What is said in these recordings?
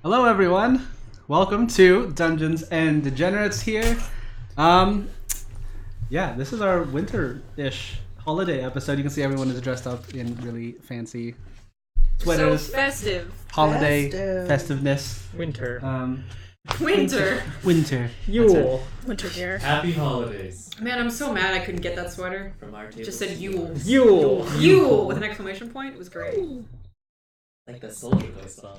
Hello, everyone. Welcome to Dungeons and Degenerates here. Yeah, this is our winter-ish holiday episode. You can see everyone is dressed up in really fancy sweaters. So festive. Holiday festiveness. Winter. Winter. Yule. Winter gear. Happy holidays Man, I'm so mad I couldn't get that sweater. from our table. It just said Yule. Yule. Yule with an exclamation point. It was great. Like the Soldier Boy song.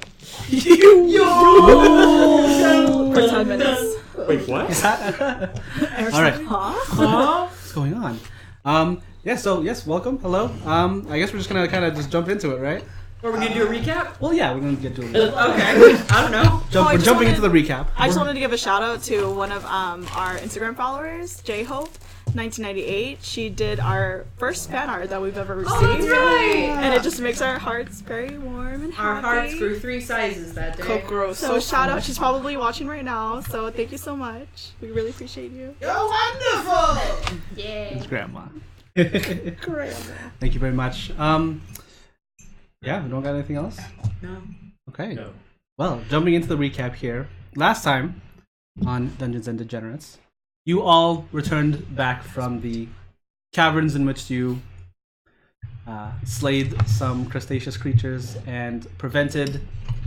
For 10 minutes. Wait, what? All right. Huh? What's going on? Yes, welcome. Hello. I guess we're just gonna kind of just jump into it, right? Are we gonna do a recap? Well, yeah, we're gonna get to it. Okay. I don't know. We're just jumping into wanted- the recap. I just wanted to give a shout out to one of our Instagram followers, J-Hope, 1998. She did our first fan art that we've ever received. Oh, that's right. And it just makes our hearts very warm and happy. Our hearts grew 3 sizes that day. So shout out, she's probably watching right now, so thank you so much. We really appreciate you. Yeah. It's Grandma. Grandma. Thank you very much. Yeah, we don't got anything else? No. Okay. No. Well, jumping into the recap here. Last time on Dungeons and Degenerates, you all returned back from the caverns in which you slayed some crustaceous creatures and prevented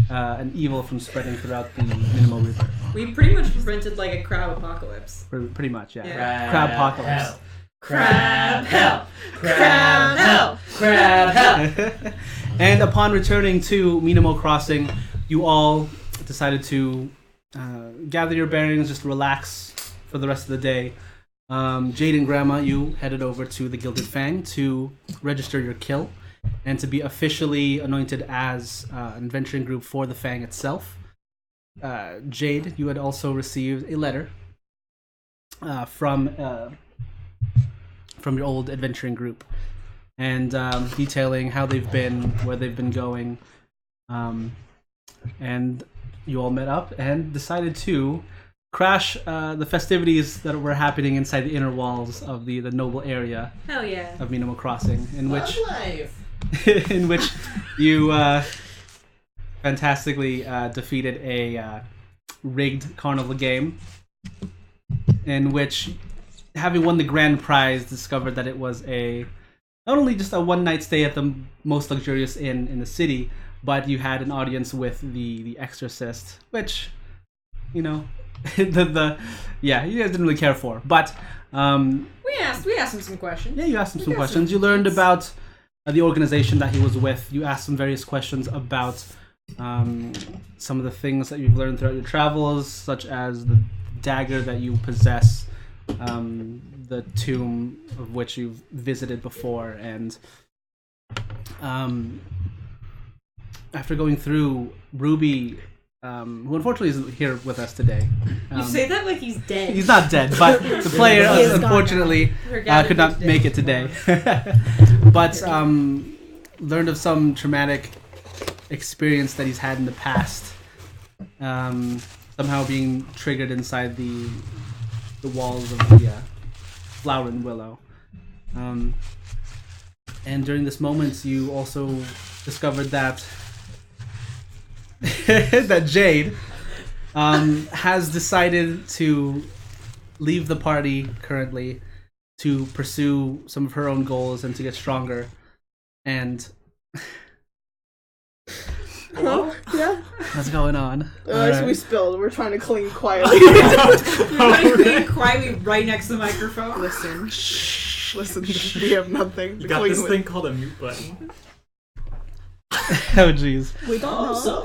an evil from spreading throughout the Minimo River. We pretty much prevented like a crab apocalypse. Pretty much, yeah. Yeah. Crab apocalypse. Hell. Crab hell. Crab hell. Crab hell. And upon returning to Minimo Crossing, you all decided to gather your bearings, just relax for the rest of the day. Jade and Grandma, you headed over to the Gilded Fang to register your kill and to be officially anointed as an adventuring group for the Fang itself. Jade, you had also received a letter from your old adventuring group, and detailing how they've been, where they've been going, and you all met up and decided to crash the festivities that were happening inside the inner walls of the noble area Hell yeah. of Minimo Crossing, in which Life. in which you fantastically defeated a rigged carnival game, in which, having won the grand prize, discovered that it was not only just a one-night stay at the most luxurious inn in the city, but you had an audience with the exorcist, which, you know, you guys didn't really care for. But We asked him some questions. yeah, you asked him some questions. You learned about the organization that he was with. You asked him various questions about some of the things that you've learned throughout your travels, such as the dagger that you possess, the tomb of which you've visited before, and after going through, Ruby, who unfortunately isn't here with us today. You say that like he's dead. He's not dead, but the player He is gone unfortunately could not make it today. But learned of some traumatic experience that he's had in the past, somehow being triggered inside the walls of the Flower and Willow. And during this moment, you also discovered that that Jade has decided to leave the party currently to pursue some of her own goals and to get stronger. And Hello? Yeah? what's going on? So we spilled. We're trying to clean quietly. You're quietly right next to the microphone. Listen, we have nothing to You got clean this with. thing called a mute button. Oh, jeez. We don't know.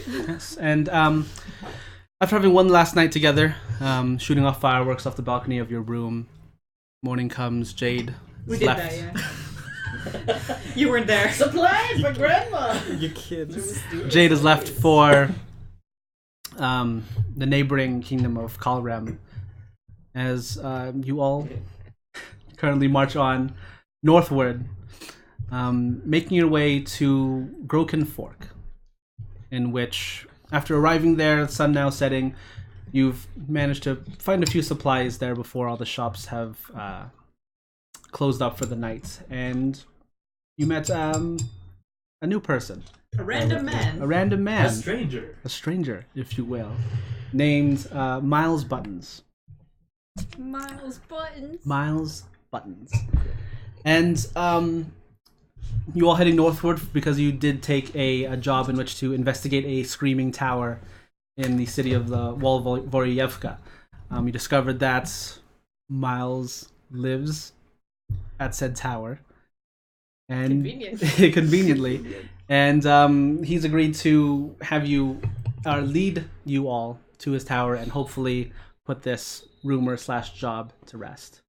Yes. And after having one last night together, shooting off fireworks off the balcony of your room, morning comes. Jade We is did left. that, yeah. You weren't there. Supplies for grandma. You kids. Jade is left for the neighboring kingdom of Kalrem, as you all currently march on northward, making your way to Groken Fork, in which, after arriving there, the sun now setting, you've managed to find a few supplies there before all the shops have closed up for the night, and you met a new person A random man. A random man. A stranger. A stranger, if you will, named Miles Buttons. Miles Buttons. Miles Buttons. And you all heading northward because you did take a job in which to investigate a screaming tower in the city of the Volvoryevka. You discovered that Miles lives at said tower. And conveniently. And he's agreed to have you lead you all to his tower and hopefully put this rumor/job to rest.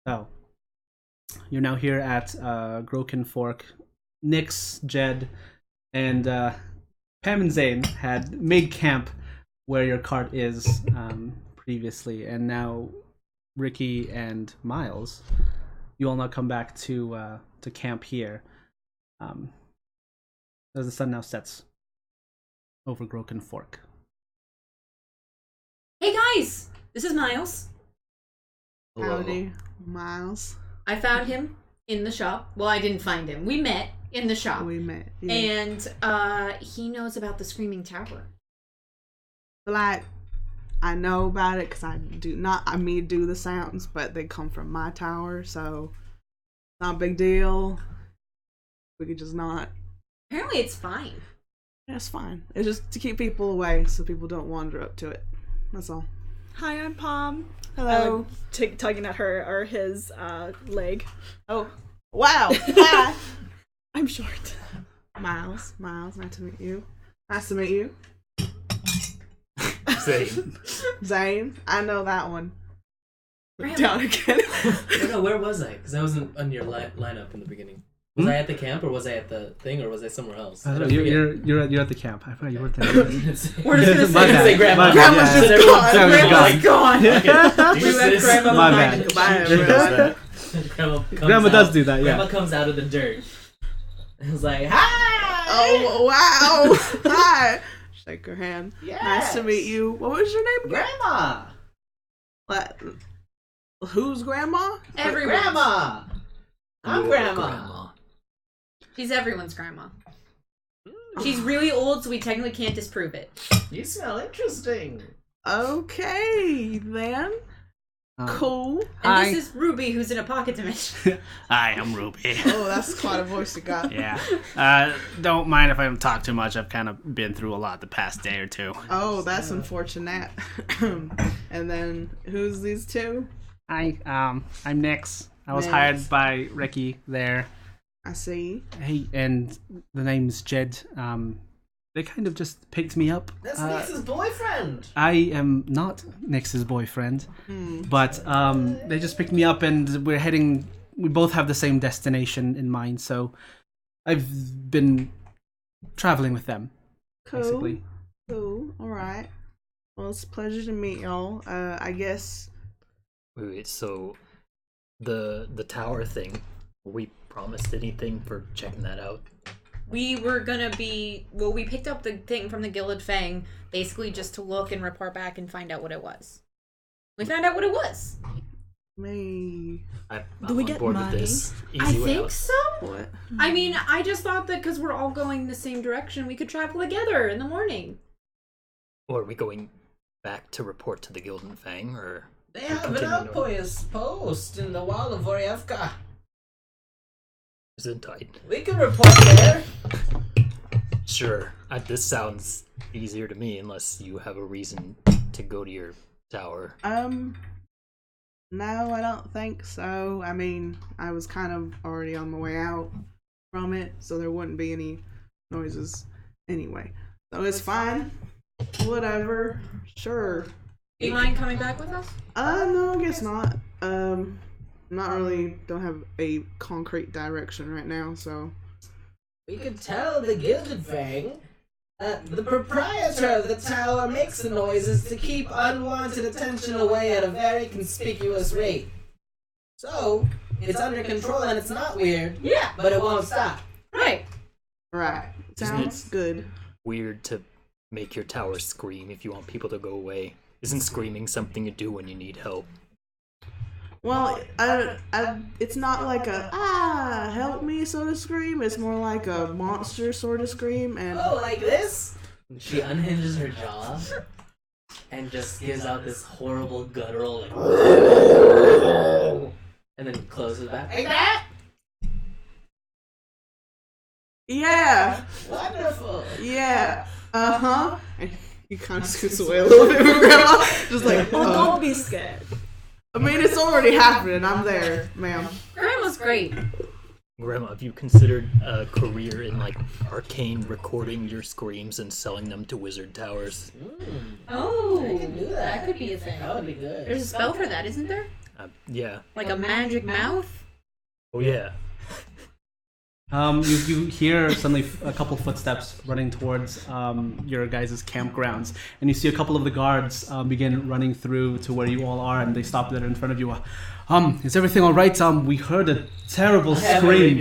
So, you're now here at Groken Fork. Nyx, Jed, and Pam and Zane had made camp where your cart is previously, and now Ricky and Miles, you all now come back to camp here. As the sun now sets over Groken Fork. Hey guys, this is Miles. Howdy, Miles. I found him in the shop. Well, I didn't find him. We met in the shop. We met. Yeah. And he knows about the Screaming Tower. Like, I know about it because I do the sounds, but they come from my tower, so not a big deal. We could just not. Apparently it's fine. Yeah, it's fine. It's just to keep people away so people don't wander up to it. That's all. Hi, I'm Palm. Hello. Tugging at her or his leg. Oh, wow. Hi. I'm short. Miles, nice to meet you. Nice to meet you. Same. Zane, I know that one. Grandma. Down again. No, where was I? Because I wasn't on your lineup in the beginning. Was I at the camp, or was I at the thing, or was I somewhere else? I don't know, you're at the camp. I forgot you weren't there. We're just My gonna bad. say grandma. My bad. Grandma's Yeah, just yeah. gone. Grandma's gone. Okay. We left Grandma My behind. bad. Goodbye, She does everyone. that. Grandma does do that, yeah. Grandma comes out of the dirt. It was like, hi! Oh, wow. Hi. Shake her hand. Yes. Nice to meet you. What was your name again? Grandma! What? Who's grandma? Everyone's. Grandma! I'm grandma. She's everyone's grandma. She's really old, so we technically can't disprove it. You smell interesting. Okay, then. Cool. And this is Ruby, who's in a pocket dimension. Hi, I'm Ruby. Oh, that's quite a voice you got. Yeah. Don't mind if I don't talk too much. I've kind of been through a lot the past day or two. Oh, that's unfortunate. And then, who's these two? Hi, I'm Nyx. I was Nyx. hired by Ricky there. I see. Hey, and the name's Jed. They kind of just picked me up. That's Nix's boyfriend. I am not Nyx's boyfriend, but they just picked me up, and we're heading. We both have the same destination in mind, so I've been traveling with them, Cool. basically. Cool. All right. Well, it's a pleasure to meet y'all. I guess. Wait, so the tower thing, were we promised anything for checking that out? We were gonna be. Well, we picked up the thing from the Gilded Fang, basically just to look and report back and find out what it was. We found out what it was. Me. I'm we on get board money? with this. I Easy way think out. so. What? I mean, I just thought that because we're all going the same direction, we could travel together in the morning. Or are we going back to report to the Gilden Fang, or They have an Continue north. outpost in the wall of Voryevka. isn't it? We can report there. Sure. This sounds easier to me, unless you have a reason to go to your tower. No, I don't think so. I mean, I was kind of already on my way out from it, so there wouldn't be any noises anyway. So it's fine. Whatever. Sure. Do you mind coming back with us? No, I guess not. Not really, don't have a concrete direction right now, so. We could tell the Gilded Fang that the proprietor of the tower makes the noises to keep unwanted attention away at a very conspicuous rate. So, it's under control and it's not weird, Yeah. but it won't stop. Right. Right. Isn't Sounds good. Weird to make your tower scream if you want people to go away. Isn't screaming something you do when you need help? Well, it's not like a help me sort of scream. It's more like a monster sort of scream, and Oh, like this? She unhinges her jaw and just gives out this horrible guttural, like, and then closes back. Like that? yeah, Wonderful. yeah, And he kind of scoots away a little bit from Grandma, just like, Oh, don't be scared. I mean, it's already happening. I'm there, ma'am. Grandma's great. Grandma, have you considered a career in like arcane recording your screams and selling them to wizard towers? Oh, I can do that. could be a thing. That would be good. There's a spell for that, isn't there? Yeah. Like a magic mouth? Oh yeah. You hear suddenly a couple footsteps running towards your guys' campgrounds, and you see a couple of the guards begin running through to where you all are, and they stop there in front of you. Is everything all right? We heard a terrible scream.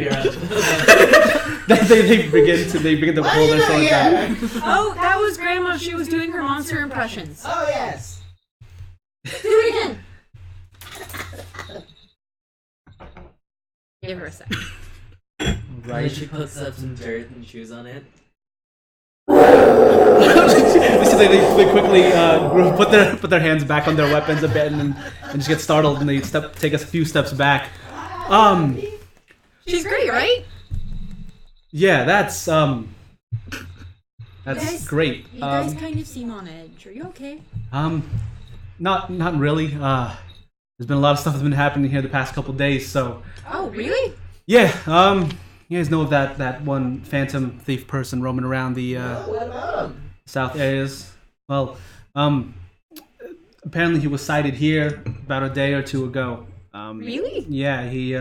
they begin to pull their swords out. Oh, that was Grandma. She was doing her monster impressions. Oh, yes. Do it again. Give her a sec. Right. She puts up some dirt and chews on it. So they quickly put their hands back on their weapons a bit and just get startled, and they take a few steps back. She's great, right? Yeah, that's guys- great. You guys kind of seem on edge. Are you okay? Not really. There's been a lot of stuff that's been happening here the past couple days, so Oh, really? yeah. You guys know of that one phantom thief person roaming around the What about him? south areas? Well, apparently he was sighted here about a day or two ago. Really? Yeah, he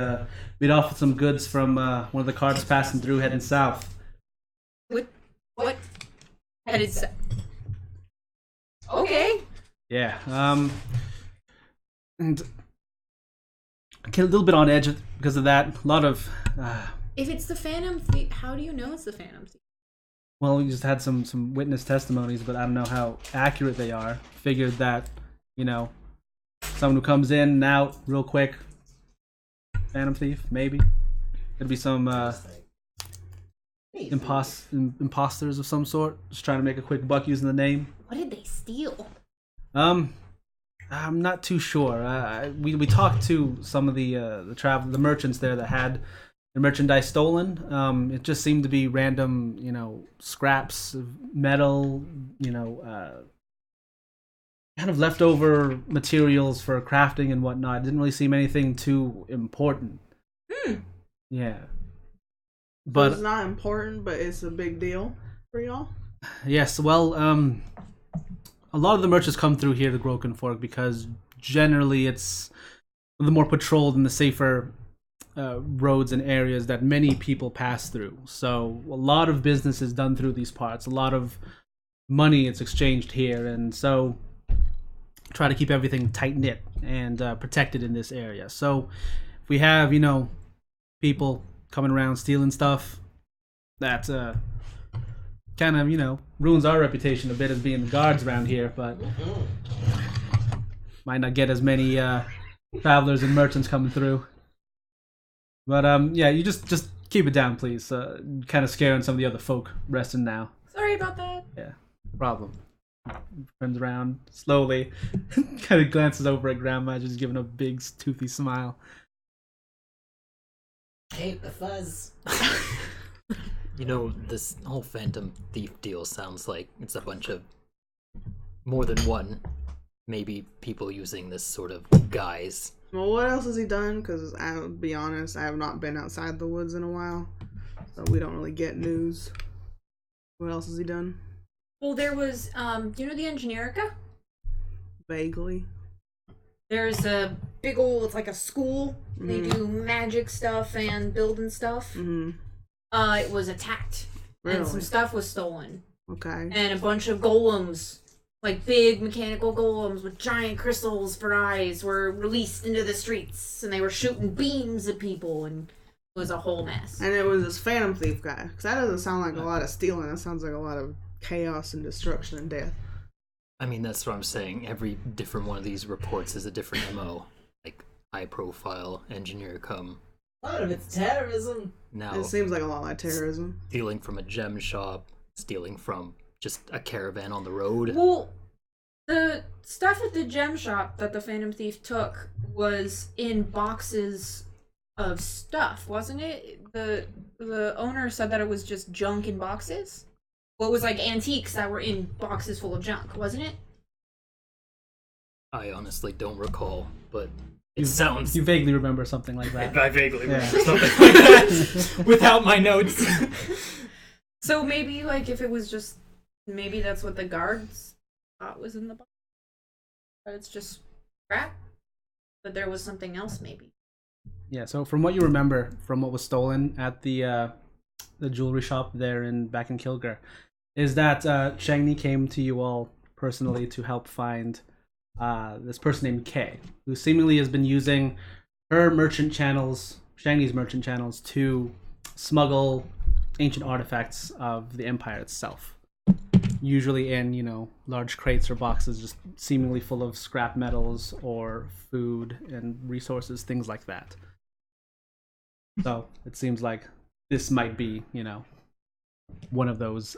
made off with some goods from one of the carts passing through heading south. What? Headed south. Okay. Yeah. And I get a little bit on edge because of that. A lot of If it's the Phantom Thief, how do you know it's the Phantom Thief? well, we just had some witness testimonies, but I don't know how accurate they are. Figured that, someone who comes in and out real quick, phantom thief, maybe. Could be some imposters of some sort, just trying to make a quick buck using the name. What did they steal? I'm not too sure. We talked to some of the merchants there that had the merchandise stolen. It just seemed to be random, scraps of metal, kind of leftover materials for crafting and whatnot. It didn't really seem anything too important. Yeah. But But it's not important, but it's a big deal for y'all. yes, well, a lot of the merchants come through here to Broken Fork because generally it's the more patrolled and the safer roads and areas that many people pass through. So a lot of business is done through these parts. A lot of money is exchanged here, and so try to keep everything tight knit and protected in this area. So if we have people coming around stealing stuff, that kind of ruins our reputation a bit as being the guards around here, but might not get as many travelers and merchants coming through. But yeah, you just keep it down, please. Kind of scaring some of the other folk resting now. Sorry about that. Yeah, no problem. Turns around slowly, kind of glances over at Grandma, just giving a big toothy smile. Hate the fuzz. This whole Phantom Thief deal sounds like it's a bunch of more than one, maybe people using this sort of guise. Well, what else has he done? Because I'll be honest, I have not been outside the woods in a while, so we don't really get news. What else has he done? Well, there was, do you know the Engineerica? Vaguely. There's a big old, it's like a school. They do magic stuff and building stuff. Mm-hmm. It was attacked. And Really? some stuff was stolen. Okay. And a bunch of golems, like big mechanical golems with giant crystals for eyes, were released into the streets. And they were shooting beams at people, and it was a whole mess. And it was this Phantom Thief guy. Because that doesn't sound like a lot of stealing. That sounds like a lot of chaos and destruction and death. I mean, that's what I'm saying. Every different one of these reports is a different MO. Like, high-profile engineer come A lot of it's terrorism. now It seems like a lot like terrorism. stealing from a gem shop, stealing from just a caravan on the road. Well, the stuff at the gem shop that the Phantom Thief took was in boxes of stuff, wasn't it? The owner said that it was just junk in boxes. Well, it was like antiques that were in boxes full of junk, wasn't it? I honestly don't recall, but it sounds. You vaguely remember something like that. I vaguely Yeah. remember something like that without my notes. So maybe, like, if it was just, maybe that's what the guards thought was in the box. But it's just crap. But there was something else, maybe. Yeah, so from what you remember from what was stolen at the jewelry shop there back in Kilgar, is that Shangni came to you all personally to help find this person named Kay, who seemingly has been using her merchant channels, Shangni's merchant channels, to smuggle ancient artifacts of the Empire itself. Usually in, large crates or boxes just seemingly full of scrap metals or food and resources, things like that. So it seems like this might be, one of those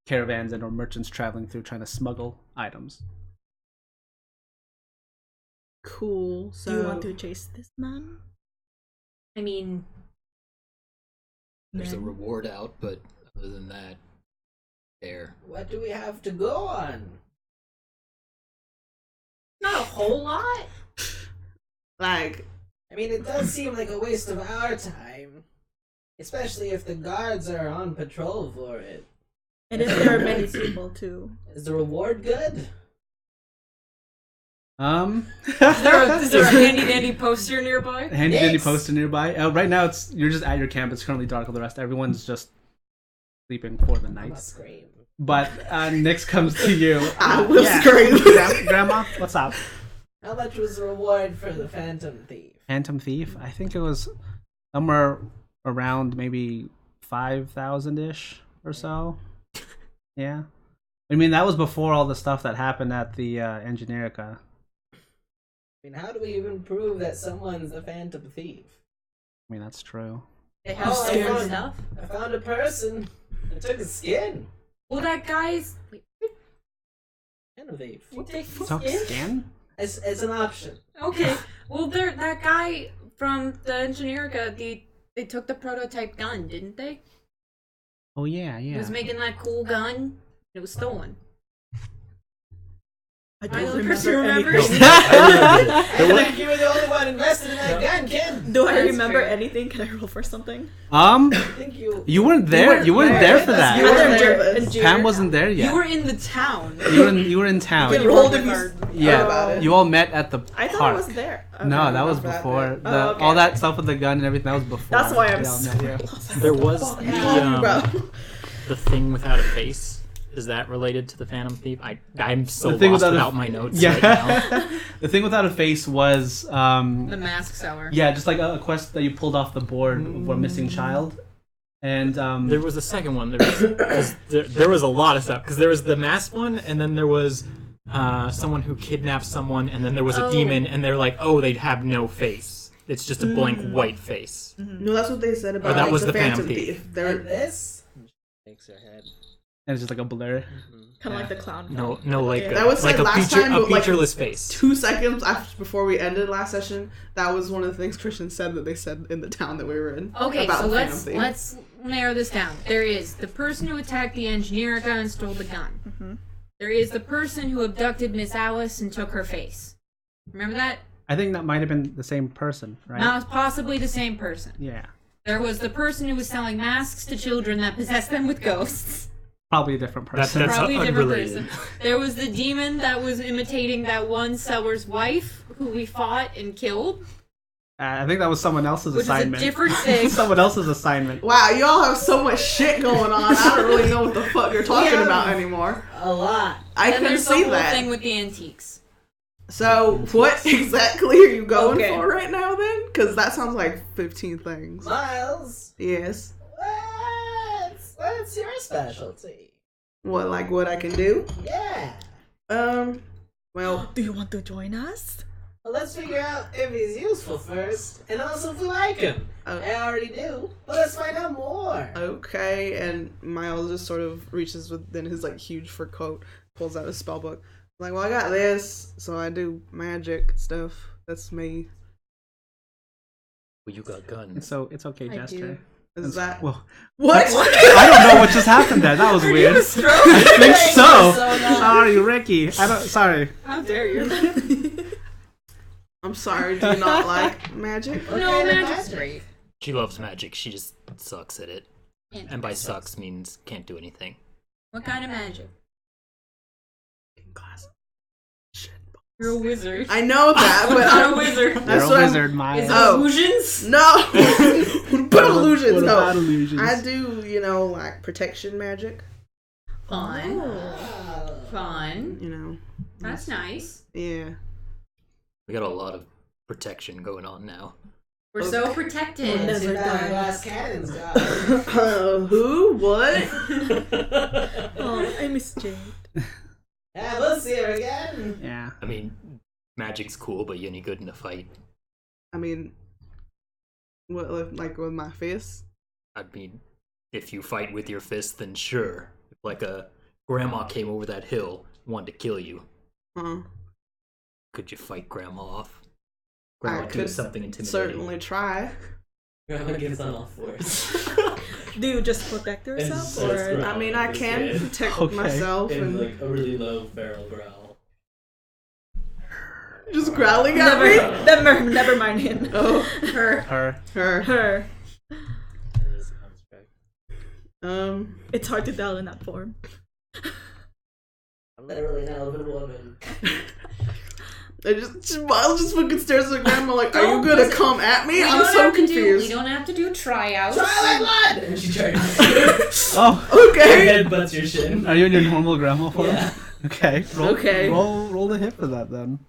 caravans and or merchants traveling through trying to smuggle items. Cool. So Do you want to chase this man? I mean, There's a reward out, but other than that, there. What do we have to go on? not a whole lot. like I mean, it does seem like a waste of our time. Especially if the guards are on patrol for it. And if there are many people too. Is the reward good? Is there a handy dandy poster nearby? Handy dandy Yes. poster nearby. Right now you're just at your camp. It's currently dark. All the rest, everyone's just sleeping for the I'm night. not scream. But Nyx comes to you. I will Yeah. scream. Grandma, what's up? How much was the reward for the Phantom Thief? Phantom Thief. I think it was somewhere around maybe 5,000-ish or so. Yeah. I mean, that was before all the stuff that happened at the Engineerica. I mean, how do we even prove that someone's the Phantom Thief? I mean, that's true. They have Oh, stolen I stuff. I found a person. I took his skin. Well, that guy's. Wait, Phantom Thief. You take his Took skin? skin? It's an option. okay. Well, that guy from the Engineerica, they took the prototype gun, didn't they? Oh, yeah, He yeah. was making that cool gun. It was stolen. I I don't know Chris remember remembers. anything. I think you were the only one invested in that gun, kid. Do I That's remember true. anything? Can I roll for something? I think you. You weren't there. You weren't there for that. You weren't there. In Pam wasn't there yet. You were in the town. You were in town. You You rolled were if with you our- Yeah, about it. you all met at the I thought park. I was there. Okay. No, that was remember that before. bit. The, Oh, okay. All that stuff with the gun and everything, that was before. That's why I'm they all so met you. lost. There was What are you talking about? the thing without a face. Is that related to the Phantom Thief? I'm so The thing lost without a- without my notes Yeah. right now. The thing without a face was, The mask seller. yeah, just like a quest that you pulled off the board for a missing child. And, There was a second one. There was a lot of stuff. Because there was the masked one, and then there was someone who kidnapped someone, and then there was a Oh. demon, and they're like, oh, they have no face. It's just a blank white face. No, that's what they said about that was the the Phantom Phantom Thief. Thief. And They're this makes your head. and it's just like a blur. Kind of like the clown. No, film. no, like Yeah. a, That was like said a last feature, time, a but, like, featureless face. 2 seconds after before we ended last session. That was one of the things Christian said that they said in the town that we were in. Okay, about so the Phantom let's Thief. let's narrow this down. There is the person who attacked the Engineerica and stole the gun. Mhm. There is the person who abducted Miss Alice and took her face. Remember that? I think that might have been the same person, right? Not possibly the same person. Yeah. There was the person who was selling masks to children that possessed them with ghosts. Probably a different person. That's Probably a different unrelated. person. There was the demon that was imitating that one seller's wife who we fought and killed, I think that was someone else's which assignment. is a different thing. Someone else's assignment. Wow, y'all have so much shit going on. I don't really know what the fuck you're talking Yeah. about anymore. A lot. I And couldn't there's the see whole that. thing with the antiques. So, what exactly are you going Okay. for right now then? Because that sounds like 15 things. Miles, Yes. what's your specialty? What I can do? Yeah. Well, Do you want to join us? Well, let's figure out if he's useful first, and also if we like him. I already do, but let's find out more. Okay, and Miles just sort of reaches within his like huge fur coat, pulls out his spell book. I'm like, well, I got this, so I do magic stuff. That's me. Well, you got guns. So it's okay, I Jester. do. Is that Well, what? I don't know what just happened there. That was weird. I think so. Sorry, Ricky. I don't. Sorry. How dare you? I'm sorry. Do you not like magic? No, magic's great. She loves magic. She just sucks at it. And by sucks means can't do anything. What kind of magic? You're a wizard. I know that, but Not a wizard. You're that's a what I'm- wizard, Maya. Is it Oh. illusions? No, but illusions. What No, about illusions? I do. Like protection magic. Fun. Oh. Fun. That's nice. Yeah. We got a lot of protection going on now. We're so protected. Too bad glass cannons got. Who? What? Oh, I miss Jade. Yeah, we'll see her again. Yeah. I mean, magic's cool, but you any good in a fight? I mean, what? Like with my fists? I mean, if you fight with your fist, then sure. If like a grandma came over that hill, wanted to kill you, could you fight grandma off? Grandma I do could something intimidating. certainly try. Grandma gets on all fours. Do you just protect yourself, so it's or gross. I mean, I can Okay. protect Okay. myself In and like a really low feral growl. just growling at me. never mind him. Oh, Her. her. Her. That is a construct. It's hard to tell in that form. I'm literally an elven woman. Miles just fucking stares at grandma like, are you Don't gonna listen. come at me? We I'm don't so have to confused. we don't have to do tryouts. Try my blood! And she charges you. Oh, Okay. Your head butts your shin. are you in your normal grandma form? Yeah. Okay. Okay. Roll the hit for that then.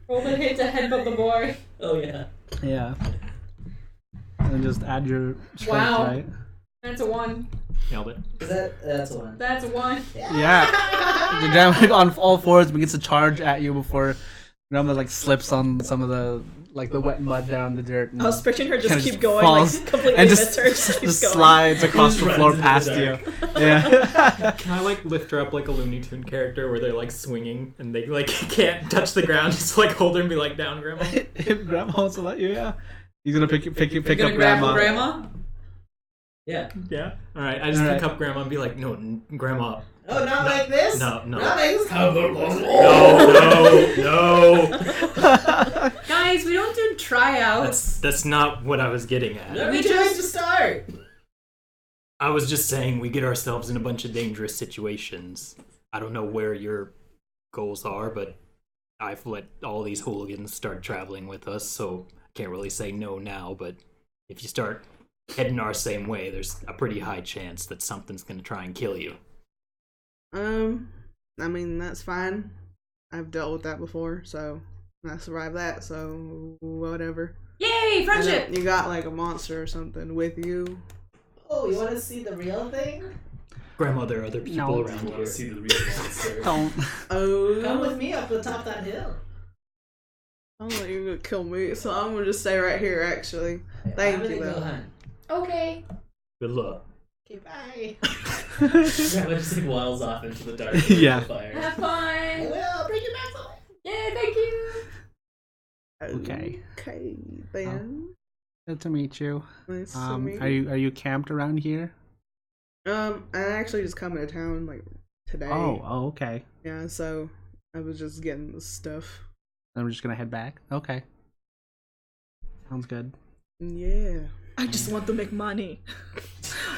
Roll the hit to headbutt the boy. Oh yeah. Yeah. And just add your strength, Wow. right? That's a 1. Nailed it. That's one. That's a 1. Yeah. The grandma on all fours begins to charge at you before grandma like slips on some of the the wet mud down the dirt. And I was picturing her just kinda keep going, falls like completely and miss her. just Keeps going. slides across Just the floor runs into past the you. dark. Yeah. Can I like lift her up like a Looney Tune character where they're like swinging and they like can't touch the ground, just like hold her and be like, down, grandma. If grandma wants to let you, yeah. He's gonna pick You're up gonna grab grandma. grandma? Yeah. Yeah. All right. I just All pick right. up grandma and be like, no, grandma. Oh, not like this? No. Not like this? No. Guys, we don't do tryouts. That's not what I was getting at. Never We tried just- to start. I was just saying we get ourselves in a bunch of dangerous situations. I don't know where your goals are, but I've let all these hooligans start traveling with us, so I can't really say no now, but if you start heading our same way, there's a pretty high chance that something's gonna try and kill you. I mean, that's fine. I've dealt with that before, so I survived that, so whatever. Yay, And friendship! then you got like a monster or something with you. Oh, you want to see the real thing? Grandma, there are other people No. around I want here. to see the real monster. Don't. Come Oh, with me up the top of that hill. I don't know you're gonna kill me, so I'm gonna just stay right here, actually. Thank I'm you, gonna go though. hunt. Okay. Good luck. Okay, bye. Grandma just like waddles off into the dark. Yeah. The fire. Have I fun. will bring you back to life. Yay, thank you. Okay. Okay, then. Good to meet you. Nice to meet Are you camped around here? I actually just coming to town like today. Oh, okay. Yeah, so I was just getting the stuff. Then we're just gonna head back. Okay. Sounds good. Yeah. I just want to make money.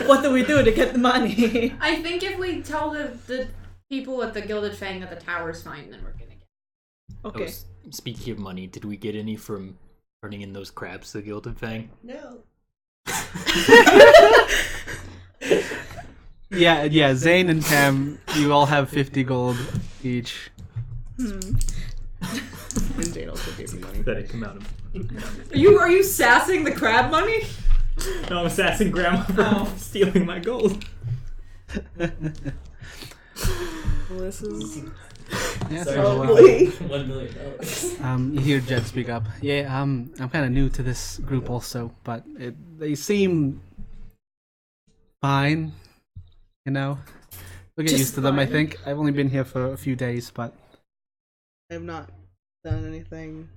What do we do to get the money? I think if we tell the people at the Gilded Fang that the tower's fine, then we're gonna get Okay. Speaking of money, did we get any from turning in those crabs to the Gilded Fang? No. Yeah, Zane and Tam, you all have 50 gold each. And Jane also gave me money. That it come out of. Are you sassing the crab money? No, I'm sassing grandma for stealing my gold. Well, this is Yeah, Probably. $1 million. You hear Jed speak up. Yeah, I'm kind of new to this group also, but they seem fine. You know, we'll get Just used to them. I fine. think I've only been here for a few days, but I have not done anything.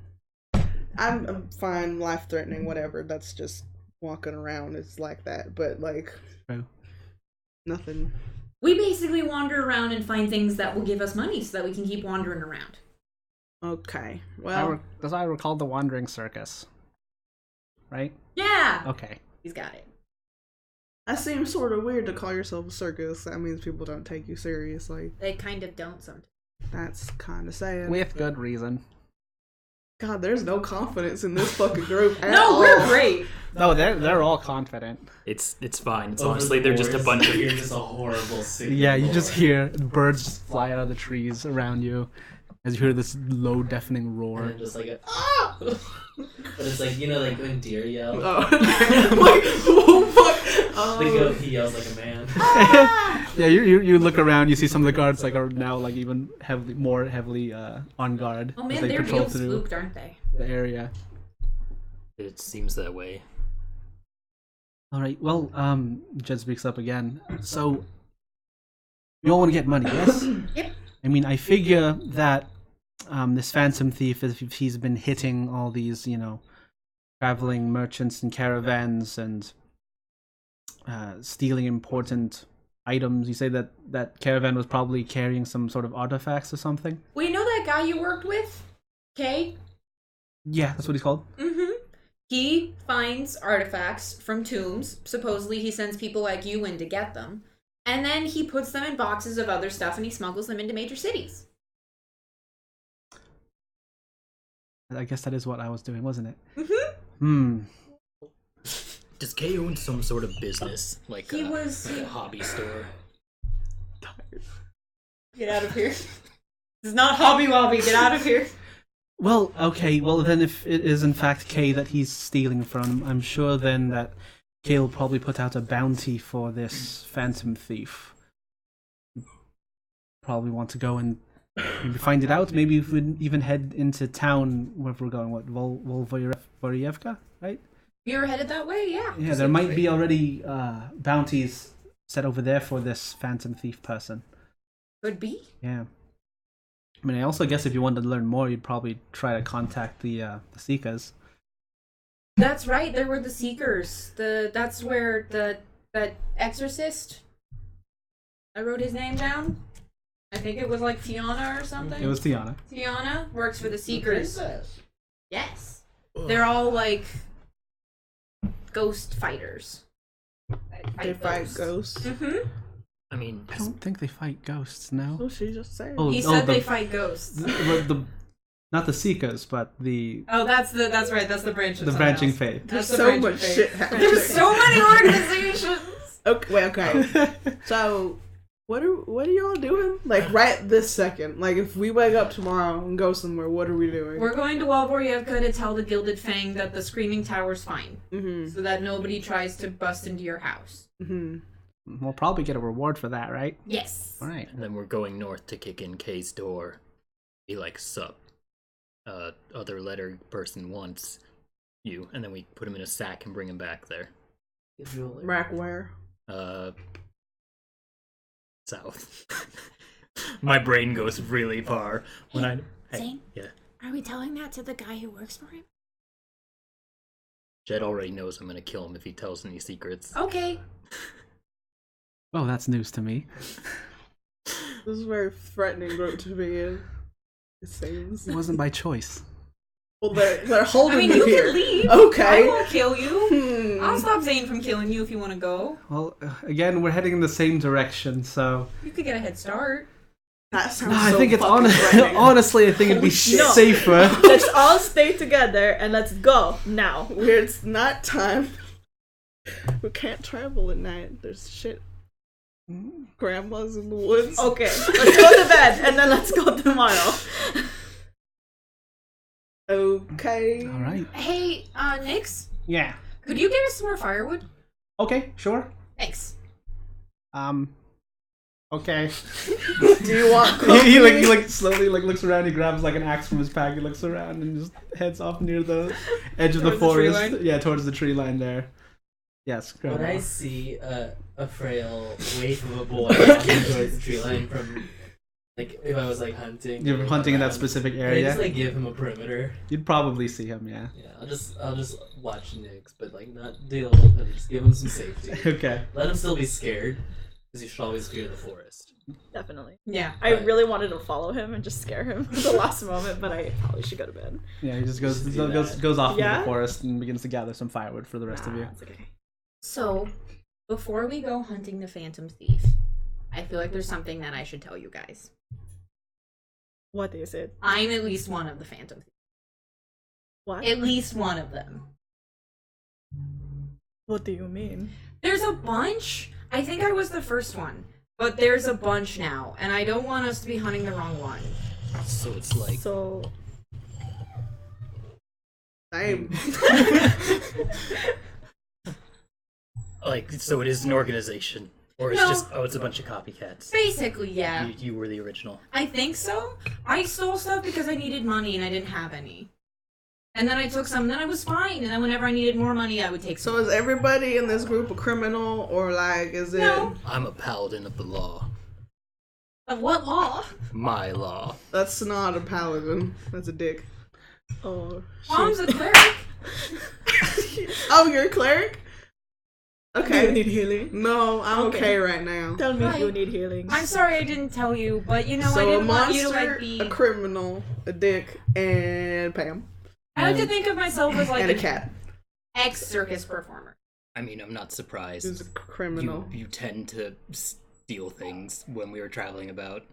I'm fine, life threatening, whatever. That's just walking around. It's like that, but like True. nothing. We basically wander around and find things that will give us money so that we can keep wandering around. Okay, well, as I recall, the Wandering Circus, right? Yeah! Okay. He's got it. that seems sort of weird to call yourself a circus. That means people don't take you seriously. They kind of don't sometimes. That's kind of sad. With good reason. God, there's no confidence in this fucking group at No, all. we're great. No, they're all confident. It's fine. It's Over honestly the they're just a boards, bunch of You're just a horrible sick. Yeah, you just hear birds fly out of the trees around you as you hear this low, deafening And roar. then just like a ah! But it's like, you know, like when deer yell. Oh. Like, oh fuck. The goat, he yells like a man. Yeah, you look around, you see some of the guards like are now like even more heavily on guard Oh as man, they they're patrol real through spooked, aren't they? the area. It seems that way. All right, well, Jed speaks up again. So, you all want to get money, yes? Yep. I mean, I figure that this Phantom Thief, if he's been hitting all these, traveling merchants and caravans and stealing important items. You say that caravan was probably carrying some sort of artifacts or something? Well, you know that guy you worked with? Kay? Yeah, that's what he's called. Mm-hmm. He finds artifacts from tombs. Supposedly he sends people like you in to get them. And then he puts them in boxes of other stuff and he smuggles them into major cities. I guess that is what I was doing, wasn't it? Mm-hmm. Does Kay own some sort of business, like He a, was... like a hobby store? Get out of here. This is not Hobby Lobby. Get out of here. Well, okay, well then if it is in fact Kay that he's stealing from, I'm sure then that Kay will probably put out a bounty for this Phantom Thief. Probably want to go and maybe find it out. Maybe we would even head into town wherever we're going. What, Volvoyevka, right? You're headed that way, yeah. Yeah, there might be already bounties set over there for this Phantom Thief person. Could be. Yeah. I mean, I also guess if you wanted to learn more, you'd probably try to contact the Seekers. That's right. There were the Seekers. That's where that exorcist. I wrote his name down. I think it was like Tiana or something. It was Tiana. Tiana works for the Seekers. Princess. Yes. They're all like ghost fighters. They fight ghosts. Mm-hmm. I mean, I don't think they fight ghosts, no. What she just said. Oh, He said they fight ghosts. Not the Seekers, but the Oh, that's right. That's the branch of the something branching else. faith. There's That's the so branch much of faith. shit happening. There's so many organizations. Okay, wait, okay. So, what are y'all doing? Like right this second. Like if we wake up tomorrow and go somewhere, what are we doing? We're going to Walvoryevka to tell the Gilded Fang that the Screaming Tower's fine, Mm-hmm. so that nobody tries to bust into your house. Mm-hmm. We'll probably get a reward for that, right? Yes. All right. and then we're going north to kick in Kay's door. Be like, sup. Other letter person wants you, and then we put him in a sack and bring him back there. Rack where? South. My brain goes really far when Zane? yeah. Are we telling that to the guy who works for him? Jed already knows I'm gonna kill him if he tells any secrets. Okay. Oh, that's news to me. This is a very threatening group to be in. It seems. It wasn't by choice. Well, they're holding I mean, me you here. can leave. Okay. I won't kill you. Hmm. I'll stop Zane from killing you if you want to go. Well, again, we're heading in the same direction, so You could get a head start. That sounds no, I so think it's fucking threatening. honestly, I think it'd be No. safer. Let's all stay together and let's go now. It's not time. We can't travel at night. There's shit. Grandma's in the woods. Okay, let's go to bed and then let's go tomorrow. Okay. All right. Hey, Nix, Yeah. could you get us some more firewood? Okay. Sure. Thanks. Okay. Do you want he like slowly like looks around. He grabs like an axe from his pack. He looks around and just heads off near the edge of the Towards the tree forest. line? Yeah, towards the tree line there. Yes. When Grandma. I see a frail waif of a boy walking towards the tree line from, like, if I was like hunting. You're hunting in that specific Can I area. just like give him a perimeter? You'd probably see him. Yeah. Yeah, I'll just watch Nyx, but like not deal with him. Just give him some safety. Okay. Let him still be scared, because you should always fear the forest. Definitely. Yeah. I Right. really wanted to follow him and just scare him at the last moment, but I probably should go to bed. Yeah. He just goes Just do that. goes off into Yeah? the forest and begins to gather some firewood for the rest of you. Nah, it's okay. So, before we go hunting the Phantom Thief, I feel like there's something that I should tell you guys. What is it? I'm at least one of the Phantom Thieves. What? At least one of them. What do you mean? There's a bunch. I think I was the first one. But there's a bunch now, and I don't want us to be hunting the wrong one. So it's like So Same. so it is an organization, or it's No. just it's a bunch of copycats. Basically, yeah. You were the original. I think so. I stole stuff because I needed money and I didn't have any. And then I took some, and then I was fine. And then whenever I needed more money, I would take some. So is everybody in this group a criminal, or like is it? No. I'm a paladin of the law. Of what law? My law. That's not a paladin. That's a dick. oh Mom's a cleric. Oh, you're a cleric? Do you Okay. need healing? No, I'm okay, Okay. right now. Tell me if Hi. you need healing. I'm sorry I didn't tell you, but you know, I So a didn't want you to monster, like be. a criminal, a dick, and Pam, I like to think of myself as like and a an cat. ex-circus performer. I mean, I'm not surprised. Who's a criminal? You tend to steal things when we were traveling about.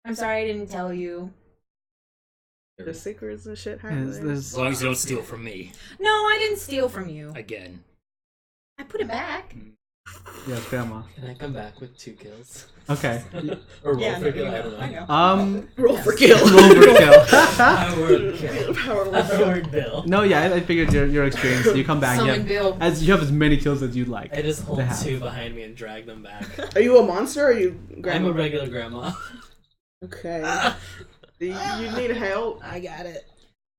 I'm sorry I didn't tell you. The secrets and shit Is happening. As this long as you don't steal from me No, I didn't steal from you. again. I put it back. yes, Grandma. Can I come back with 2 kills? Okay. Or roll Yeah, for kill? I don't know. Roll for kill. Roll for kill. Power kill. Power Bill. No, yeah, I figured your experience. You come back. Summon Bill. As you have as many kills as you'd like. I just hold to have. 2 behind me and drag them back. Are you a monster or are you I'm grandma? a regular grandma. Okay. Do you need help? I got it.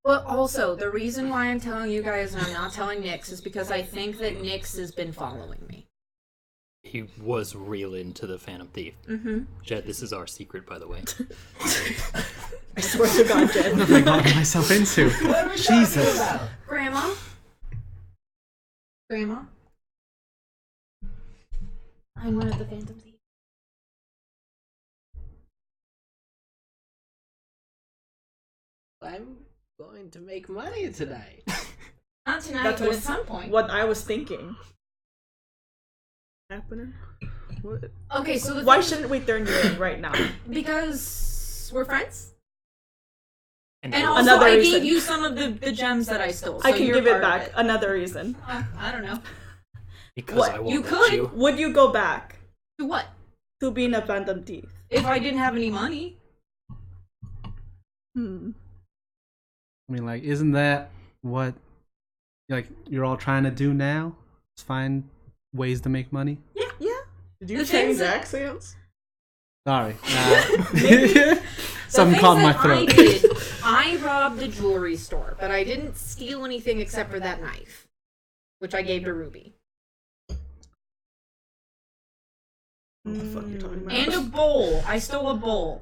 But also, the reason why I'm telling you guys and I'm not telling Nyx is because I think that Nyx has been following me. He was real into the Phantom Thief. Mm-hmm. Jed, this is our secret, by the way. I swear to God, Jen. What have I gotten myself into? What are we Jesus. talking about? Grandma? Grandma? I'm one of the Phantom Thieves. I'm going to make money tonight. Not tonight, That but was at some point. What I was thinking. Happening? What? Okay, so the Why thing- shouldn't we turn you in right now? Because we're friends. And And I- also, Another I reason. gave you some of the gems that I stole. So I can you're give it part of back. Another reason. I don't know. because What? I won't You let could. you. Would you go back To what? to being a phantom thief? If I didn't have any money. Hmm. I mean, like, isn't that what like you're all trying to do now? Just find ways to make money. Yeah. Did you The change things that- accents? Sorry. The Something things caught in my that throat. I did, I robbed the jewelry store, but I didn't steal anything except for that knife, which I gave to Ruby. What the fuck you talking about? And a bowl. I stole a bowl.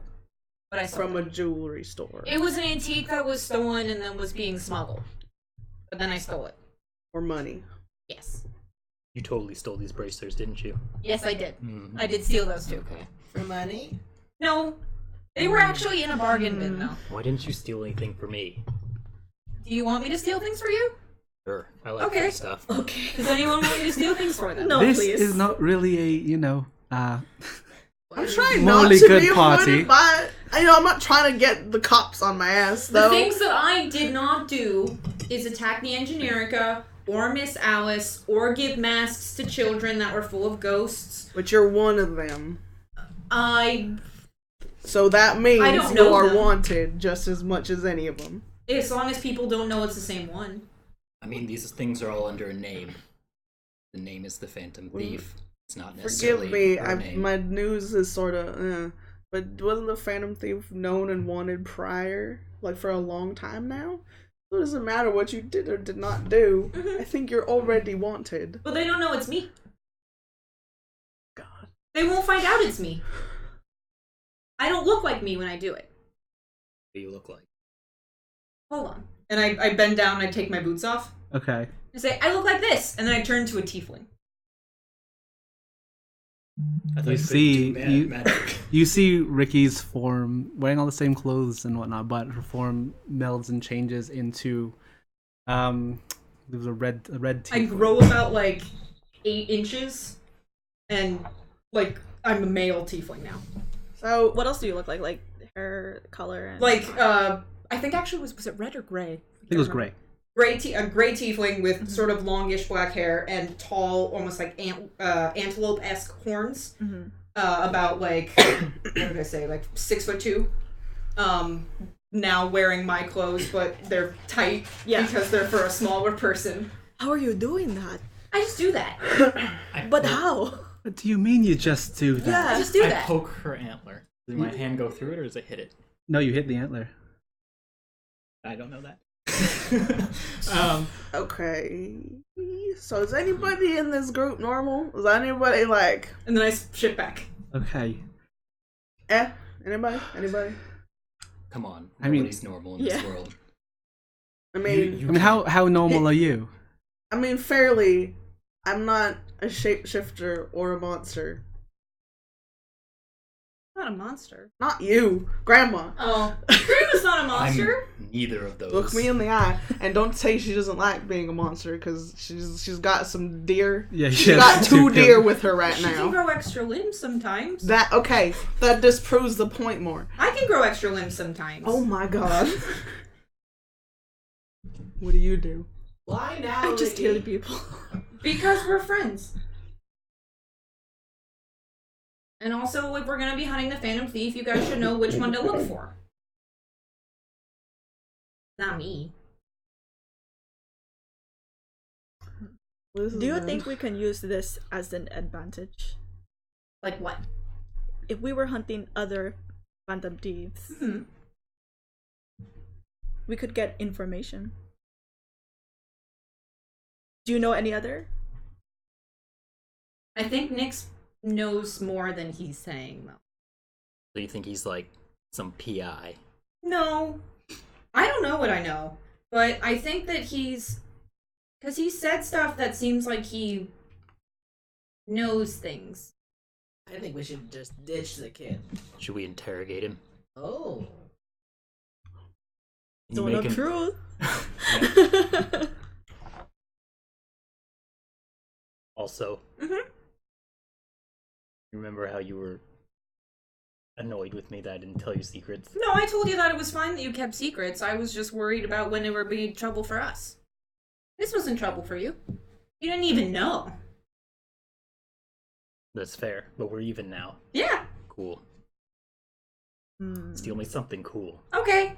But I stole From a it. jewelry store. It was an antique that was stolen and then was being smuggled. But then I stole it. Or money. Yes. You totally stole these bracers, didn't you? Yes, I did. Mhm. I did steal those too. For money? No. They were actually in a bargain bin, though. Why didn't you steal anything for me? Do you want me to steal things for you? Sure, I like Okay. that stuff. Okay. Does anyone want me to steal things for them? No, This please. is not really a I'm trying not morally to good be party. offended by. I'm not trying to get the cops on my ass The though. things that I did not do is attack the Engineerica or Miss Alice or give masks to children that were full of ghosts. But you're one of them, so that means I don't you know are them. wanted just as much as any of them. As long as people don't know it's the same one. I mean, these things are all under a name. The name is the Phantom Thief. It's not necessarily Forgive me, her name. my news is sort of, but wasn't the Phantom Thief known and wanted prior, like for a long time now? So it doesn't matter what you did or did not do. I think you're already wanted. But they don't know it's me. God. They won't find out it's me. I don't look like me when I do it. What do you look like? Hold on. And I bend down and I take my boots off. Okay. I say, I look like this. And then I turn to a tiefling. I thought You couldn't see, do magic. you see Ricky's form wearing all the same clothes and whatnot, but her form melds and changes into there's a red I tiefling. grow about like 8 inches. And like I'm a male tiefling now. So What else do you look like? Like hair color and Like I think actually was it red or gray? I think it was gray. A gray tiefling with sort of longish black hair and tall, almost like antelope-esque horns. About like what did I say? Like 6'2". Now wearing my clothes, but they're tight because they're for a smaller person. How are you doing that? I just do that. But how? What do you mean you just do that? I just do I that. poke her antler. Does my hand go through it or does it hit it? No, you hit the antler. I don't know that. okay. So is anybody in this group normal? Is anybody like? And then I shift back. Okay. Anybody? Anybody? Come on. I mean- Nobody's normal in this world. I mean, You I mean, how normal are you? fairly. I'm not a shapeshifter or a monster. Not a monster. Not you, Grandma. Oh, Grandma's not a monster. I'm neither of those. Look me in the eye and don't say she doesn't like being a monster because she's got some deer. Yeah, She got 2 deer with her right She can now. grow extra limbs sometimes. That disproves the point more. I can grow extra limbs sometimes. Oh my god. What do you do? Why now, I just Ricky? kill people. Because we're friends. And also, if we're gonna be hunting the Phantom Thief, you guys should know which one to look for. Not me. This is Do you bad. think we can use this as an advantage? Like what? If we were hunting other phantom thieves, Hmm. we could get information. Do you know any other? I think Nyx knows more than he's saying, though. Do you think he's like some PI? No. I don't know what I know. But I think that because he said stuff that seems like he knows things. I think we should just ditch the kid. Should we interrogate him? Oh. You Zone make of him- truth. Also, Mhm. you remember how you were annoyed with me that I didn't tell you secrets? No, I told you that it was fine that you kept secrets. I was just worried about when it would be trouble for us. This wasn't trouble for you. You didn't even know. That's fair, but we're even now. Yeah. Cool. Hmm. Steal me something cool. Okay.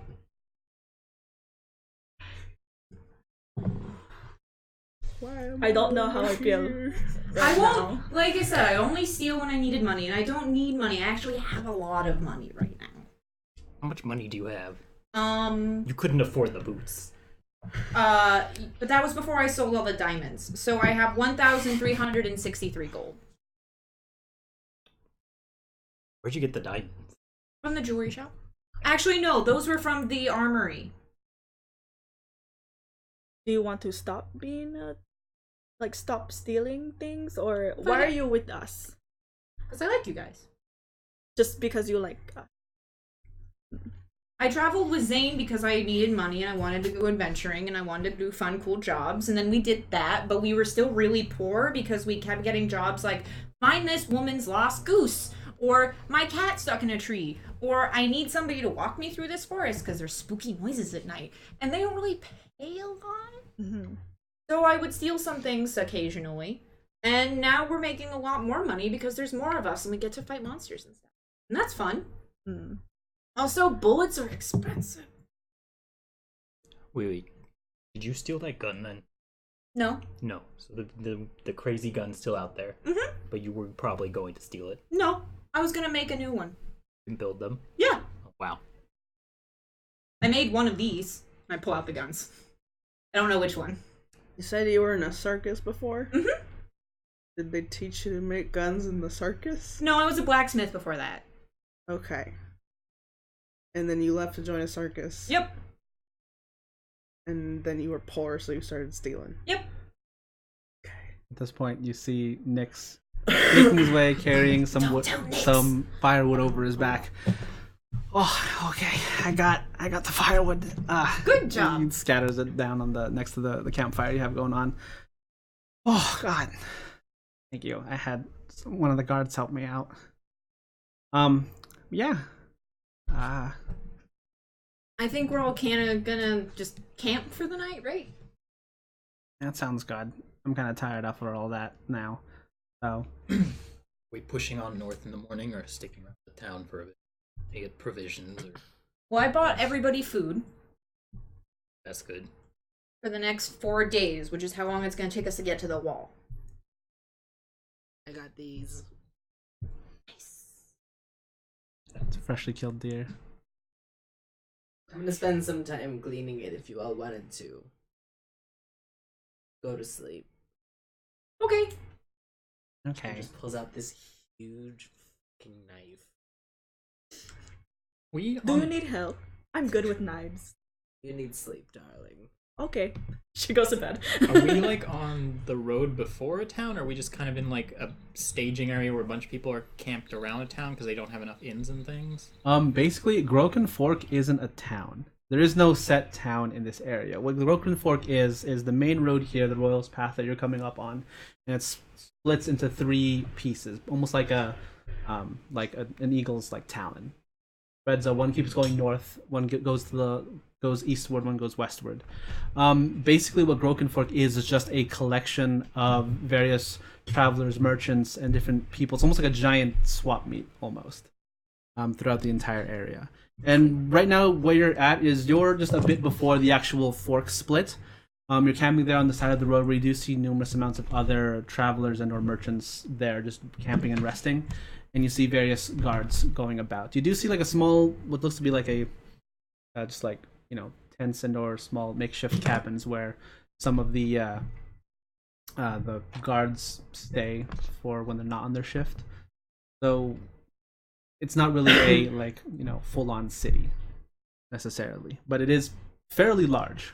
I don't know how I feel. I right won't. now. Like I said, I only steal when I needed money, and I don't need money. I actually have a lot of money right now. How much money do you have? Um. You couldn't afford the boots. But that was before I sold all the diamonds. So I have 1,363 gold Where'd you get the diamonds? from the jewelry shop. Actually, no, those were from the armory. Do you want to stop being stop stealing things, or why are you with us? Because I like you guys. Just because you like us? I traveled with Zane because I needed money and I wanted to go adventuring and I wanted to do fun, cool jobs. And then we did that, but we were still really poor because we kept getting jobs like, find this woman's lost goose, or my cat stuck in a tree, or I need somebody to walk me through this forest because there's spooky noises at night. And they don't really pay a lot. Mm-hmm. So I would steal some things occasionally. And now we're making a lot more money because there's more of us and we get to fight monsters and stuff. And that's fun. Mm. Also, bullets are expensive. Wait. Did you steal that gun then? No. No. So the crazy gun's still out there. Mm-hmm. But you were probably going to steal it No. I was gonna make a new one. and build them. Yeah. Oh, wow. I made one of these. I pull out the guns. I don't know which one. You said you were in a circus before? Mm-hmm. Did they teach you to make guns in the circus? No, I was a blacksmith before that. Okay. And then you left to join a circus? Yep. And then you were poor, so you started stealing? Yep. At this point, you see Nyx making his way, carrying some wood, some firewood over his back. Oh, okay. I got the firewood. Good job. He scatters it down on the next to the campfire you have going on. Oh God, thank you. I had one of the guards help me out. Yeah. I think we're all kind of gonna just camp for the night, right? That sounds good. I'm kind of tired after all that now. So, We pushing on north in the morning or sticking around the town for a bit to get provisions? Or Well, I bought everybody food that's good. for the next 4 days, which is how long it's gonna take us to get to the wall. I got these. it's a freshly killed deer. I'm gonna spend some time cleaning it if you all wanted to. Go to sleep. Okay. He Okay. just pulls out this huge fucking knife. We Do you need help? I'm good with knives. You need sleep, darling. Okay. She goes to bed. Are we like on the road before a town, or are we just kind of in like a staging area where a bunch of people are camped around a town because they don't have enough inns and things? Basically, Groken Fork isn't a town. There is no set town in this area. What Groken Fork is the main road here, the Royals Path that you're coming up on, and it splits into 3 pieces, almost like an eagle's like talon. Spreads one keeps going north, one goes eastward, one goes westward. Basically, what Groken Fork is just a collection of various travelers, merchants, and different people. It's almost like a giant swap meet, almost, throughout the entire area. And right now, where you're at is you're just a bit before the actual fork split. You're camping there on the side of the road where you do see numerous amounts of other travelers and or merchants there just camping and resting. And you see various guards going about. You do see like a small, what looks to be like a, just like, tents and or small makeshift cabins where some of the guards stay for when they're not on their shift. So it's not really a full-on city necessarily, but it is fairly large.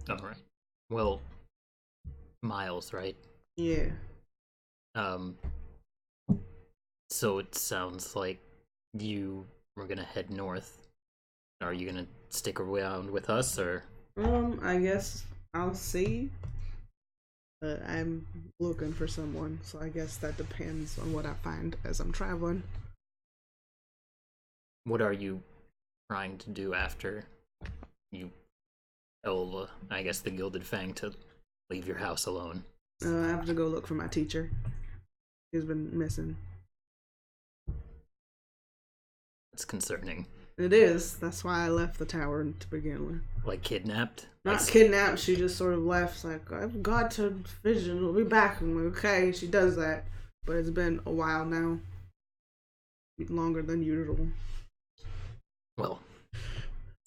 All right. Well, Miles, right? Yeah. So it sounds like you were gonna head north. Are you gonna stick around with us, or? I guess I'll see. But I'm looking for someone, so I guess that depends on what I find as I'm traveling. What are you trying to do after you tell, I guess, the Gilded Fang to leave your house alone? I have to go look for my teacher. He's been missing. It's concerning. It is. That's why I left the tower to begin with. Like kidnapped? Not kidnapped. She just sort of left. It's like, I've got to vision. We'll be back. I'm like, okay. She does that. But it's been a while now. Longer than usual. Well,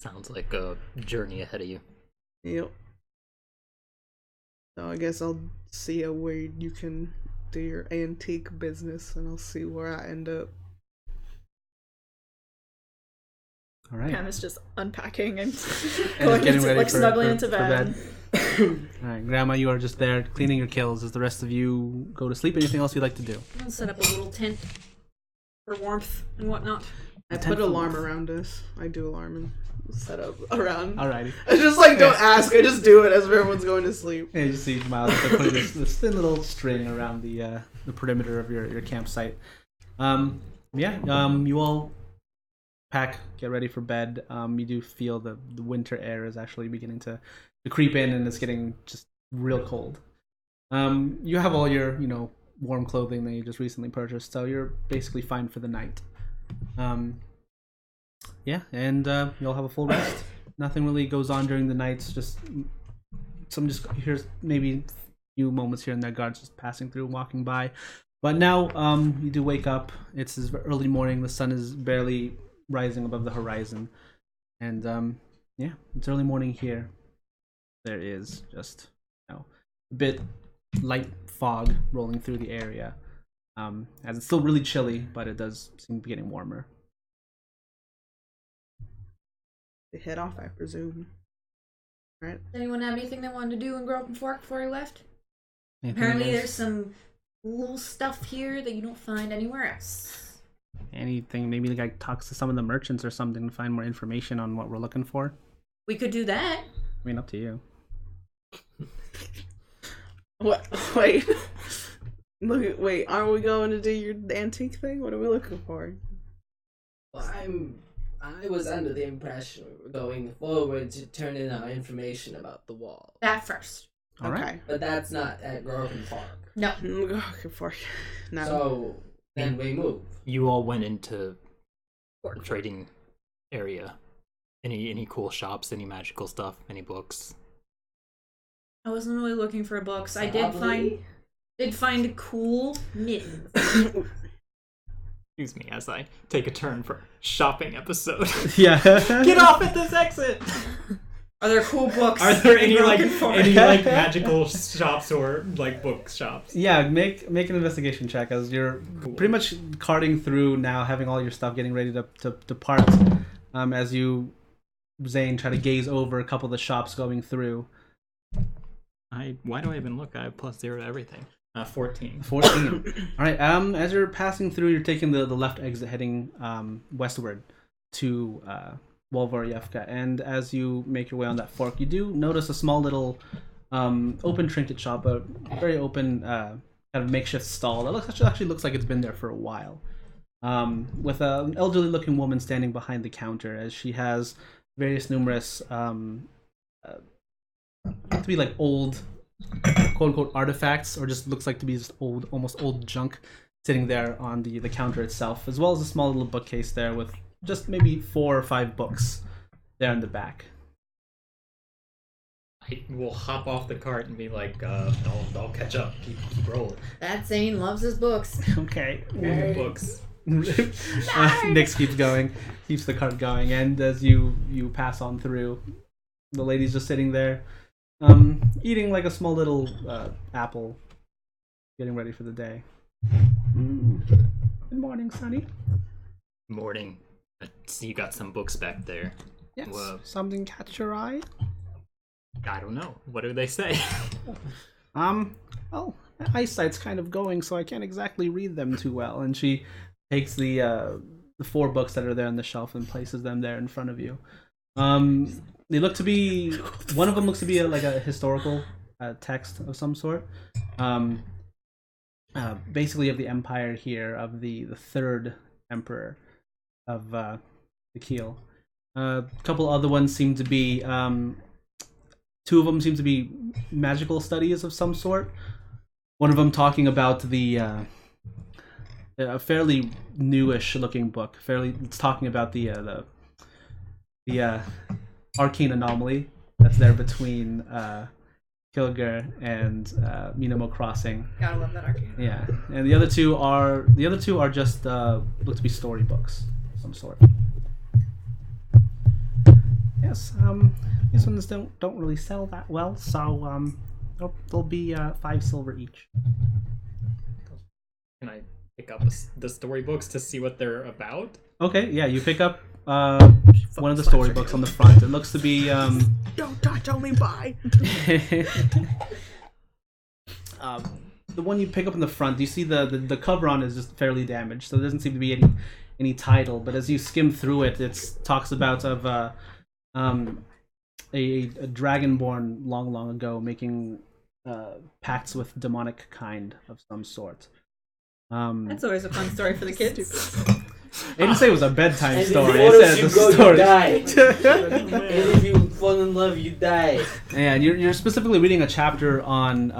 sounds like a journey ahead of you. Yep. So I guess I'll see a way you can do your antique business, and I'll see where I end up. All right. Pam is just unpacking and Going going into, ready snuggling into bed. All right, Grandma, you are just there cleaning your kills as the rest of you go to sleep. Anything else you'd like to do? I'll set up a little tent for warmth and whatnot. I put alarm around us. I do alarm and set up around. Alrighty. I just don't ask. I just do it as everyone's going to sleep. And you see Miles putting this thin little string around the perimeter of your campsite. You all pack, get ready for bed. You do feel the winter air is actually beginning to creep in, and it's getting just real cold. You have all your warm clothing that you just recently purchased, so you're basically fine for the night. And you'll have a full rest. Nothing really goes on during the nights, just some just here's maybe a few moments here and there, guards just passing through, walking by. But now you do wake up. It's early morning. The sun is barely rising above the horizon, and yeah, it's early morning here. There is just a bit light fog rolling through the area, as it's still really chilly, but it does seem to be getting warmer. They head off, I presume. Right? Does anyone have anything they wanted to do in Broken Fork before he left? Anything Apparently, else? there's some cool stuff here that you don't find anywhere else. Anything, maybe the guy talks to some of the merchants or something to find more information on what we're looking for. We could do that. I mean, up to you. What? Wait. Wait, aren't we going to do your antique thing? What are we looking for? Well, I was under the impression we were going forward to turn in our information about the wall. That first. All right. But that's not at Grogan Park. No. Looking for no. So then we move. You all went into the trading area. Any cool shops? Any magical stuff? Any books? I wasn't really looking for books. I Probably. did find cool mittens. Excuse me as I take a turn for shopping episode. Yeah. Get off at this exit! Are there cool books? Are there any like Broken Fork? magical shops or like book shops? Yeah, make an investigation check as you're pretty much carting through now, having all your stuff, getting ready to depart. As you, Zane, try to gaze over a couple of the shops going through. Why do I even look? I have +0 to everything. 14. 14. All right. As you're passing through, you're taking the left exit, heading westward to Wolvorievka, and as you make your way on that fork, you do notice a small little open trinket shop, a very open kind of makeshift stall that actually looks like it's been there for a while, with an elderly looking woman standing behind the counter as she has various numerous to be like old quote unquote artifacts, or just looks like to be just old, almost old junk sitting there on the counter itself, as well as a small little bookcase there with just maybe 4 or 5 books there in the back. I will hop off the cart and be like, I'll catch up. Keep rolling. That Zane loves his books. Okay. Books. Nix keeps going, keeps the cart going, and as you pass on through, the lady's just sitting there, eating like a small little apple, getting ready for the day. Good morning, Sonny. Morning. I see you got some books back there. Yes. Whoa. Something catch your eye? I don't know. What do they say? Well, my eyesight's kind of going, so I can't exactly read them too well. And she takes the 4 books that are there on the shelf and places them there in front of you. They look to be, one of them looks to be like a historical text of some sort. Basically of the empire here, of the 3rd emperor of the Keel. A couple other ones seem to be, 2 of them seem to be magical studies of some sort. One of them talking about a fairly newish looking book. It's talking about the arcane anomaly that's there between Kilgar and Minamo Crossing. Gotta love that arcade. Yeah, and the other two are just look to be storybooks of some sort. Yes, these ones don't really sell that well, so they'll be 5 silver each. Can I pick up the storybooks to see what they're about? Okay, yeah, you pick up one of the storybooks on the front. It looks to be Don't touch, only buy. the one you pick up in the front. You see the cover on is just fairly damaged, so there doesn't seem to be any title. But as you skim through it, it talks about a dragonborn long ago making pacts with demonic kind of some sort. That's always a fun story for the kids. They didn't say it was a bedtime And story. if It said you it's go, a you story. die. And if you fall in love, you die. And you're specifically reading a chapter on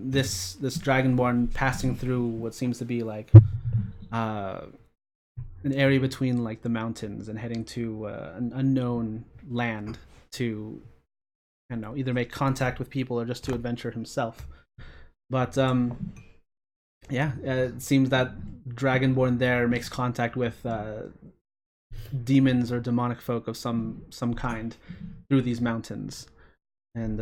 this dragonborn passing through what seems to be like an area between like the mountains and heading to an unknown land to I don't know, either make contact with people or just to adventure himself. But it seems that Dragonborn there makes contact with demons or demonic folk of some kind through these mountains, and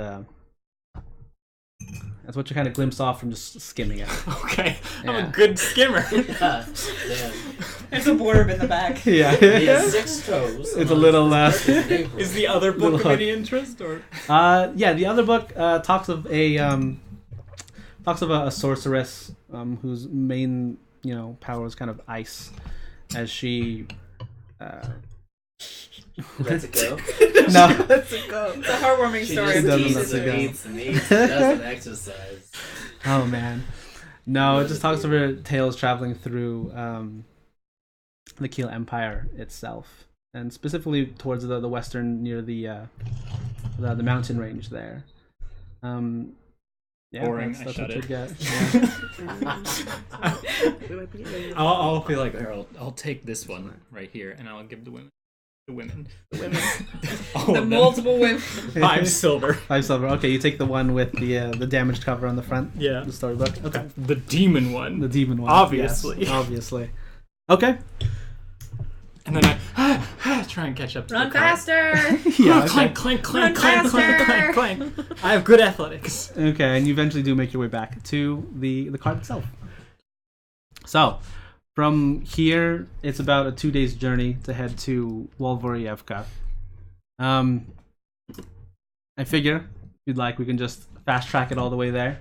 that's what you kind of glimpse off from just skimming it. Okay, I'm Yeah. a good skimmer. Damn. There's a blurb in the back. Yeah, He has 6 toes. it's a little. Is the other book of Look. any interest, or The other book talks of a sorceress whose main power is kind of ice, as she. Let's go. No. Let's go. It's a heartwarming She story. just doesn't eats let and it go. eats and eats and does an exercise. Oh man, no! It just talks of her tales traveling through the Keel Empire itself, and specifically towards the western near the mountain range there. Boring, That's I what shut you it. get. Yeah. I'll feel like I'll take this one right here, and I'll give the women. All The of them. multiple women. 5 silver. 5 silver. Okay, you take the one with the damaged cover on the front. Yeah. The storybook. Okay. The demon one. The demon one. Obviously. Yes, obviously. Okay. And then I try and catch up to Run the cart. faster! Yeah. Okay. Clank, clank, clank, Run clank, clank, clank, clank. I have good athletics. Okay, and you eventually do make your way back to the cart itself. So, from here, it's about a 2 days journey to head to Wolvorievka. I figure, if you'd like, we can just fast track it all the way there.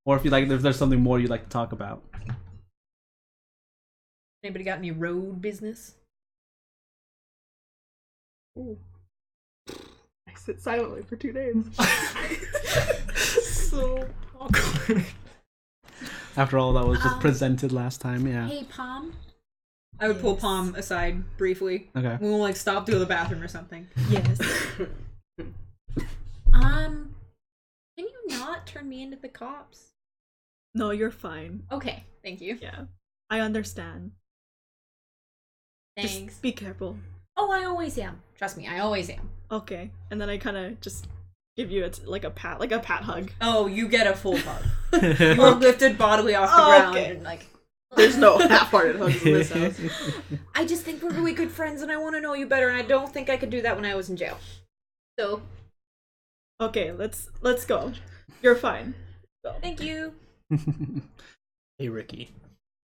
Or if you'd like, if there's something more you'd like to talk about. Anybody got any road business? Ooh. I sit silently for 2 days. So awkward. After all that was just presented last time, yeah. Hey, Palm. I would pull Palm aside briefly. Okay. We'll like stop to go to the bathroom or something. Yes. Can you not turn me into the cops? No, you're fine. Okay, thank you. Yeah. I understand. Thanks. Just be careful. Oh, I always am. Trust me, I always am. Okay. And then I kind of just give you like a pat hug. Oh, you get a full hug. You are lifted bodily off the ground Okay. and like. There's no half-hearted hugs in this house. I just think we're really good friends, and I want to know you better. And I don't think I could do that when I was in jail. So, Okay, let's go. You're fine. Go. thank you. Hey, Ricky.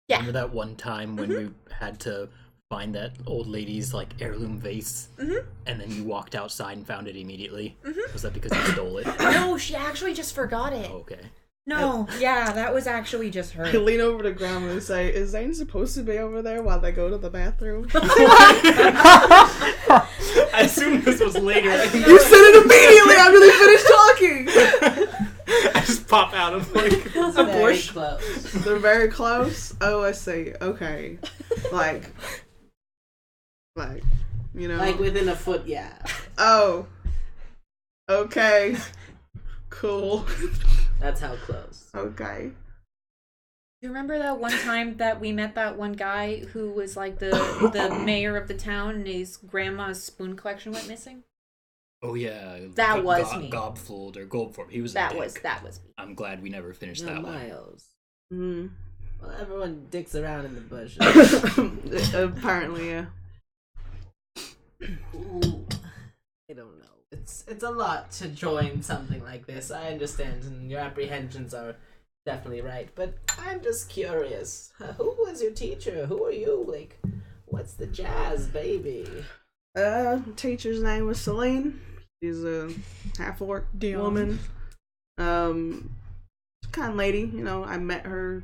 Yeah. Remember that one time when we had to find that old lady's like heirloom vase, and then you walked outside and found it immediately? Was that because you stole it? No, she actually just forgot it. Okay. No, yeah, that was actually just her. I lean over to Grandma and say, "Is Zane supposed to be over there while they go to the bathroom?" I assumed this was later. You said it immediately after they finished talking. I just pop out of like It's very close. They're very close. Oh, I see. Okay, like, you know, Like within a foot, yeah. oh, okay, cool, That's how close. okay. You remember that one time that we met that one guy who was like the mayor of the town, and his grandma's spoon collection went missing? Oh yeah, That was me. Gobfold or Goldform. He was a That dick. was me. I'm glad we never finished No, that one. Miles. Mm. Well, everyone dicks around in the bushes. Apparently, yeah. Ooh, I don't know. It's a lot to join something like this. I understand, and your apprehensions are definitely right. But I'm just curious. Who was your teacher? Who are you? Like, what's the jazz, baby? Teacher's name was Celine. She's a half-orc Damn. woman. Kind of lady, you know. I met her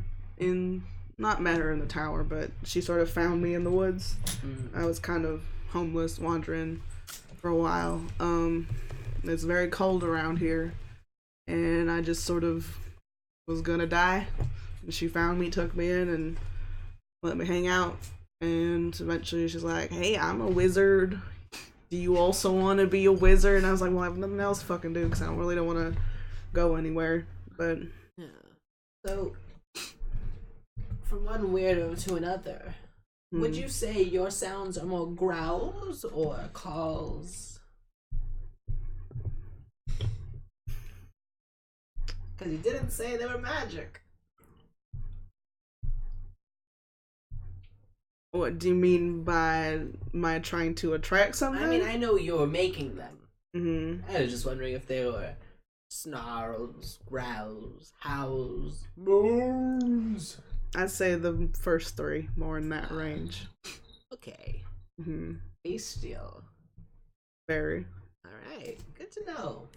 not met her in the tower, but she sort of found me in the woods. I was kind of homeless, wandering for a while. It's very cold around here, and I just sort of was gonna die. And she found me, took me in, and let me hang out. And eventually she's like, "Hey, I'm a wizard. Do you also want to be a wizard?" And I was like, "Well, I have nothing else to fucking do because I don't want to go anywhere." But Yeah. So, from one weirdo to another, would you say your sounds are more growls or calls? Because you didn't say they were magic. What do you mean by my trying to attract something? I mean, I know you were making them. Mm-hmm. I was just wondering if they were snarls, growls, howls, moans. I'd say the first three, more in that range. Okay. Mm-hmm. Bestial. Very. Alright, good to know.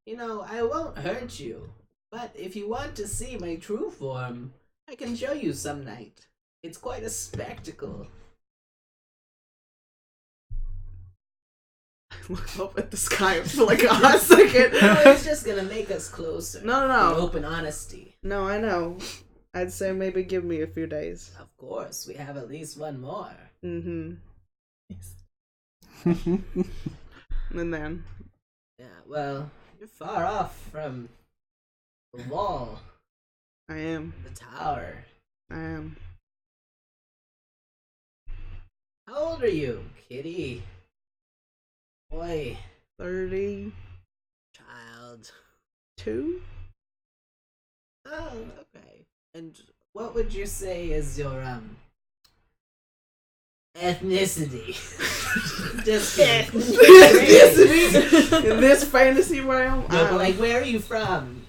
You know, I won't hurt you, but if you want to see my true form, I can show you some night. It's quite a spectacle. I look up at the sky for like a hot second. No, it's just gonna make us closer. No. In open honesty. No, I know. I'd say maybe give me a few days. Of course, we have at least one more. Mm-hmm. And then. Yeah, well, you're far off from the wall, I am. the tower. I am. How old are you, kitty? Boy, 32? child. Oh, okay. And what would you say is your, ethnicity? Just kidding. Ethnicity? In this fantasy realm? No, but like, where are you from?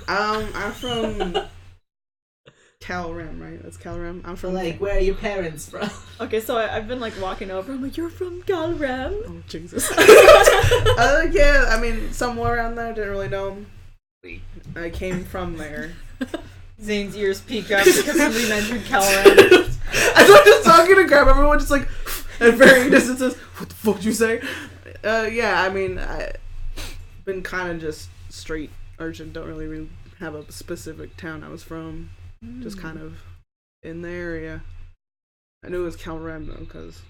I'm from Calram, right? That's Calram. I'm from Like, where are your parents from? Okay, so I've been like walking over. I'm like, you're from Galram? Oh, Jesus. Yeah, I mean, somewhere around there. Didn't really know. I came from there. Zane's ears peak up because somebody mentioned Calran. As I'm just talking to grab everyone, just like at varying distances. What the fuck did you say? Yeah, I mean, I've been kind of just straight urchin. Don't really have a specific town I was from. Just kind of in the area. I knew it was Calram though, because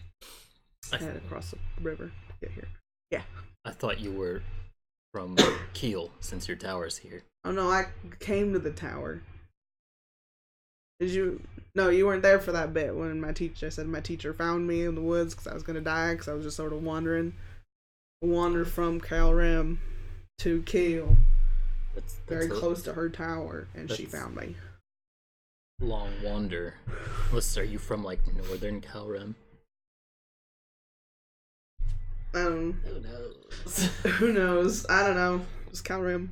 I had to cross the river to get here. Yeah. I thought you were from Kiel, since your tower's here. Oh no, I came to the tower. Did you? No, you weren't there for that bit when my teacher found me in the woods because I was gonna die because I was just sort of wandering from Calram to Kiel, That's very a close to her tower, and she that's- found me. long wander. Are you from like northern Calram? Who knows? Who knows? I don't know. Just Calram.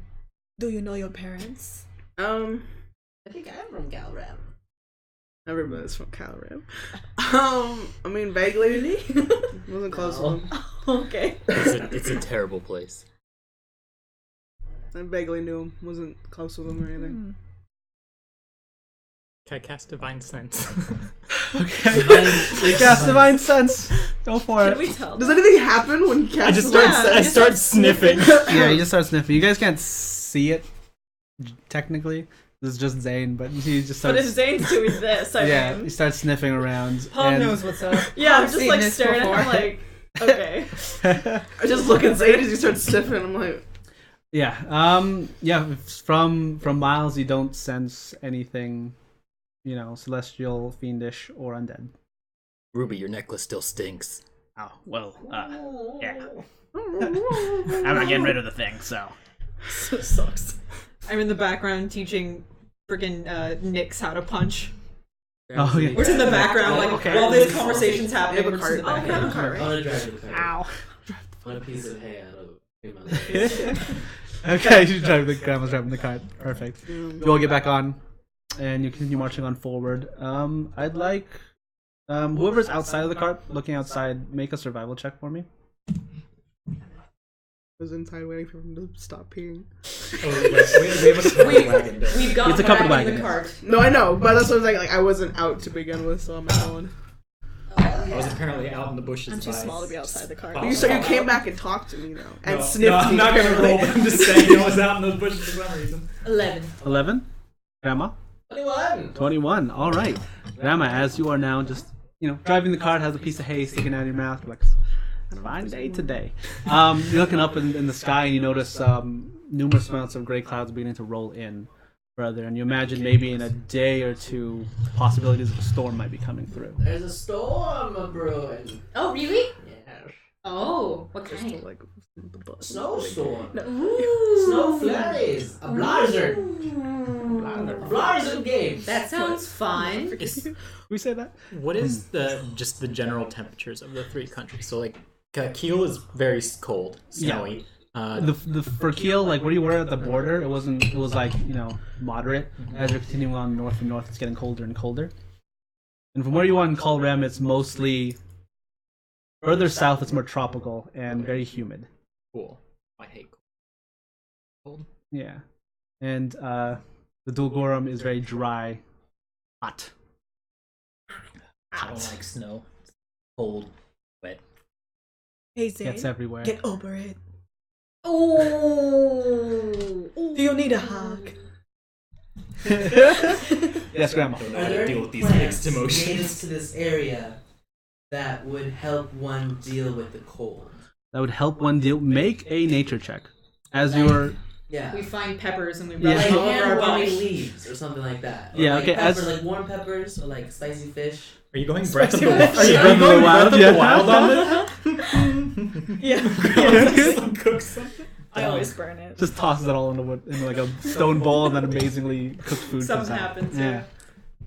Do you know your parents? I think I'm from Galram. Everybody's from Calram. I mean vaguely. Wasn't close to them. Okay. It's a terrible place. I vaguely knew him. Wasn't close with him or anything. Can I cast Divine Sense? Okay. You cast divine sense. Go for Can it. we tell? Does anything happen when you cast? I just Divine start. Sense? I start sniffing. Yeah, you just start sniffing. You guys can't see it technically. This is just Zane, but he just But if starts. Zane's doing this, I Yeah, mean. he starts sniffing around. Paul and- knows what's up. Yeah, I'm I've just seen like this staring at him before. like, okay. I just look at Zane as you start sniffing. I'm like, Yeah. From miles, you don't sense anything, celestial, fiendish, or undead. Ruby, your necklace still stinks. Oh, well, yeah. I'm not getting rid of the thing, so. So sucks. I'm in the background teaching freaking Nyx how to punch. Oh, yeah. We're just in the background, like, Okay. while this conversation's happening, You have we're a just in the cart. Oh, grab a background. cart, I right? want to drive the car. Ow. Want a piece of hay out of my Okay, grandma's driving the cart. Perfect. You all get back on, and you continue marching on forward. I'd like whoever's outside of the cart, looking outside, make a survival check for me. I was inside waiting for him to stop peeing. We've got It's a covered back in wagon. the cart. No, I know, but that's what I was like I wasn't out to begin with, so I'm going. I was apparently out in the bushes. I'm too by- small to be outside the car. Oh. So you came back and talked to me though, and No, sniffed no, I'm me. not gonna roll, but I'm just saying I was out in those bushes for some reason. 11. 11. Grandma. 21! 21. All right. Grandma, as you are now just, driving the cart, has a piece of hay sticking out of your mouth. You're like, it's a fine day today. You're looking up in the sky and you notice numerous amounts of gray clouds beginning to roll in further. And you imagine maybe in a day or two, possibilities of a storm might be coming through. There's a storm a brewing. Oh, really? Yeah. Oh, what Just kind? like Snowstorm. Ooh. Snow flurries. A blizzard. A blizzard game. That sounds fun. We say that? What is just the general temperatures of the three countries? So like Kiel is very cold, snowy. The for Kiel, like where you were at the border, it was like, moderate. As you're continuing on north and north, it's getting colder and colder. And from where you are in Kulrem, it's mostly further south. It's more tropical and very humid. Cool. I hate cold. Yeah, and the Dulgorum is very dry, hot. I don't like snow. It's cold, wet. Hey Zane, Gets everywhere. get over it. Oh. Do you need a hug? Yes, Grandma. I don't know Are how to there deal with these plants mixed emotions. native to this area that would help one deal with the cold? That would help one deal. Make a nature check. As you're. Yeah. We find peppers and we Yeah. rub Like them all over our hand-warming body. leaves or something like that. Or Yeah, like okay, Peppers, as- like warm peppers or like spicy fish. Are you going Breath of the Wild? Wild. Are you Breath of the going Wild, Breath of yeah. the Wild on this? Yeah. Cook something. I always burn it. Just tosses it all in like a stone bowl, and then amazingly cooked food comes Something out. happens. Yeah.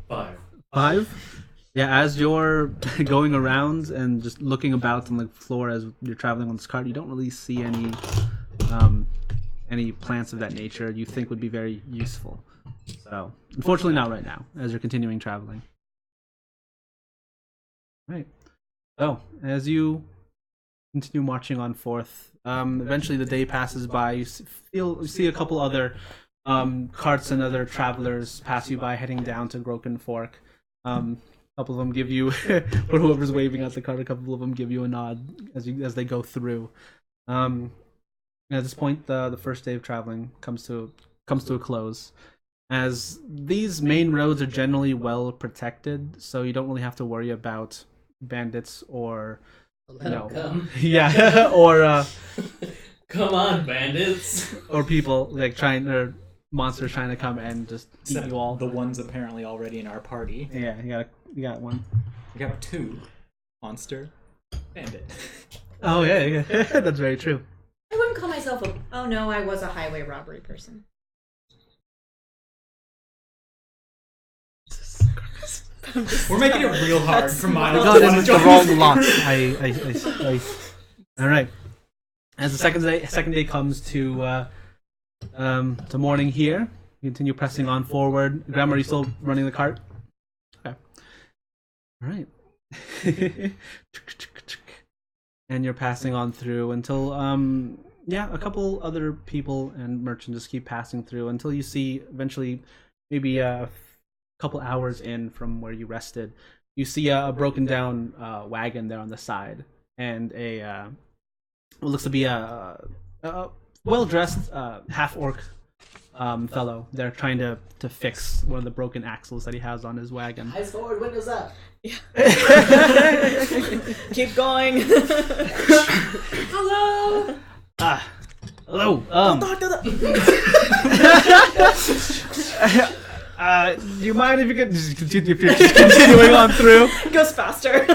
5. 5? Yeah, as you're going around and just looking about on the floor as you're traveling on this cart, you don't really see any plants of that nature you think would be very useful. So, unfortunately not right now, as you're continuing traveling. Right. So, as you continue marching on forth, eventually the day passes by. You see a couple other carts and other travelers pass you by heading down to Broken Fork. A couple of them give you, or whoever's waving at the cart, a couple of them give you a nod as they go through. At this point, the first day of traveling comes to a close, as these main roads are generally well protected, so you don't really have to worry about bandits or Let 'em come. yeah, or Come on, bandits. or people like monsters trying to come and just eat Except you all. the ones apparently already in our party. Yeah, you got one. We got 2. Monster. Bandit. Oh yeah, that's very true. I wouldn't call myself a. Oh no, I was a highway robbery person. We're making it real hard for Miles. God, to this wanna is the join wrong us. lot. I all right. As the second day comes to morning here, you continue pressing on forward. Grandma, are you still running the cart? Okay. All right. And you're passing on through until a couple other people and merchants just keep passing through until you see eventually, maybe a couple hours in from where you rested, you see a broken down wagon there on the side, and what looks to be a well-dressed half-orc fellow. They're trying to fix one of the broken axles that he has on his wagon. Eyes forward, windows up. Keep going. Hello. Hello. Do you mind if you could just continue, if you're just continuing on through? It goes faster.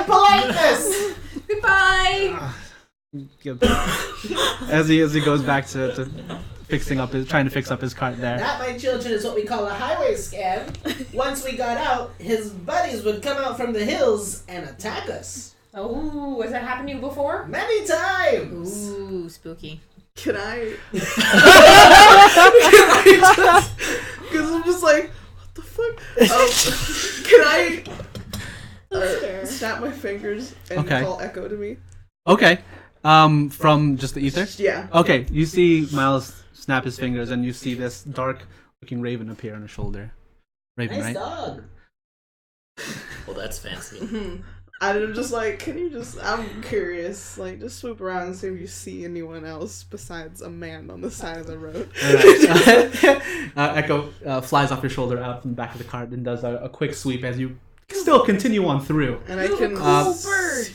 Politeness! Goodbye. As he goes back to trying to fix up his cart there. That, my children, is what we call a highway scam. Once we got out, his buddies would come out from the hills and attack us. Oh, has that happened to you before? Many times! Ooh, spooky. Can I? Because I'm just like, what the fuck? Can I snap my fingers and Okay. call Echo to me? Okay. From just the ether? Yeah. Okay, you see Miles snap his fingers and you see this dark-looking raven appear on his shoulder. Raven, Nice right? dog. Well, that's fancy. I'm just like, I'm curious. Like, just swoop around and see if you see anyone else besides a man on the side of the road. Alright. Echo flies off your shoulder out from the back of the cart and does a quick sweep as you still continue on through. And I can. Cool bird.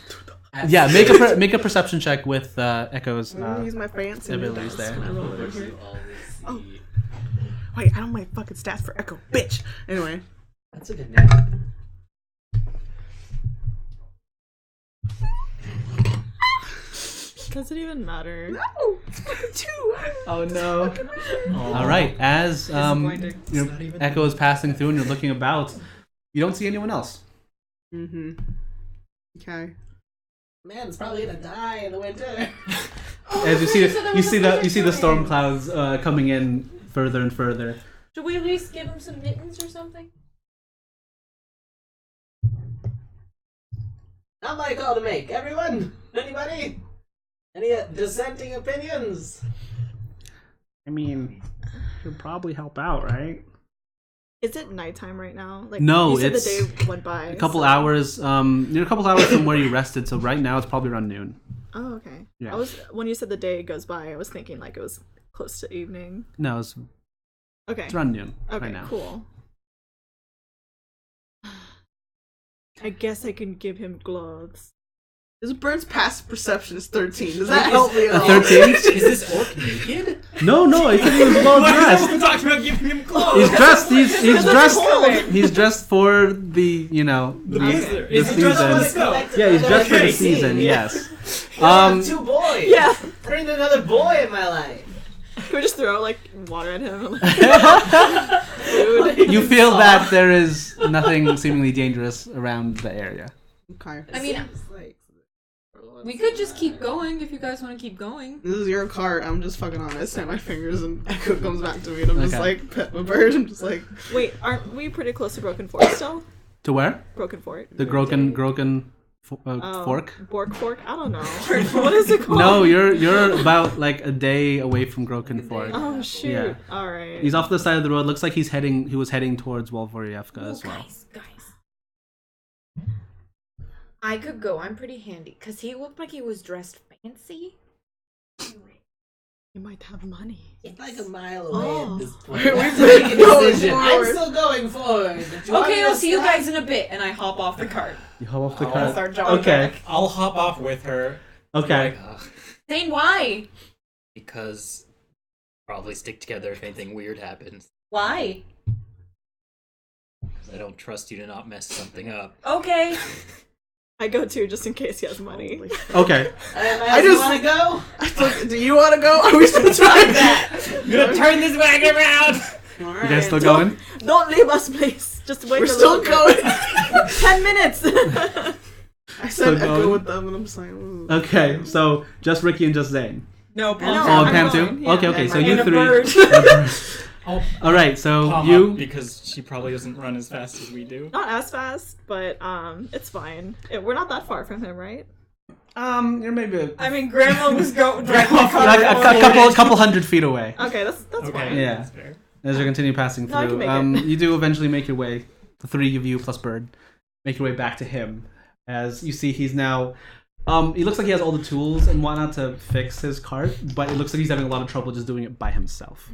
Yeah, make a perception check with Echo's I'm gonna use my fancy abilities dice there. when I roll over here. You always see. Wait, I don't my fucking stats for Echo, bitch. Anyway, That's a good name. Does it even matter? No, it's fucking 2. Oh no. All right, as Disappointing. your echo is passing through and you're looking about, you don't see anyone else. Mm-hmm. Okay. Man, it's probably gonna die in the winter. As you see, you said there was a you see the blizzard storm coming. clouds coming in further and further. Should we at least give him some mittens or something? Not my call to make. Everyone? Anybody? Any dissenting opinions? I mean, should probably help out, right? Is it nighttime right now? Like, No, you said it's the day went by. A couple so- hours. You're a couple hours from where you rested, so right now it's probably around noon. Oh, okay. Yeah. I was when you said the day goes by, I was thinking like it was close to evening. No, it's Okay. around noon Okay, right now. cool. I guess I can give him gloves. This bird's passive perception is 13. Does that help me at A all? 13? Is this orc naked? No, I think he was well dressed. We're talking about giving him clothes. He's dressed. He's dressed. cold. He's dressed for the Blizzard. the Is he dressed for the season. snow? Yeah, he's dressed for the Okay. season. Yes. I have 2 boys. Yeah. Bring another boy in my life. Can we just throw like water at him? Food. You feel that there is nothing seemingly dangerous around the area. Okay. I mean, we could just keep going if you guys want to keep going. This is your cart. I'm just fucking on it. I snap my fingers and Echo comes back to me and I'm just Okay. like, pet my bird. I'm just like, Wait, aren't we pretty close to Broken Fort still? To where? Broken Fort. The Groken fork? Bork Fork? I don't know. What is it called? No, you're about like a day away from Groken Fork. Oh shoot! Yeah. All right. He's off the side of the road. Looks like he was heading towards Wolvorievka as well. Guys. I could go. I'm pretty handy. Because he looked like he was dressed fancy. You might have money. It's like a mile away Oh. at this point. We're I have to make a going decision. I'm forward. still going forward. Do you want me Okay, to I'll see you stop? guys in a bit. And I hop off the cart. You hop off the Oh. cart. Start jogging Okay. back. I'll hop off with her. Okay. Zane, why? Because probably stick together if anything weird happens. Why? I don't trust you to not mess something up. Okay. I go too, just in case he has money. Okay. I just- want to go. Look, do you want to go? Are we still trying I'm gonna turn this wagon around! You guys still going? Don't leave us, please. Just wait We're a still little going. bit. 10 minutes. I Still said Echo going? with them and I'm just like, ooh. Okay. So just Ricky and just Zane. No, No, Oh, I'm Pam going, too. yeah. Okay. So And you a three. bird. All right. So Palm you. up because she probably doesn't run as fast as we do. Not as fast, but it's fine. We're not that far from him, right? You're maybe I mean, Grandma was driving the a car. couple 100 feet away. Okay, that's Okay, fine. Yeah. that's fair. As you continue passing No, I through, can make it. you do eventually make your way. The 3 of you plus Bird make your way back to him. As you see, he's now. He looks like he has all the tools and whatnot to fix his cart, but it looks like he's having a lot of trouble just doing it by himself.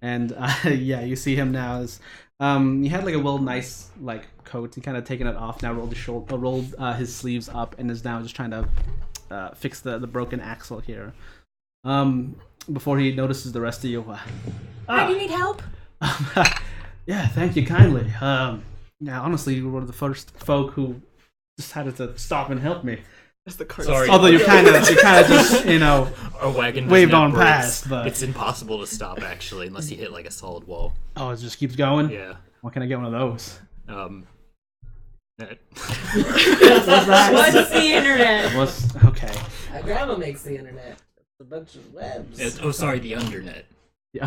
And yeah, you see him now as he had like a nice like coat. He kind of taken it off now, rolled his sleeves up, and is now just trying to fix the broken axle here. Before he notices the rest of you. Hi, do you need help? Yeah, thank you kindly. Yeah, honestly, you were one of the first folk who decided to stop and help me. That's the cart. Sorry. Although you kind of just Our wagon waved doesn't on have brakes. past, but- It's impossible to stop actually unless you hit like a solid wall. oh, it just keeps going. Yeah. Why can't I get one of those? What's the internet? What's okay? My grandma makes the internet. It's a bunch of webs. Oh, sorry, the undernet. The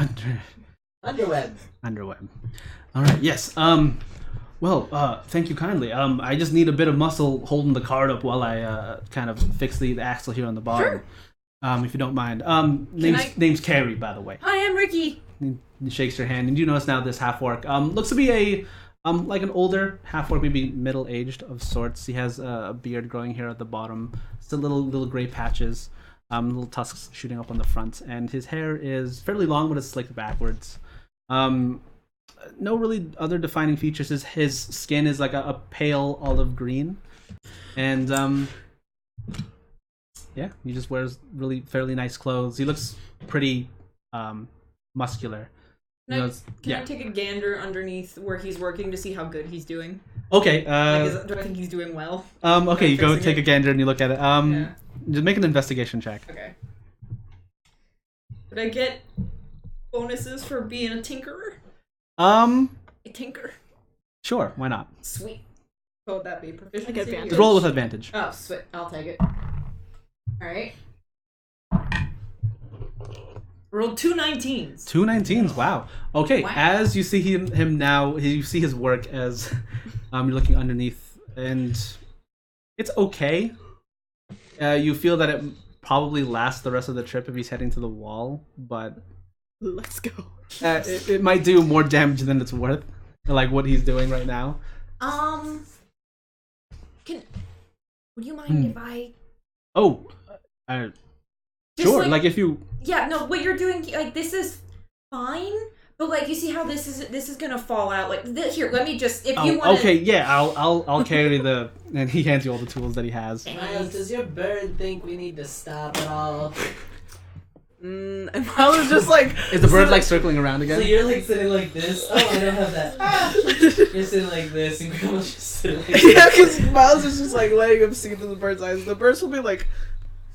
Underweb. underweb. All right. Yes. Well, thank you kindly. I just need a bit of muscle holding the cart up while I kind of fix the axle here on the bottom. If you don't mind. Name's Carrie, by the way. Hi, I'm Ricky. He shakes your hand, and you notice now this half orc looks to be a like an older half orc, maybe middle aged of sorts. He has a beard growing here at the bottom, still little gray patches, little tusks shooting up on the front, and his hair is fairly long, but it's slicked backwards. No really other defining features. His skin is like a pale olive green, and yeah, he just wears really fairly nice clothes. He looks pretty muscular. Can I Yeah. take a gander underneath where he's working to see how good he's doing? Okay. Do I think he's doing well? Okay, you go fixing take it? a gander and you look at it. Yeah. Just make an investigation check. Okay. Did I get bonuses for being a tinkerer? A tinker. Sure, why not? Sweet. So would that be proficiency? Like advantage. Just roll with advantage. Oh, sweet. I'll take it. Alright. Rolled 2 19s. 2 19s. Wow. Okay. Wow. As you see him now, you see his work as you're looking underneath, and it's okay. You feel that it probably lasts the rest of the trip if he's heading to the wall, but Let's go. it might do more damage than it's worth. Like what he's doing right now. Would you mind if I Oh, Just sure. Like if you. Yeah, no, what you're doing, like, this is fine, but, like, you see how this is gonna fall out, like, here, let me just, if you want Okay, yeah, I'll carry the, and he hands you all the tools that he has. Miles, does your bird think we need to stop at all? And I was just like, Is the bird like circling around So again? you're like sitting like this. Oh, I don't have that. You're sitting like this, and Grandma's just sitting like yeah, because Miles is just like letting him see through the bird's eyes. The birds will be like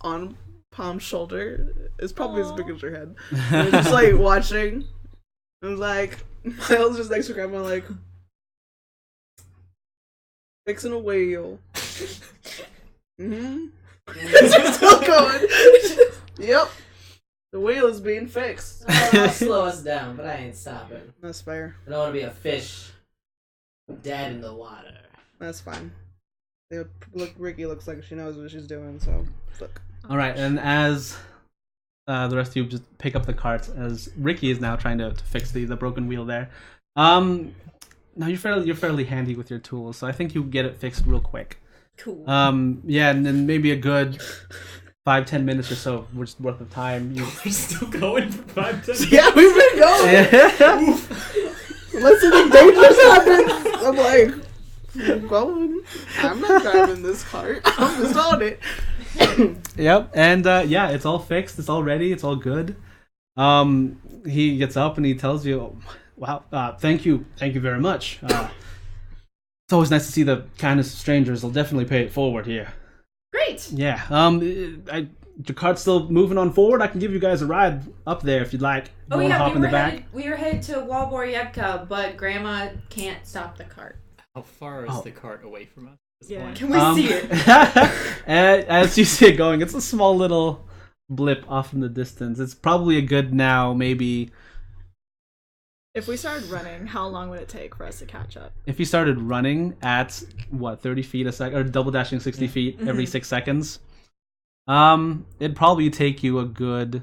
on Palm's shoulder. It's probably as big as your head. They're just like watching. And like Miles just next to Grandma, like fixing a wheel. Still going. Yep. The wheel is being fixed. I'll slow us down, but I ain't stopping. That's fair. I don't want to be a fish dead in the water. That's fine. Ricky looks like she knows what she's doing, so look. All right, and as the rest of you just pick up the carts, as Ricky is now trying to fix the broken wheel there. Now you're fairly handy with your tools, so I think you get it fixed real quick. Cool. Yeah, and then maybe a good 5-10 minutes or so worth of time. We're still going for 5 minutes. Yeah, we've been going. Yeah. Unless anything dangerous happens, I'm like, I'm going. I'm not driving this cart. I'm just on it. Yep, and yeah, it's all fixed. It's all ready. It's all good. He gets up and he tells you, oh, "Wow, thank you very much. It's always nice to see the kindness of strangers. I'll definitely pay it forward here." Great. Yeah. Your cart's still moving on forward. I can give you guys a ride up there if you'd like. Oh You wanna yeah, hop in the back? we were headed to Walborjevka, but Grandma can't stop the cart. How far is the cart away from us? At this Yeah. point? Can we see it? As you see it going, it's a small little blip off in the distance. It's probably a good now, maybe. If we started running, how long would it take for us to catch up? If you started running at 30 feet a second, or double dashing 60 feet every 6 seconds, it'd probably take you a good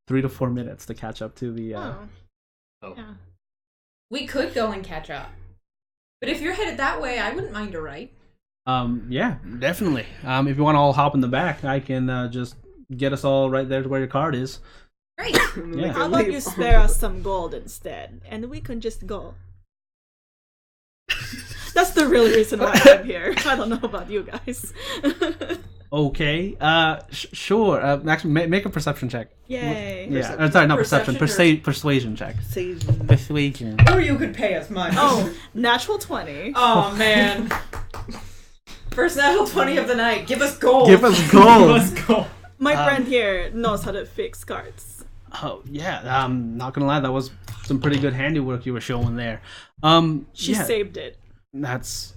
3 to 4 minutes to catch up to the. Oh. Yeah. We could go and catch up. But if you're headed that way, I wouldn't mind a ride. Yeah, definitely. If you want to all hop in the back, I can just get us all right there to where your card is. Great. Yeah. How about you spare us some gold instead, and we can just go. That's the real reason why I'm here. I don't know about you guys. Okay. Sure. Actually, make a perception check. Yay. Yeah. Sorry, not perception. Persuasion check. Persuasion. Or you could pay us money. Oh, natural 20. Oh man. First natural 20 of the night. Give us gold. Give us gold. Let's go. My friend here knows how to fix carts. Oh yeah. Not gonna lie, that was some pretty good handiwork you were showing there. She yeah, saved it. That's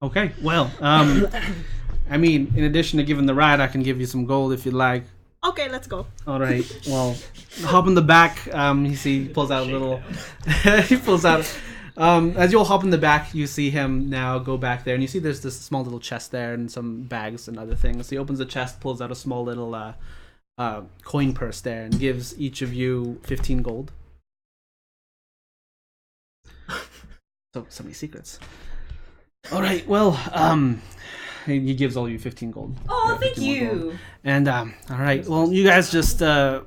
okay. Well, I mean, in addition to giving the ride, I can give you some gold if you'd like. Okay, let's go. All right. Well, hop in the back. You see, he pulls out a little. He pulls out. As you all hop in the back, you see him now go back there, and you see there's this small little chest there and some bags and other things. He opens the chest, pulls out a small little coin purse there, and gives each of you 15 gold. So many secrets. All right. Well, he gives all you 15 gold. Oh, Yeah, thank 15 more gold. you. And all right. Well, you guys just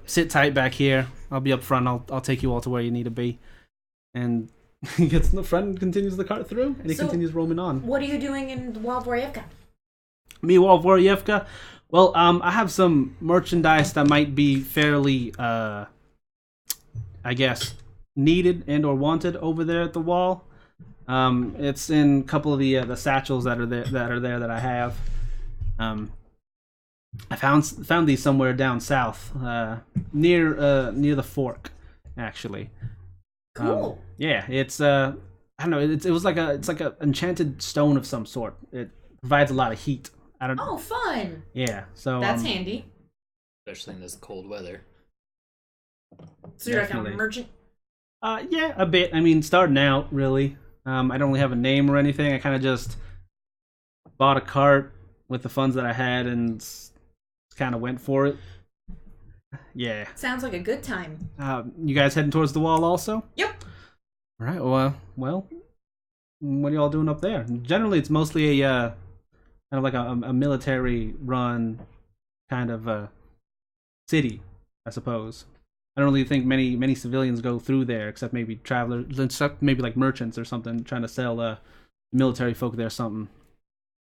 sit tight back here. I'll be up front. I'll take you all to where you need to be. And he gets in the front and continues the cart through, and he So- continues roaming on. What are you doing in Walborjevka? Me, Walborjevka. Well, I have some merchandise that might be fairly, I guess, needed and or wanted over there at the wall. It's in a couple of the satchels that are there that I have. I found these somewhere down south, near the fork, actually. Cool. Yeah, it's I don't know. It's like a enchanted stone of some sort. It provides a lot of heat. I don't. Oh, fun. Yeah, so That's handy. Especially in this cold weather. So you're like Definitely. a merchant. Yeah, a bit. I mean, starting out, really. I don't really have a name or anything. I kind of just bought a cart with the funds that I had and kind of went for it. Yeah. Sounds like a good time. You guys heading towards the wall also? Yep. All right. Well, what are y'all doing up there? Generally, it's mostly a kind of like a military-run kind of city, I suppose. I don't really think many civilians go through there, except maybe travelers, except maybe like merchants or something, trying to sell military folk there something.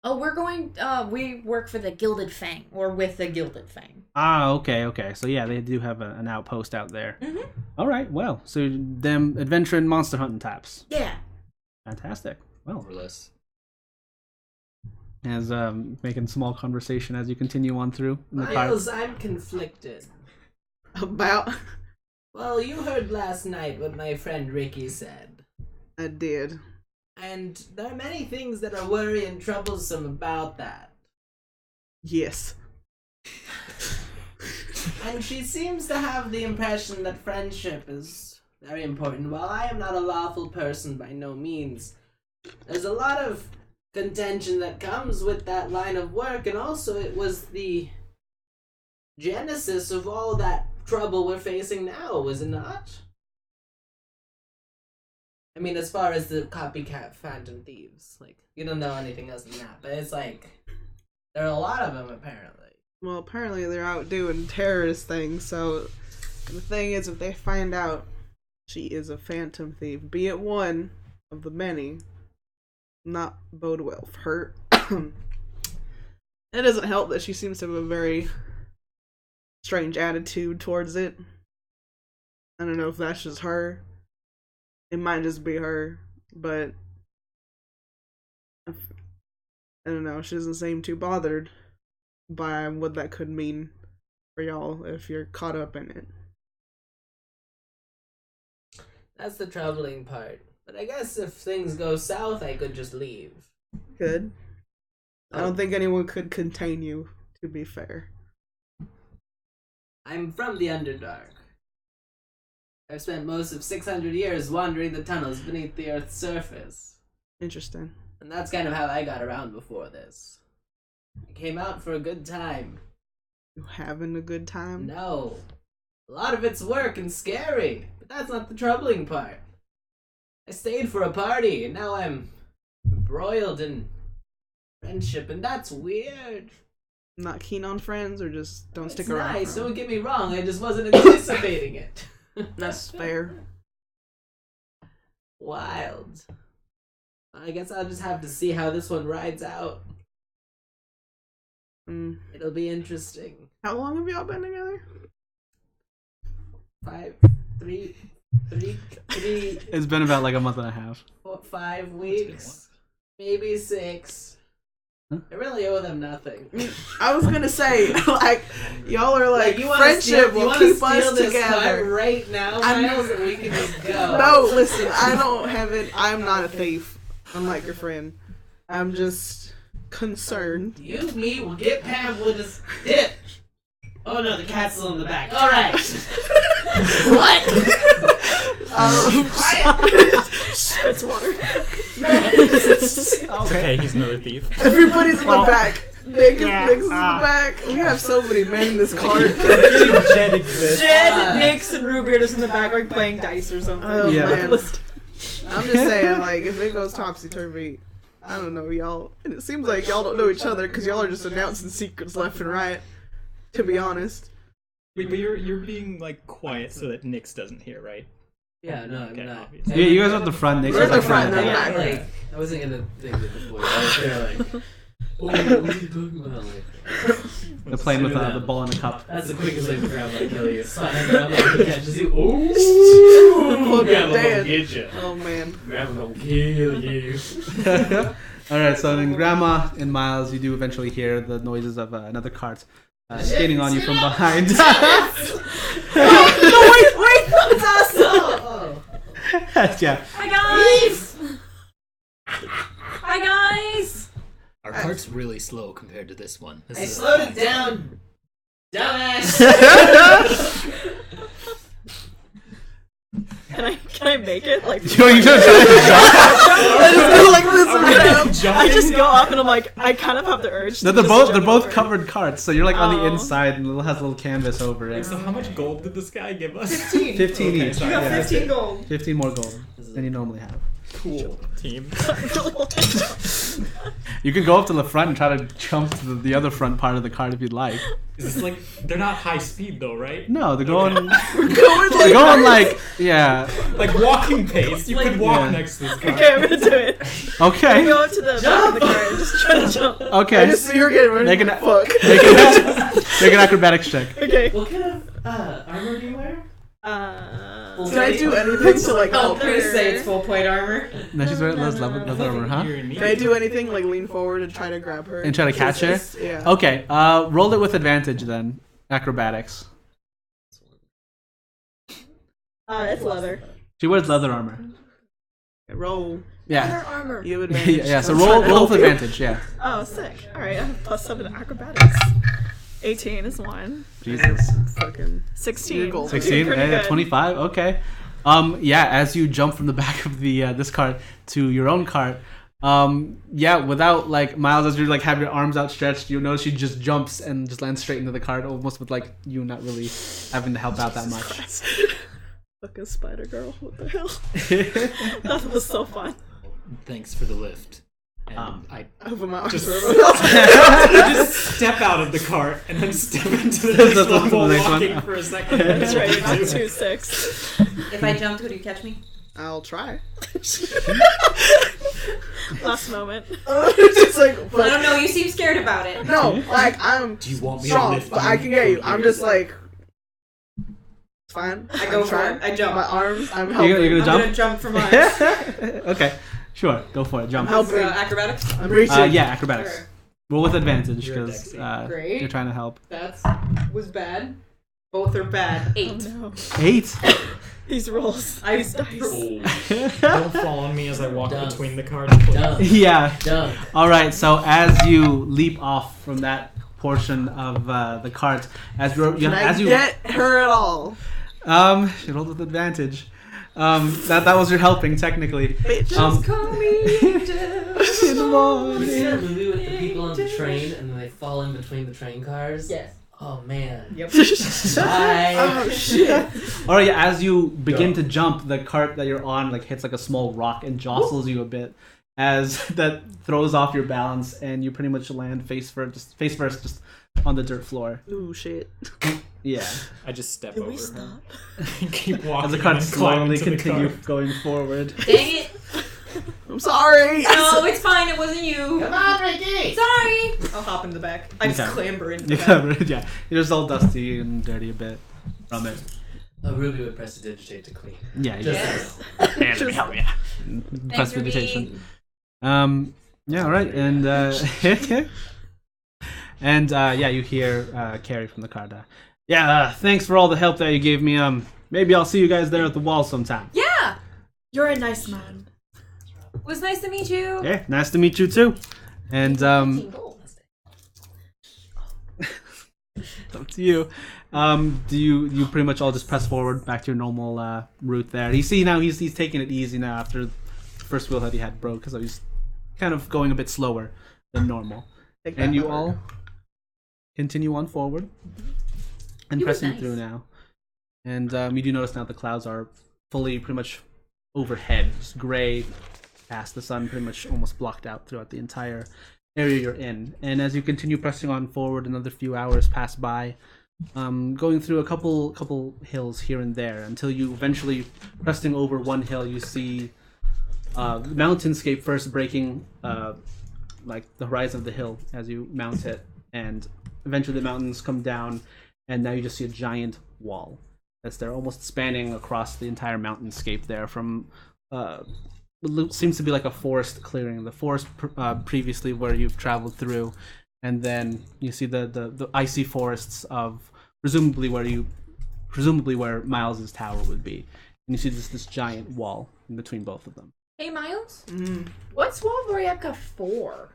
Oh, we're going. We work for the Gilded Fang, or with the Gilded Fang. Ah, okay. So yeah, they do have an outpost out there. Mm-hmm. All right. Well, so them adventuring monster hunting types. Yeah. Fantastic. Well, More or less. as making small conversation as you continue on through in the car. Miles, I'm conflicted. About Well, you heard last night what my friend Ricky said. I did. And there are many things that are worrying and troublesome about that. Yes. And she seems to have the impression that friendship is very important. While I am not a lawful person by no means, there's a lot of contention that comes with that line of work, and also it was the genesis of all that trouble we're facing now, was it not? I mean, as far as the copycat phantom thieves, like, you don't know anything else than that, but it's like, there are a lot of them, apparently. Well, apparently they're out doing terrorist things, so the thing is, if they find out she is a phantom thief, be it one of the many, not bode well for her. It doesn't help that she seems to have a very strange attitude towards it. I don't know if that's just her. It might just be her, but I don't know. She doesn't seem too bothered by what that could mean for y'all if you're caught up in it. That's the troubling part. But I guess if things go south, I could just leave. Good. I don't think anyone could contain you, to be fair. I'm from the Underdark. I've spent most of 600 years wandering the tunnels beneath the Earth's surface. Interesting. And that's kind of how I got around before this. I came out for a good time. You having a good time? No. A lot of it's work and scary, but that's not the troubling part. I stayed for a party, and now I'm embroiled in friendship, and that's weird. Not keen on friends, or just don't stick It's around? nice, for 'em? don't get me wrong, I just wasn't anticipating it. That's fair. Wild. I guess I'll just have to see how this one rides out. It'll be interesting. How long have y'all been together? 3, It's been about like a month and a half. 4, 5 weeks, maybe 6. I really owe them nothing. I was gonna say, like, y'all are like you wanna friendship will keep us this together. cart right now, Miles, and we can just go. No, listen, I don't have it. I'm not a thief, unlike your friend. I'm just concerned. You, me, will get Pam with his dip. Oh no, the cat's still in the back. All right. What? It's water. Okay, he's another thief. Everybody's in the back. Nick is in the back. We have so many men in this car. Jed exists. Jed, Nix, and Rubeard is in the back, like playing dice or something. Oh Yeah. man. I'm just saying, like, if it goes topsy-turvy, I don't know, y'all. And it seems like y'all don't know each other because y'all are just announcing secrets left and right, to be honest. Wait, but you're being like quiet so that Nix doesn't hear, right? Yeah, no, I'm Okay, not. obviously. Yeah, you guys are at the front. Nick's We're at like the front, right they're there. back. Like, I wasn't gonna think of it before. I was there like, what are you talking about? Like, They're playing with the ball in a cup. That's the quickest way for Grandma to kill you. Slap my grandma and catches you. Ooh! Grandma gonna get you. Oh man. Grandma gonna kill you. Alright, so then Grandma and Miles, you do eventually hear the noises of another cart skating on you from behind. No, wait! It's us! Yeah. Hi guys! Hi guys! Our cart's really slow compared to this one. I slowed it down, dumbass. Can I make it? Like, You just I just go like this. I just go up and I'm like, I kind of have the urge. No, to they're just both jump covered carts, so you're like on the Oh. inside and it has a little canvas over it. So how much gold did this guy give us? 15 Okay, each. sorry. Yeah. 15 gold. 15 more gold than you normally have. Cool team. You can go up to the front and try to jump to the other front part of the cart if you'd like. Is this like they're not high speed though, right? No, they're going. over. They're going like yeah. Like walking pace. You could walk Yeah. next to this car. Okay, I'm gonna do it. Okay. Go up to the back of the car and just try to jump. Okay. I just see her getting ready. Make an, Fuck. make an acrobatics check. Okay. What kind of armor do you wear? Can I do anything to like Oh, help I'm gonna her? say it's full plate armor. No, she's wearing leather armor, huh? You're in need. Can I do anything like lean forward and try to grab her? And try to catch her? Yeah. Okay. Roll it with advantage then. Acrobatics. It's leather. She wears leather armor. Roll. Yeah. Armor. You have advantage. Yeah. So I'm roll trying to roll help with you. advantage. Yeah. Oh, sick. All right, I have +7 acrobatics. 18 is 1. Jesus. Fucking. 16. You're gold. 16. Pretty Yeah. good. 25. Okay. Yeah. As you jump from the back of the this cart to your own cart. Yeah, without like Miles, as you like have your arms outstretched, you notice she just jumps and just lands straight into the cart, almost with like you not really having to help out that much. Christ. Fucking spider girl. What the hell? That was so fun. Thanks for the lift. And I Over my arms. Just, just step out of the cart and then step into the next That's level, the next one. walking for a second. That's right. It's 2-6. If I jumped, could you catch me? I'll try. Last moment. Just like, I don't know, you seem scared about it. no, like I'm Do you want me to strong, lift but you I can get you. from I'm here? just like, it's fine. I go I'm for trying. it. I jump. My arms. I'm You're helping. gonna I'm jump? gonna jump for mine. Okay. Sure. Go for it. Jump. Help me. Acrobatics? I'm reaching. Yeah, acrobatics. Sure. Roll with advantage You're because Dexy. Great. you're trying to help. That was bad. Both are bad. 8. Oh no. 8. These rolls. I These dice. Don't fall on me as I walk Dumb. between the cart and Dumb. Yeah. Dumb. All right. So as you leap off from that portion of the cart, as you Can I as you get her at all? she rolled with advantage. That was your helping technically. Bitch. Call me in the You morning. see that movie with the people on the train and then they fall in between the train cars? Yes. Oh man. Yep. Bye. Oh shit. All right. Yeah, as you begin to jump, the cart that you're on like hits like a small rock and jostles you a bit, as that throws off your balance and you pretty much land face first, just on the dirt floor. Ooh shit. Yeah. I just step Can over we her. stop? and keep walking. As the cart and then climb slowly into the continue cart. going forward. Dang it. I'm sorry. No, it's fine. It wasn't you. Come on, Ricky. Sorry. I'll hop in the back. I just Okay. clamber into the You back. covered, yeah. You're just all dusty and dirty a bit from it. Oh, Ruby would press the digitate to clean. Yeah, you Yes. just let me help you. Press Ruby. meditation. Yeah, all right, and and yeah, you hear Carrie from the car. Yeah, thanks for all the help that you gave me. Maybe I'll see you guys there at the wall sometime. Yeah. You're a nice man. It was nice to meet you. Yeah, nice to meet you too. And 15 gold. up to you. Do you pretty much all just press forward back to your normal route there? You see now he's taking it easy now after the first wheel that he had broke, so he's kind of going a bit slower than normal. Take that And you over. all continue on forward and You were pressing nice. through now. And you do notice now the clouds are fully pretty much overhead, just gray past the sun, pretty much almost blocked out throughout the entire area you're in. And as you continue pressing on forward, another few hours pass by, going through a couple hills here and there until you eventually, cresting over one hill, you see the mountainscape first breaking like the horizon of the hill as you mount it, and eventually the mountains come down, and now you just see a giant wall that's there, almost spanning across the entire mountainscape there from what seems to be like a forest clearing. The forest previously where you've traveled through, and then you see the icy forests of presumably where Miles's tower would be. And you see this giant wall in between both of them. Hey, Miles? What's Wolverieka for?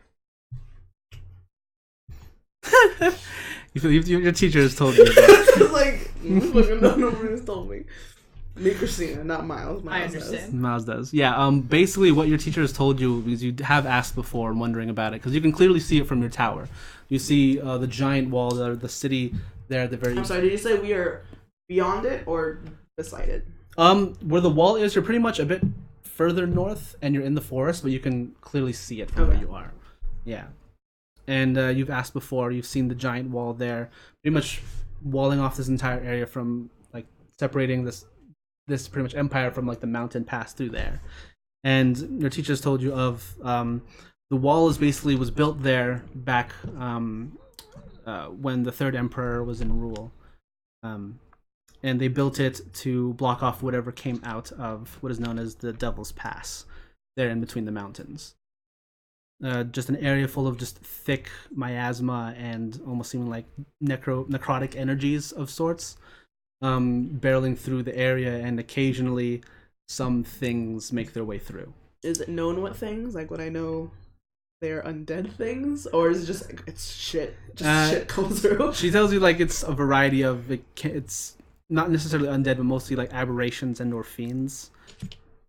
Your teacher has told you that. Like, nobody has told me. Me, Christina, not Miles. I understand. Miles does. Yeah, basically what your teacher has told you, because you have asked before and wondering about it, because you can clearly see it from your tower. You see the giant wall, the city there at the very... I'm sorry, did you say we are beyond it or beside it? Where the wall is, you're pretty much a bit further north, and you're in the forest, but you can clearly see it from where you are. Yeah. And you've asked before, you've seen the giant wall there, pretty much walling off this entire area from, like, separating this pretty much empire from, like, the mountain pass through there. And your teachers told you of the wall was built there back when the third emperor was in rule. And they built it to block off whatever came out of what is known as the Devil's Pass, there in between the mountains. Just an area full of just thick miasma and almost seeming like necrotic energies of sorts, barreling through the area, and occasionally some things make their way through. Is it known what things? Like, would I know they're undead things? Or is it just, like, it's shit? Just shit comes through? She tells you, like, it's a variety of, it's not necessarily undead, but mostly, like, aberrations and or fiends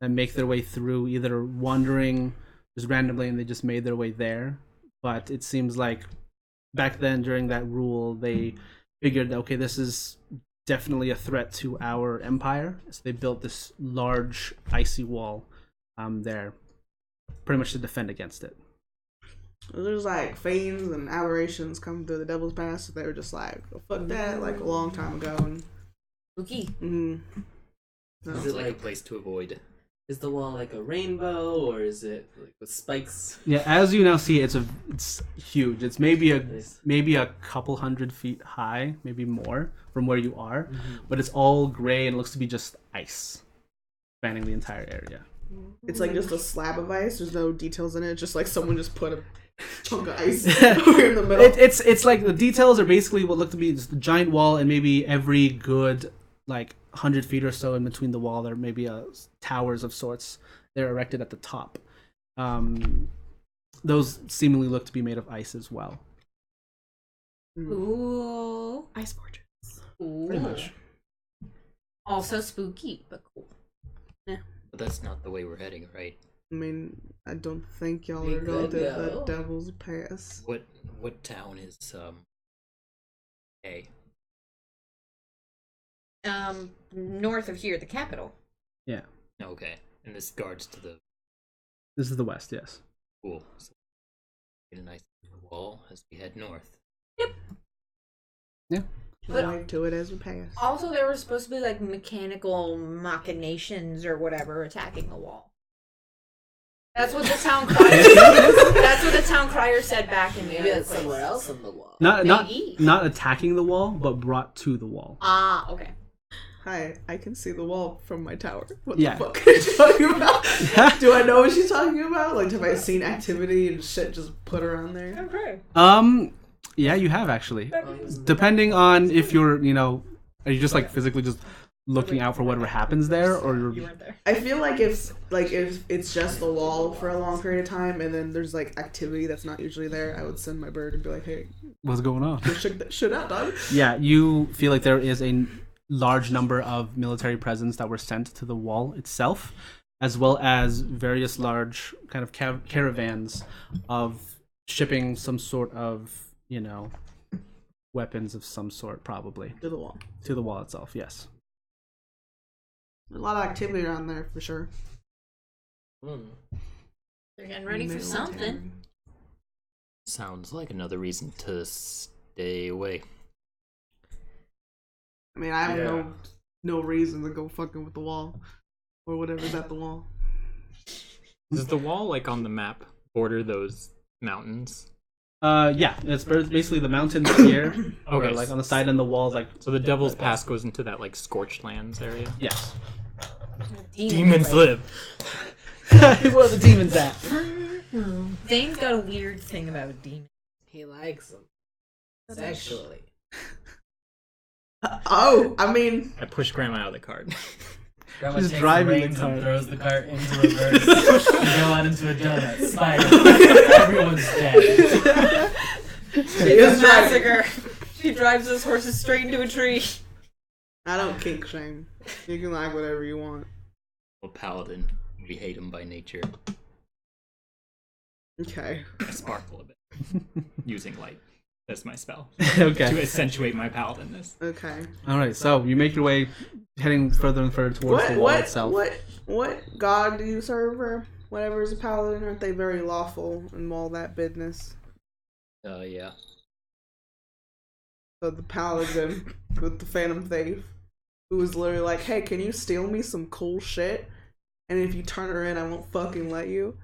that make their way through, either wandering just randomly and they just made their way there. But it seems like back then during that rule, they figured, okay, this is definitely a threat to our empire. So they built this large icy wall there, pretty much to defend against it. There's like fiends and aberrations come through the Devil's Pass. So they were just like, oh, fuck that, like a long time ago. And Spooky. Is it like a place to avoid? Is the wall like a rainbow, or is it like with spikes? Yeah, as you now see, it's huge. It's maybe a couple 100 feet high, maybe more from where you are, but it's all gray and looks to be just ice spanning the entire area. It's like just a slab of ice. There's no details in it. Just like someone just put a chunk of ice over in the middle. It's like the details are basically what look to be just the giant wall, and maybe every good like 100 feet or so in between the wall there may be towers of sorts. They're erected at the top. Those seemingly look to be made of ice as well. Ooh. Ice fortress. Ooh. Pretty much. Also spooky, but cool. But that's not the way we're heading, right? I mean, I don't think y'all We are going could to go. the Devil's Pass. What town is A? North of here, the capital. Yeah. Okay. And this guards to the This is the west, yes. pool. So get a nice wall as we head north. Yeah. But- Drive to it as we pass. Also, there were supposed to be like mechanical machinations or whatever attacking the wall. That's what the town crier. That's what the town crier said back in the Maybe other it's place. somewhere else on the wall. Maybe. Not attacking the wall, but brought to the wall. Ah, okay. Hi, I can see the wall from my tower. What Yeah. the fuck are you talking about? Do I know what she's talking about? Like, have I seen activity and shit just put around there? Okay. Yeah, you have actually. Depending on if you're, are you just like physically just looking out for whatever happens there, or You you're weren't there. I feel like if it's just the wall for a long period of time and then there's like activity that's not usually there, I would send my bird and be like, hey, what's going on? go check that shit out, dog. Yeah, you feel like there is a large number of military presence that were sent to the wall itself, as well as various large kind of caravans of shipping some sort of, weapons of some sort, probably. To the wall. To the wall itself, yes. There's a lot of activity around there for sure. They're getting ready for something. Sounds like another reason to stay away. I mean, I have no reason to go fucking with the wall or whatever's at the wall. Does the wall, like on the map, border those mountains? Yeah, it's basically the mountains here. Okay. Like on the side and the walls, like So the Devil's Pass goes into that like scorched lands area. yes. Demons live. Where are the demons at? Zane's got a weird thing about demons. He likes them. Sexually. I mean, I push Grandma out of the cart. Grandma She's takes driving the reins the cart. and throws the cart into reverse. You go on into a donut. Spider. Everyone's dead. It's a massacre. She drives those horses straight into a tree. I don't kink shame. You can like whatever you want. A paladin. We hate him by nature. Okay. I sparkle a bit. Using light. That's my spell. Okay. To accentuate my paladinness. Okay. All right. So you make your way, heading further and further towards the wall itself. What god do you serve, or whatever is a paladin? Aren't they very lawful and all that business? Yeah. So the paladin with the Phantom Thief, who was literally like, "Hey, can you steal me some cool shit? And if you turn her in, I won't fucking let you."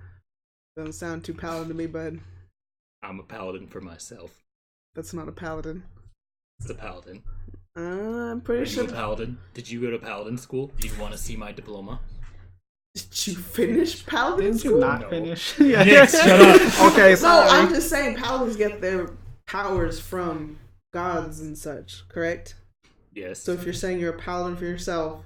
Doesn't sound too paladin to me, bud. I'm a paladin for myself. That's not a paladin. It's a paladin. I'm Are pretty you sure. a paladin? Did you go to paladin school? Do you want to see my diploma? Did you finish paladin Didn't school? you not No. finish? Yeah. Nick, shut up. Okay, No, sorry. I'm just saying paladins get their powers from gods and such, correct? Yes. So if you're saying you're a paladin for yourself,